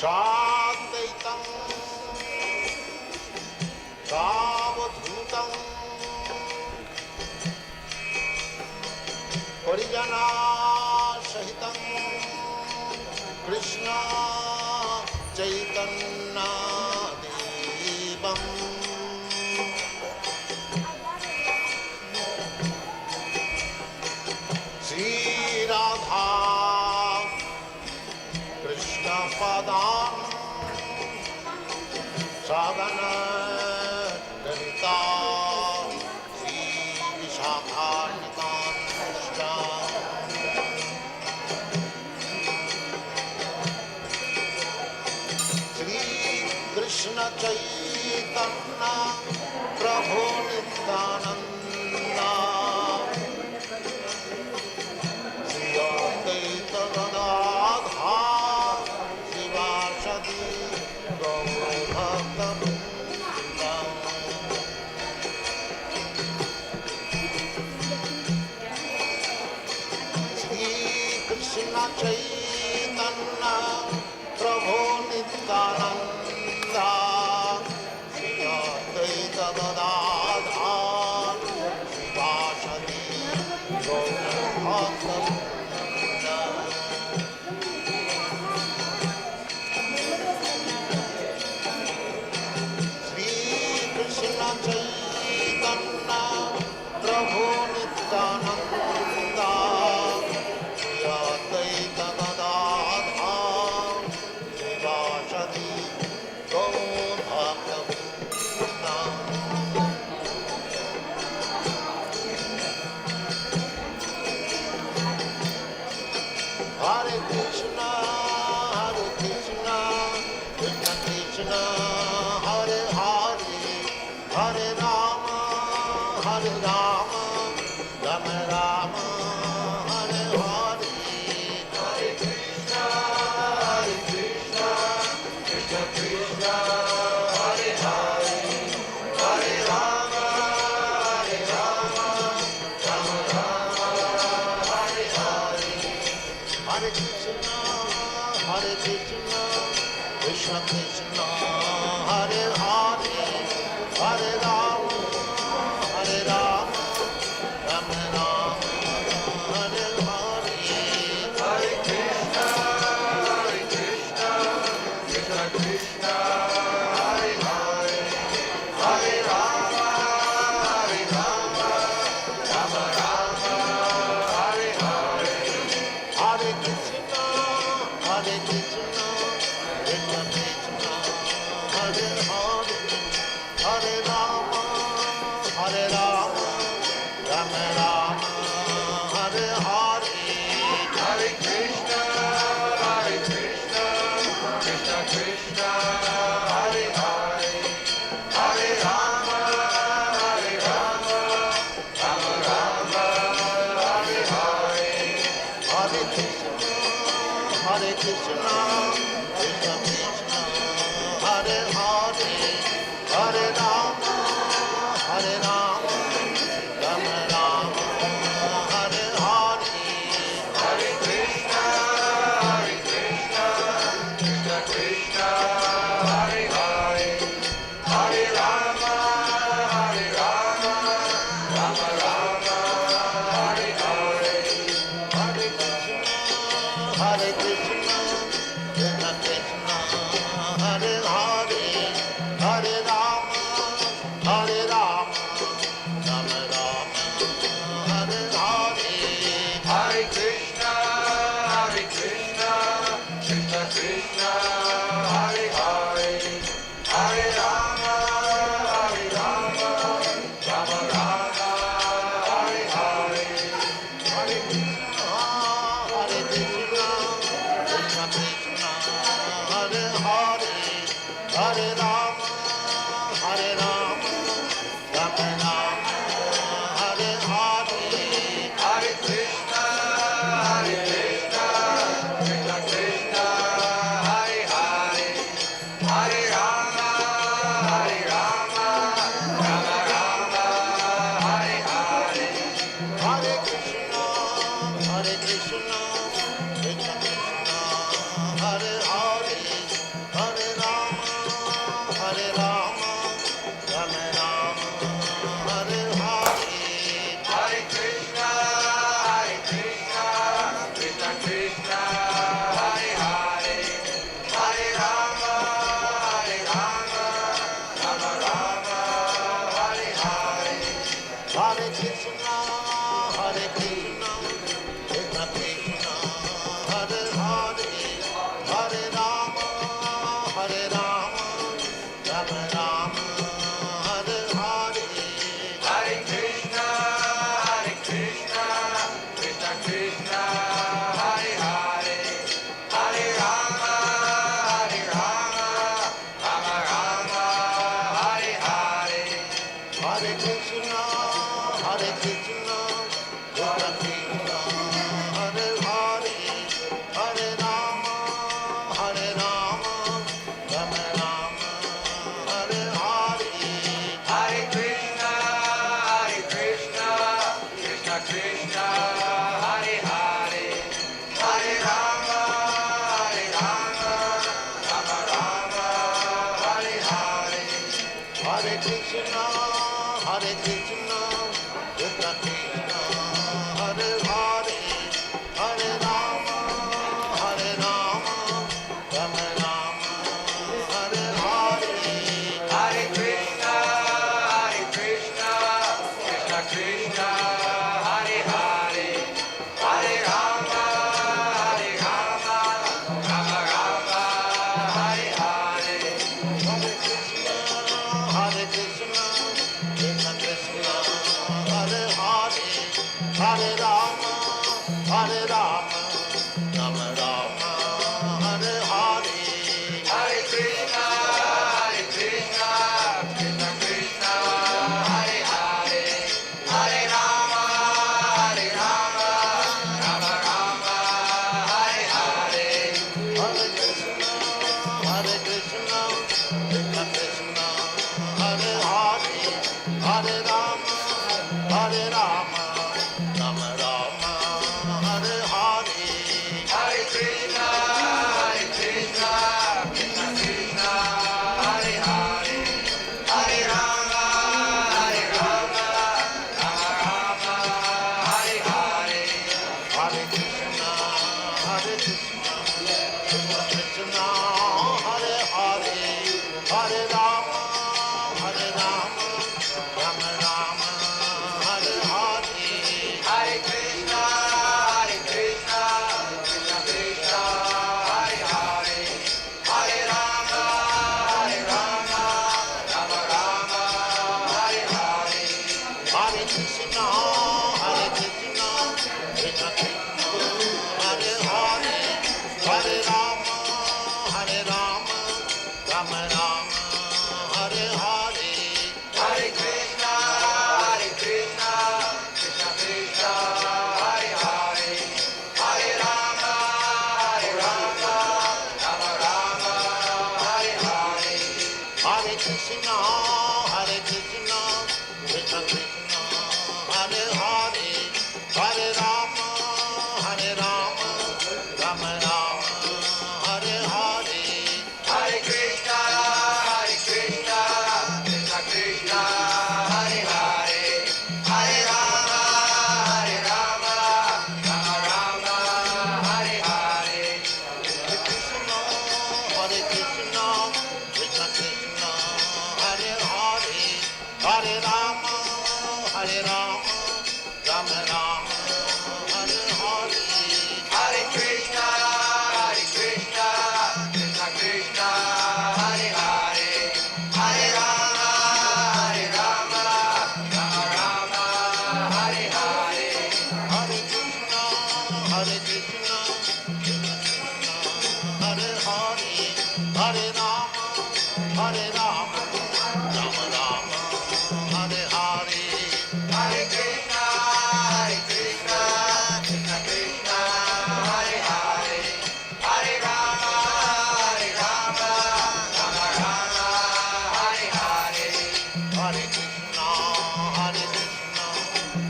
Shadvaitam Savadhutam Parijana Sahitam Krishna Chaitanya Devam Sri Radha Krishna Padam Sadhana Dalita Sri Vishakharnikan Krishna Sri Krishna Chaitanya Prabhu Nityananda Sri Advaita Gadadha Srivasadi Krishna Chaitanya Prabhu Nityananda Sri Advaita Gadadha Srivasadi Gaurabhakta Sri Krishna Chaitanya Prabhu Nityananda Advaita Gadadha Srivasadi Gaurabhakta Hare Krishna, Krishna Krishna, Hare Hare, Hare Rama, Rama Rama, Hare Hare, Hare Krishna, Krishna Krishna, Hare Hare, Hare Rama, Rama Rama, Hare Hare. Hare Krishna, Krishna Krishna, Hare Hare, Hare Rama, Rama Rama, Hare Hare. Hare Krishna, Krishna Krishna, Hare Hare, Hare Rama, Rama Rama, Hare Hare. Hare Krishna, Krishna Krishna, Hare Hare, Hare Rama, Rama Rama, Hare Hare. Hare Krishna, Krishna Krishna, Hare Hare, Hare Rama, Rama Rama, Hare Hare. Hare Krishna, Krishna Krishna, Hare Hare, Hare Rama, Rama Rama, Hare Hare. Hare Krishna, Krishna Krishna, Hare Hare, Hare Rama, Rama Rama, Hare Hare. Hare Krishna,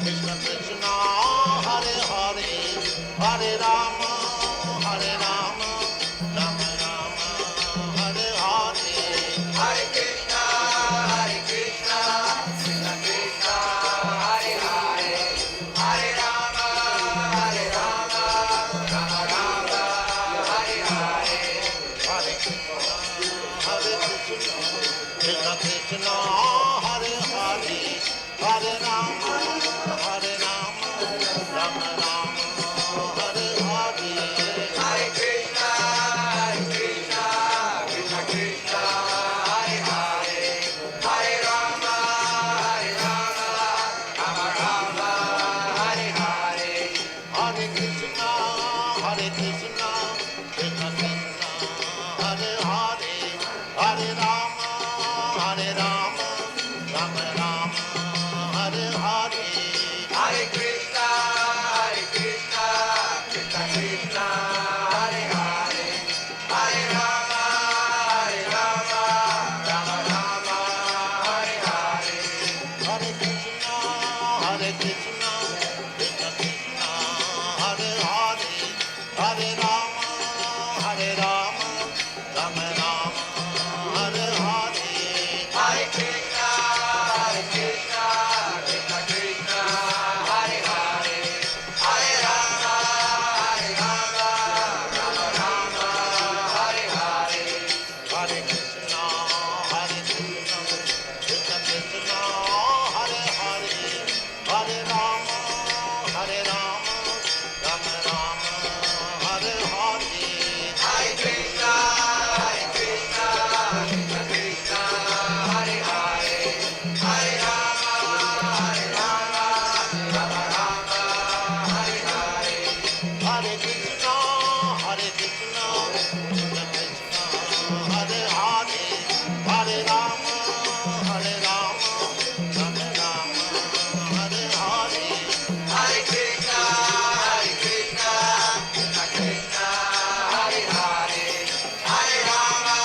Krishna Krishna, Hare Rama, Hare Rama, Rama Rama, Hare Hare. Hare Krishna, Krishna Krishna, Hare Hare. Hare Rama, Rama, Rama Rama, Hare Hare. Hare Krishna, Krishna Krishna, Hare Hare. Hare Rama, Rama, Rama Rama, Hare Hare. Hare Krishna, Krishna Krishna, Hare Hare. Hare Rama, Rama Rama, Hare Hare. Hare Krishna, Krishna Krishna, Hare Hare. Hare Rama, Rama, Rama Rama, Hare Hare. Hare Krishna, Krishna Krishna, Hare Hare. Hare Rama, Rama, Rama Rama, Hare Hare. Hare Krishna, Krishna Krishna, Hare Hare. Hare Rama, Rama, Rama Rama, Hare Hare. Hare Krishna, Krishna Krishna, Hare Hare. Hare Rama, Rama Rama, Hare Hare. Hare Krishna, Krishna Krishna, Hare Hare. Hare Rama, Rama Rama, Hare Hare. Hare Krishna, Krishna Krishna, Hare Hare. Hare Rama, Rama Rama, Hare Hare. Hare Krishna, Krishna Krishna, Hare Hare. Hare Rama, Rama Rama, Hare Hare. Hare Krishna, Krishna Krishna, Hare Hare. Hare Rama, Rama Rama, Hare Hare. Hare Krishna, Krishna Krishna, Hare Hare. Hare Rama,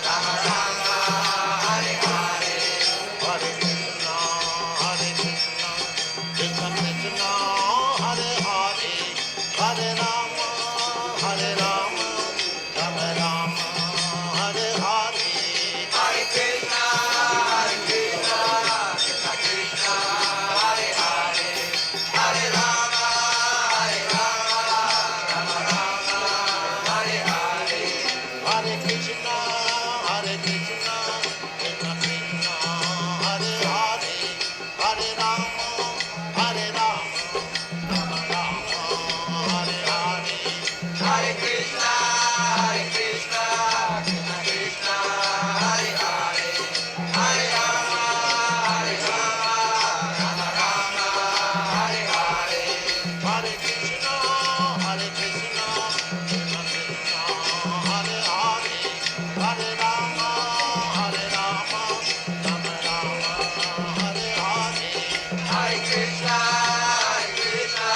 Rama Rama, Hare Hare. Hare Krishna, Krishna Krishna, Hare Hare. Hare Rama, Rama Rama, Hare Hare. Hare Krishna, Krishna Krishna, Hare Hare. Hare Rama, Rama Rama, Hare Hare. Hare Krishna, Krishna Krishna, Hare Hare. Hare Rama, Rama Rama, Hare Hare. Hare Krishna, Krishna Krishna, Hare Hare. Hare Rama, Rama Rama, Hare Hare. Hare Krishna, Krishna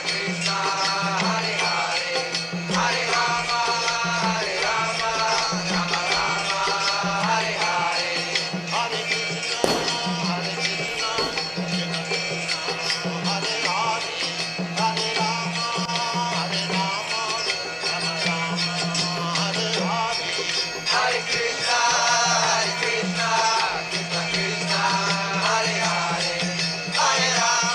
Krishna, Hare Hare. Hare Rama, Rama Rama, Hare Hare. Hare Krishna, Krishna Krishna, Hare Hare. Hare Rama, Rama Rama, Hare Hare. Hare Krishna, Krishna Krishna, Hare Hare. Hare Rama,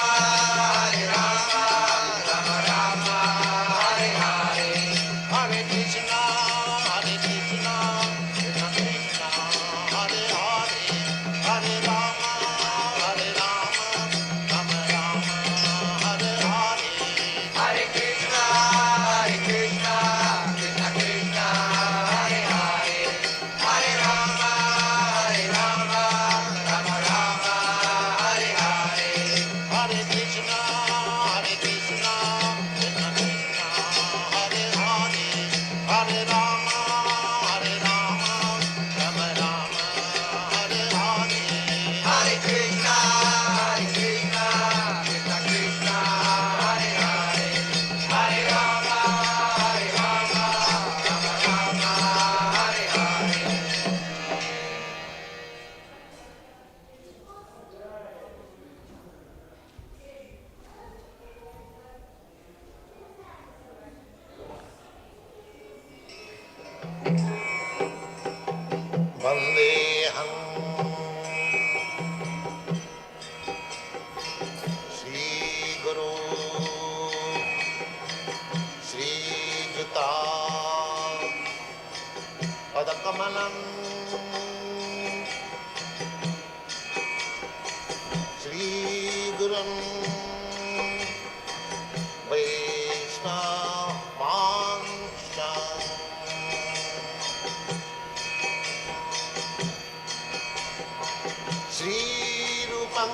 Padam Vaishnavanscha Sri Rupam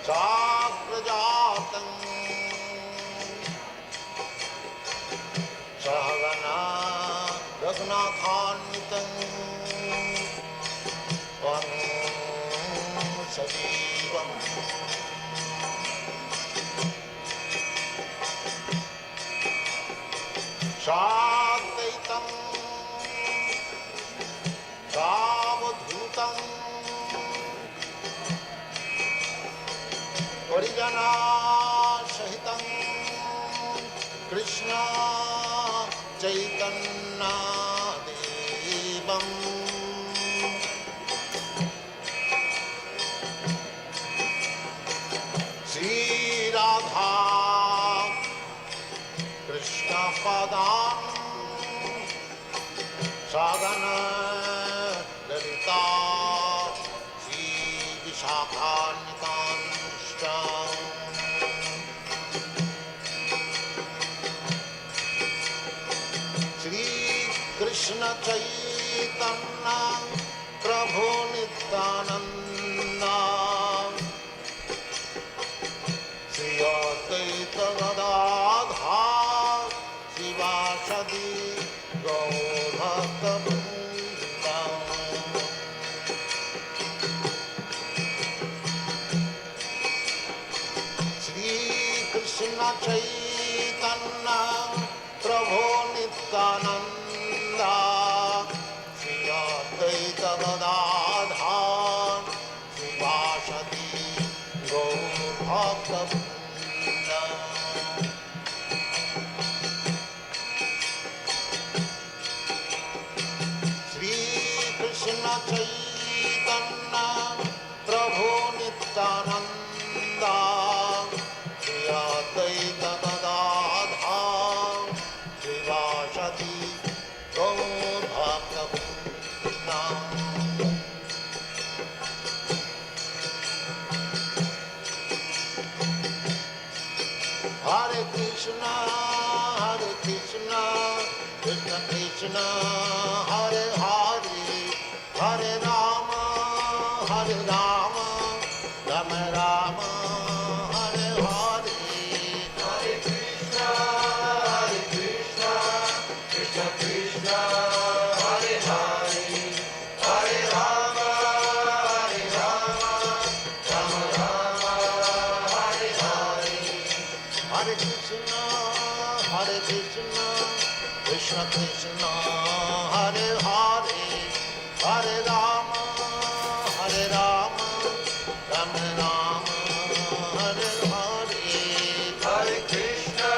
Sakrajatam Sahagana Raghunathanvitam Vam Sajivam Shadvaitam Savadhutam Parijana Sahitam Krishna Chaitanya Devam Sri Radha Krishna Padam Sadhana Lalita Sri Vishakhanitanscha Sri Krishna Chaitanya Prabhu Nityananda Sri Advaita Gadadhar Sivasadi Gaur Bhaktivedanta Sri Krishna Chaitanya Prabhu Nityananda Sri Advaita Gadadhar Sivasadi Gaur Bhaktivedanta Sri Krishna Chaitanya Prabhu Nityananda Sri Advaita Gadadhar Sivasadi Gaur Bhaktivedanta Hare Krishna, Krishna Krishna, Hare Hare, Hare Rama, Rama Rama, Hare Hare. Hare Krishna, Krishna Krishna, Hare Hare, Hare Rama, Rama Rama, Hare Hare. Hare Krishna, Krishna Krishna, Hare Hare, Hare Rama, Rama Rama, Hare Hare. Hare Krishna,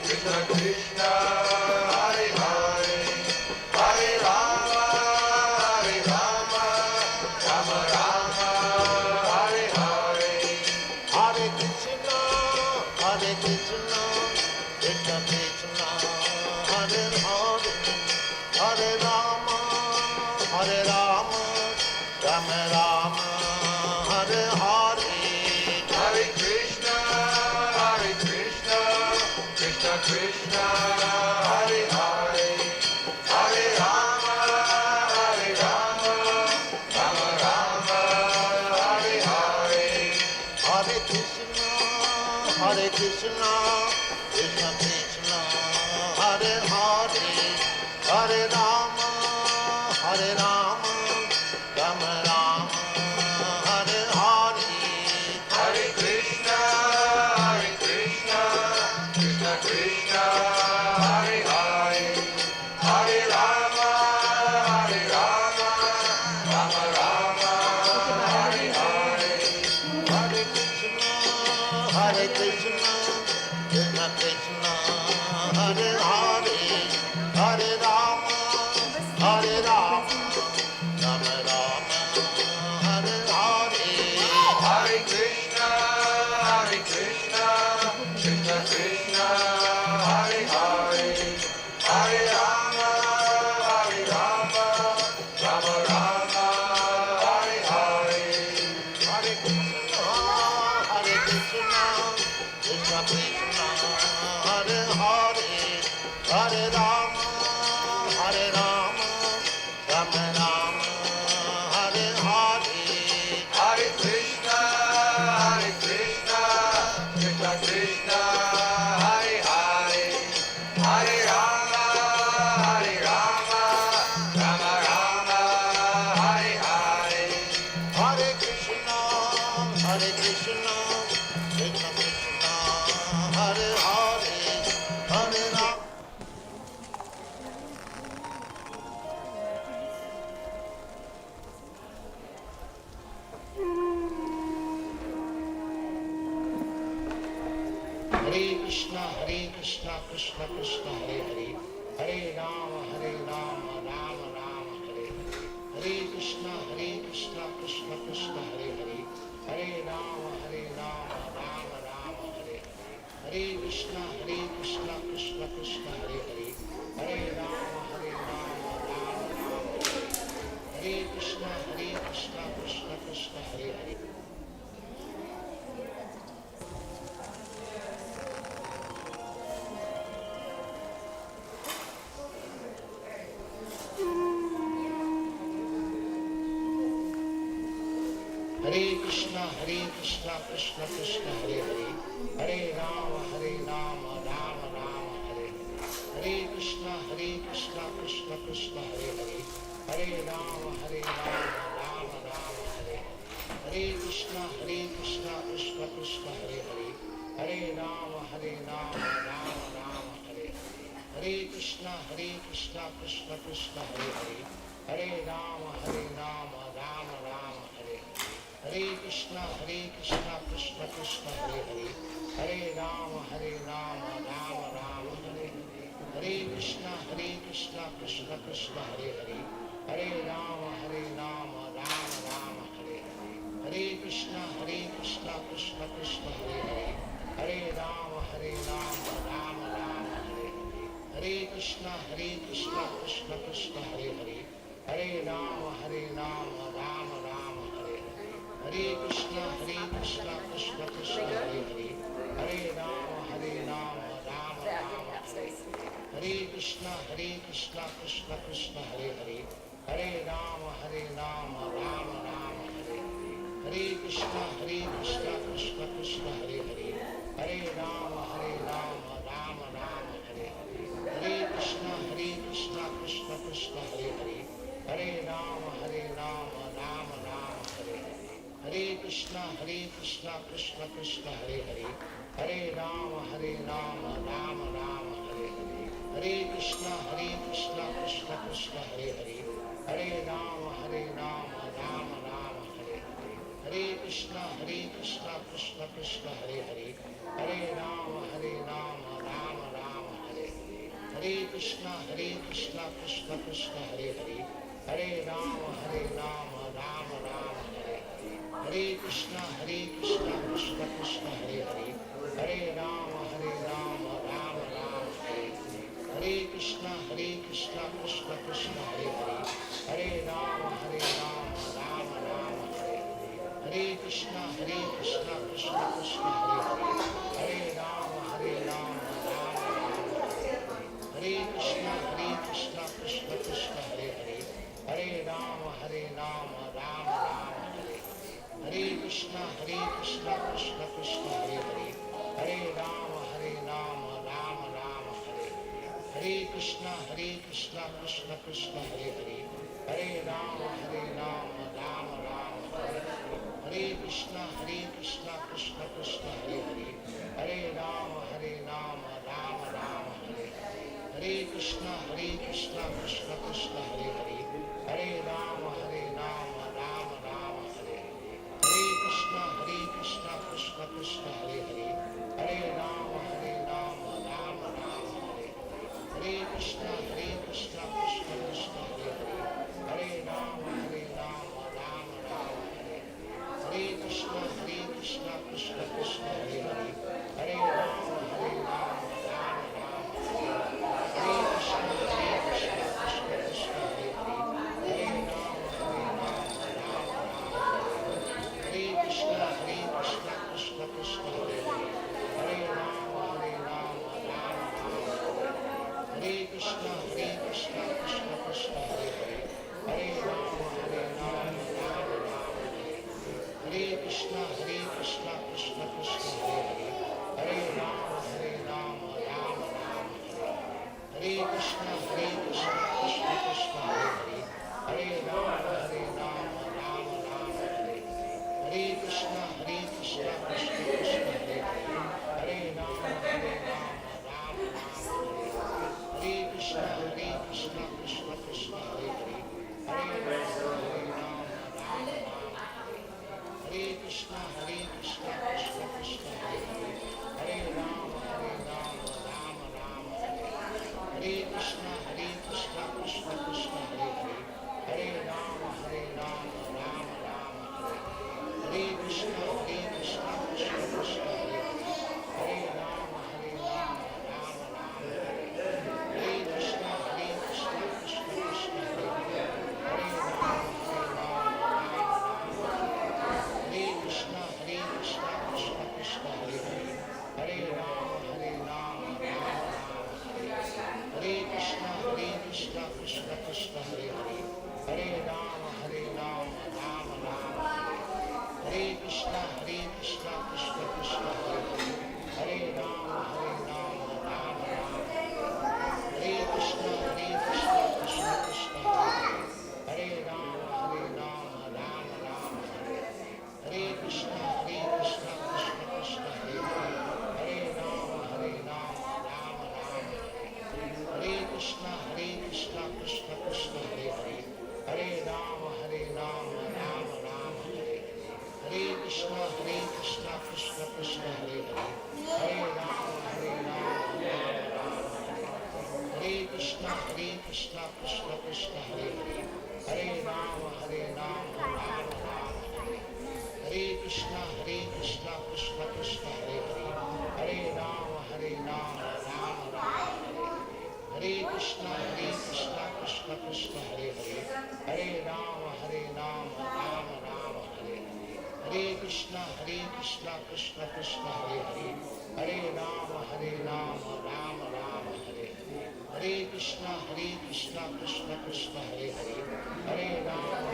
Krishna Krishna, Hare Hare, Hare Rama, Rama Rama, Hare Hare. Hare Krishna, Krishna Krishna, Hare Hare, Hare Rama, Rama Rama, Hare Hare. Hare Krishna, Krishna Krishna, Hare Hare, Hare Rama, Rama Rama, Hare Hare. Hare Krishna, Krishna Krishna, Hare Hare, Hare Rama, Rama Rama, Hare Hare. Hare Krishna, Krishna Krishna, Hare Hare, Hare Rama, Rama Rama, Hare Hare. Hare Krishna, Krishna Krishna, Hare Hare, Hare Rama, Rama Rama, Hare Hare. Hare Krishna, Krishna Krishna, Hare Hare, Hare Rama, Rama Rama, Hare Hare. Hare Krishna, Krishna Krishna, Hare Hare, Hare Rama. Hare Krishna, Krishna Krishna, Hare Hare, Hare Rama, Rama Rama, Hare Hare. Hare Krishna, Krishna Krishna, Hare Hare, Hare Rama, Rama Rama, Hare Hare. Hare Krishna, Krishna Krishna, Hare Hare, Hare Rama, Rama Rama, Hare Hare. Hare Krishna, Krishna Krishna, Hare Hare. Hare Krishna, Krishna Krishna, Hare Hare, Hare Rama, Rama Rama, Hare Hare. Hare Krishna, Krishna Krishna, Hare Hare, Hare Rama, Rama Rama, Hare Hare. Hare Krishna, Krishna Krishna, Hare Hare, Hare Rama, Rama Rama, Hare Hare. Hare Krishna, Krishna Krishna, Hare Hare, Hare Rama, Rama Rama, Hare Hare. Hare Krishna, Krishna Krishna, Hare Hare, Hare Rama, Rama Rama, Hare Hare. Hare Krishna, Krishna Krishna, Hare Hare, Hare Rama, Rama Rama, Hare Hare. Hare Krishna, Krishna Krishna, Hare Hare, Hare Rama, Rama Rama, Hare Hare. Hare Krishna, Krishna Krishna, Hare Hare, Hare Rama, Rama Rama, Hare Hare. Hare Krishna, Krishna Krishna, Hare Hare, Hare Rama, Rama Rama, Hare Hare. Hare Krishna, Krishna Krishna, Hare Hare, Hare Rama, Rama Rama, Hare Hare. Hare Krishna, Krishna Krishna, Hare Hare, Hare Rama, Rama Rama, Hare Hare. Hare Krishna, Krishna Krishna, Hare Hare, Hare Rama, Rama Rama, Hare Hare. Hare Krishna, Krishna Krishna, Hare Hare, Hare Rama, Rama Rama, Hare Hare. Hare Krishna, Krishna Krishna, Hare Hare, Hare Rama, Rama Rama, Hare Hare. Hare Krishna, Krishna Krishna, Hare Hare, Hare Rama, Rama Rama, Hare Hare. Hare Krishna, Krishna Krishna, Hare Hare, Hare Rama, Rama Rama, Hare Hare. Hare Krishna, Krishna Krishna, Hare Hare, Hare Rama, Rama Rama, Hare Hare. Hare Krishna, Krishna Krishna, Hare Hare, Hare Rama, Rama Rama, Hare Hare. Hare Krishna, Krishna Krishna, Hare Hare, Hare Rama, Rama Rama, Hare Hare. Hare Krishna, Krishna Krishna, Hare Hare, Hare Rama, Rama Rama, Hare Hare. Hare Krishna, Krishna Krishna, Hare Hare, Hare Rama, Rama Rama, Hare Hare. Hare Krishna, Krishna Krishna, Hare Hare, Hare Rama, Rama Rama, Hare Hare. Hare Krishna, Krishna Krishna, Hare Hare, Hare Rama, Rama Rama, Hare Hare. Hare Krishna, Krishna Krishna, Hare Hare, Hare Rama, Rama Rama, Hare Hare. Hare Krishna, Krishna Krishna, Hare Hare, Hare Rama, Rama Rama, Hare Hare. Hare Krishna, Krishna Krishna, Hare Hare, Hare Rama, Rama Rama, Hare Hare. Hare Krishna, Krishna Krishna, Hare Hare, Hare Rama, Rama Rama, Hare Hare. Hare Krishna, Krishna Krishna, Hare Hare, Hare Rama, Rama Rama, Hare Hare. Hare Krishna, Krishna Krishna, Hare Hare, Hare Rama, Rama Rama, Hare Hare. Hare Krishna, Krishna Krishna, Hare Hare, Hare Rama, Rama Rama, Hare Hare. Hare Krishna, Krishna Krishna, Hare Hare, Hare Rama, Rama Rama, Hare Hare. Hare Krishna, Krishna Krishna, Hare Hare, Hare Rama, Rama Rama, Hare Hare. Krishna, Krishna Krishna, Hare Hare, Hare Rama, Rama Rama, Hare Krishna, Krishna Krishna, Hare Hare, Hare Rama, Rama Rama, Hare Krishna, Krishna Krishna, Hare Hare, Hare Rama, Rama Rama, Hare Krishna, Krishna Krishna, Hare Hare, Hare Rama, Rama Rama, Hare Krishna, Krishna Krishna, Hare Hare, Hare Rama, Rama Rama, Hare Krishna, Krishna Krishna, Hare Hare, Hare Rama, Rama Rama, Hare Krishna, Krishna Krishna, Hare Hare, Hare Rama, Rama Rama, Hare Krishna, Krishna Krishna, Hare Hare, Hare Rama, Rama Rama, Hare Krishna, Krishna Krishna, Hare Hare, Hare Rama, Rama Rama, Hare Krishna, Krishna Krishna, Hare Hare, Hare Rama, Rama Rama, Hare Krishna, Krishna Krishna, Hare Hare, Hare Rama, Rama Rama, Hare Krishna, Krishna Krishna, Hare Hare, Hare Rama, Rama Rama, Hare Krishna, Krishna Krishna, Hare Hare, Hare Rama, Rama Rama, Hare Krishna, Krishna Krishna, Hare Hare, Hare Rama,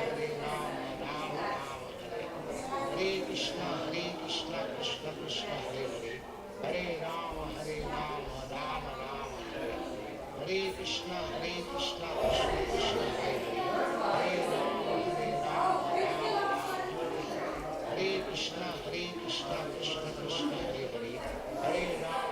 Rama Rama, Hare Krishna, Krishna Krishna, Hare Hare, Hare Rama, Rama Rama, Hare Krishna, Krishna Krishna, Hare Hare, Hare Rama, Rama Rama, Hare Krishna, Krishna Krishna, Hare Hare, Hare Rama,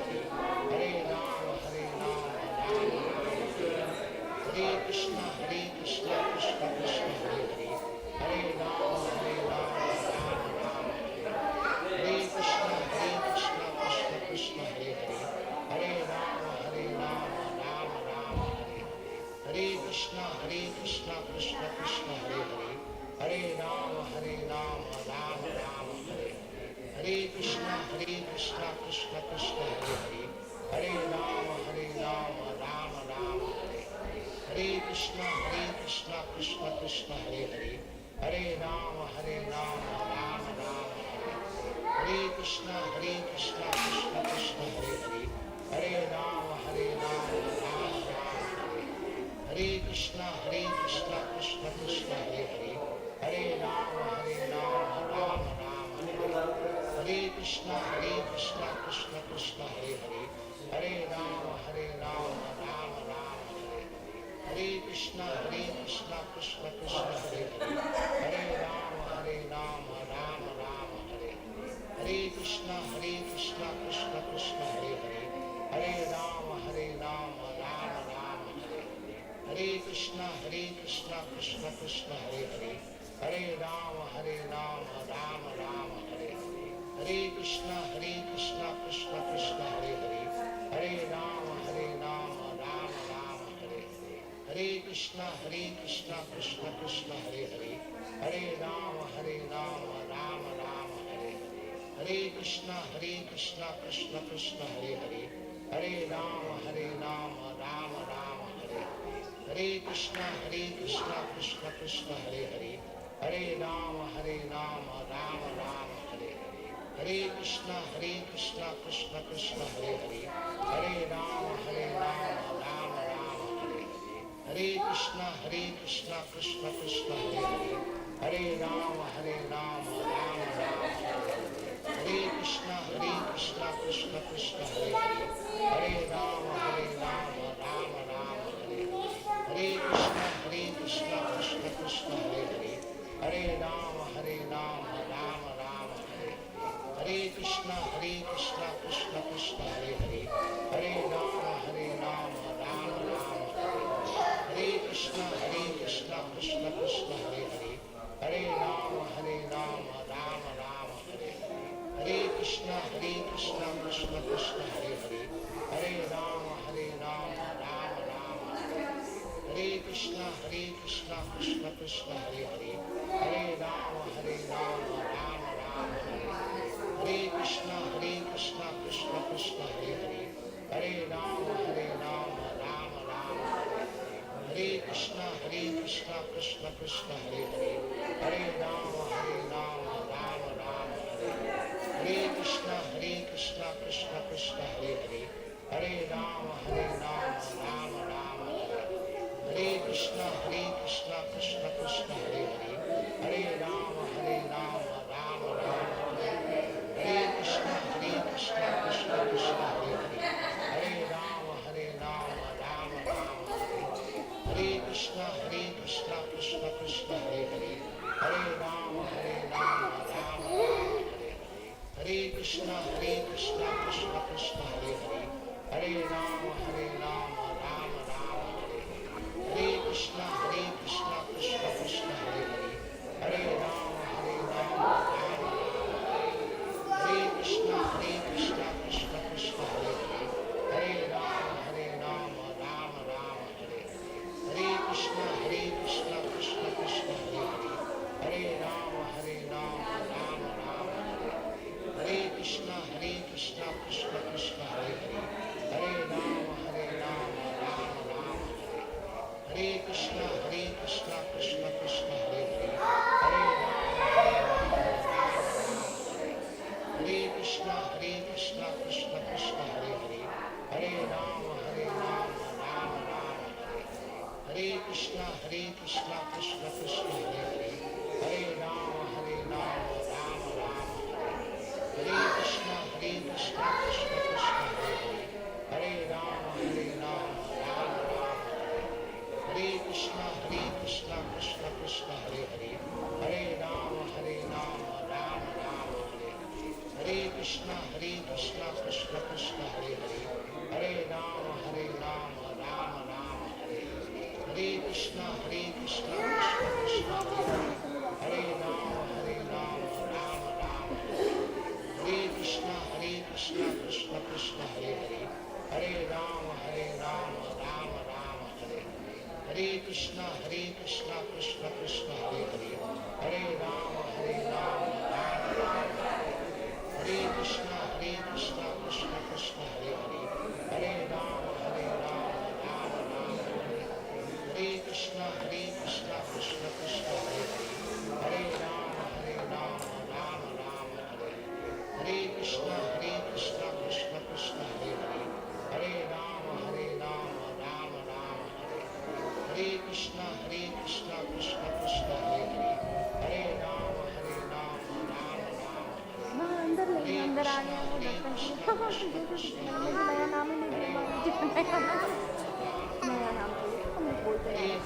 Rama Rama, Hare Krishna, Krishna Krishna, Hare Hare, Hare Rama, Rama Rama, Hare Krishna, Krishna Krishna, Hare Hare, Hare Rama, Rama Rama, Hare Krishna, Krishna Krishna, Hare Hare, Hare Rama, Rama Rama, Hare Krishna, Krishna Krishna, Hare Hare, Hare Rama, Rama Rama, Hare Krishna, Krishna Krishna, Hare Hare, Hare Rama, Hare Krishna, Krishna Krishna, Hare Hare, Hare Rama, Rama, Hare Krishna, Krishna Hare Hare, Hare Rama, Rama, Hare Krishna, Krishna Krishna, Hare Hare, Hare Rama, Rama, Hare Krishna, Krishna Krishna, Hare Hare, Hare Rama, Rama, Hare Krishna, Krishna Krishna, Hare Hare, Hare Rama, Rama, Hare Krishna, Krishna Krishna, Hare Hare, Hare Rama, Rama, Hare Krishna, Krishna Krishna, Hare Hare, Hare Rama, Rama, Hare Krishna, Krishna Krishna, Hare Hare, Hare Rama, Rama, Hare Krishna, Krishna Krishna, Hare Hare, Hare Rama, Rama, Hare Krishna, Krishna Krishna, Hare Hare, Hare Rama, Rama, Hare Krishna, Krishna Krishna, Hare Hare, Hare Rama, Rama, Hare Krishna, Krishna Krishna, Hare Hare, Hare Rama, Rama, Hare Krishna, Krishna Krishna, Hare Hare, Hare Rama, Rama, Hare Krishna, Krishna Krishna, Hare Hare, Hare Rama, Rama, Hare Krishna, Krishna Krishna, Hare Hare, Hare Rama, Rama, Hare Krishna, Krishna Krishna, Hare Hare, Hare Rama, Rama, Hare Krishna, Krishna Krishna, Hare Hare, Hare Rama, Rama, Hare Krishna, Krishna Krishna, Hare Hare, Hare Rama, Rama, Hare Krishna, Krishna Hare Hare Hare Rama Rama Rama Hare Krishna Krishna Krishna Hare Hare Hare Rama Rama Rama Hare Hare Krishna Krishna Krishna Hare Hare Hare Rama Rama Rama Hare Krishna Krishna Krishna Hare Hare Hare Rama Rama Rama Hare Krishna Krishna Krishna Hare Hare Hare Rama Rama Rama Hare Krishna Krishna Krishna Hare Hare Hare Rama Rama Hare Krishna Krishna Krishna Hare Hare Hare Rama Rama Hare Krishna Krishna Krishna Hare Hare Hare Rama Rama Hare Krishna Krishna Krishna Hare Hare Hare Rama Rama Hare Krishna Krishna Krishna Hare Hare Hare Rama Rama Hare Krishna Krishna Krishna Hare Hare Hare Rama Rama Hare Krishna Krishna Krishna Hare Hare Hare Rama Rama Hare Krishna Krishna Krishna Hare Hare Hare Rama Rama Hare Hare Krishna Krishna Krishna Hare Hare Hare Rama Rama Hare Krishna Krishna Krishna Hare Hare Hare Rama Rama Hare Krishna Krishna Krishna Hare Hare Hare Rama Hare Krishna Krishna Krishna Hare Hare Hare Rama Rama Hare Krishna Krishna Krishna Hare Hare Hare Rama Rama Hare Krishna Krishna Krishna Hare Hare Hare Rama Rama Hare Krishna Krishna Krishna Hare Hare Hare Rama Rama Hare Krishna Krishna Krishna Hare Hare Hare Rama Rama Hare Krishna Krishna Krishna Hare Hare Hare Rama Rama Hare Krishna Krishna Krishna Hare Hare Hare Rama Rama Hare Krishna Krishna Krishna Hare Hare Hare Rama Rama Hare Krishna Krishna Krishna Hare Hare Hare Rama Hare Krishna Krishna Krishna Hare Hare Hare Rama Rama Hare Krishna Krishna Krishna Hare Hare Hare Rama Rama Hare Krishna Krishna Krishna Hare Hare Hare Rama अंदर आ गया वो दर्शन नया नाम ही नहीं लिया नया नाम हम बोलते हैं